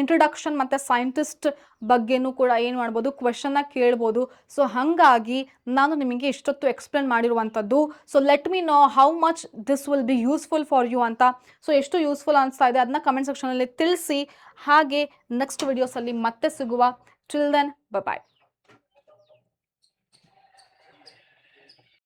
ಇಂಟ್ರೊಡಕ್ಷನ್ ಮತ್ತು ಸೈಂಟಿಸ್ಟ್ ಬಗ್ಗೆನೂ ಕೂಡ ಏನು ಮಾಡ್ಬೋದು, ಕ್ವೆಶನ್ನ ಕೇಳ್ಬೋದು. ಸೊ ಹಾಗಾಗಿ ನಾನು ನಿಮಗೆ ಇಷ್ಟೊತ್ತು ಎಕ್ಸ್ಪ್ಲೇನ್ ಮಾಡಿರುವಂಥದ್ದು. So let me know how much this will be useful for you ಅಂತ. ಸೊ ಎಷ್ಟು ಯೂಸ್ಫುಲ್ ಅನಿಸ್ತಾ ಇದೆ ಅದನ್ನ ಕಮೆಂಟ್ ಸೆಕ್ಷನಲ್ಲಿ ತಿಳಿಸಿ. ಹಾಗೆ ನೆಕ್ಸ್ಟ್ ವಿಡಿಯೋಸಲ್ಲಿ ಮತ್ತೆ ಸಿಗುವ. ಟಿಲ್ ದೆನ್ ಬಾಯ್.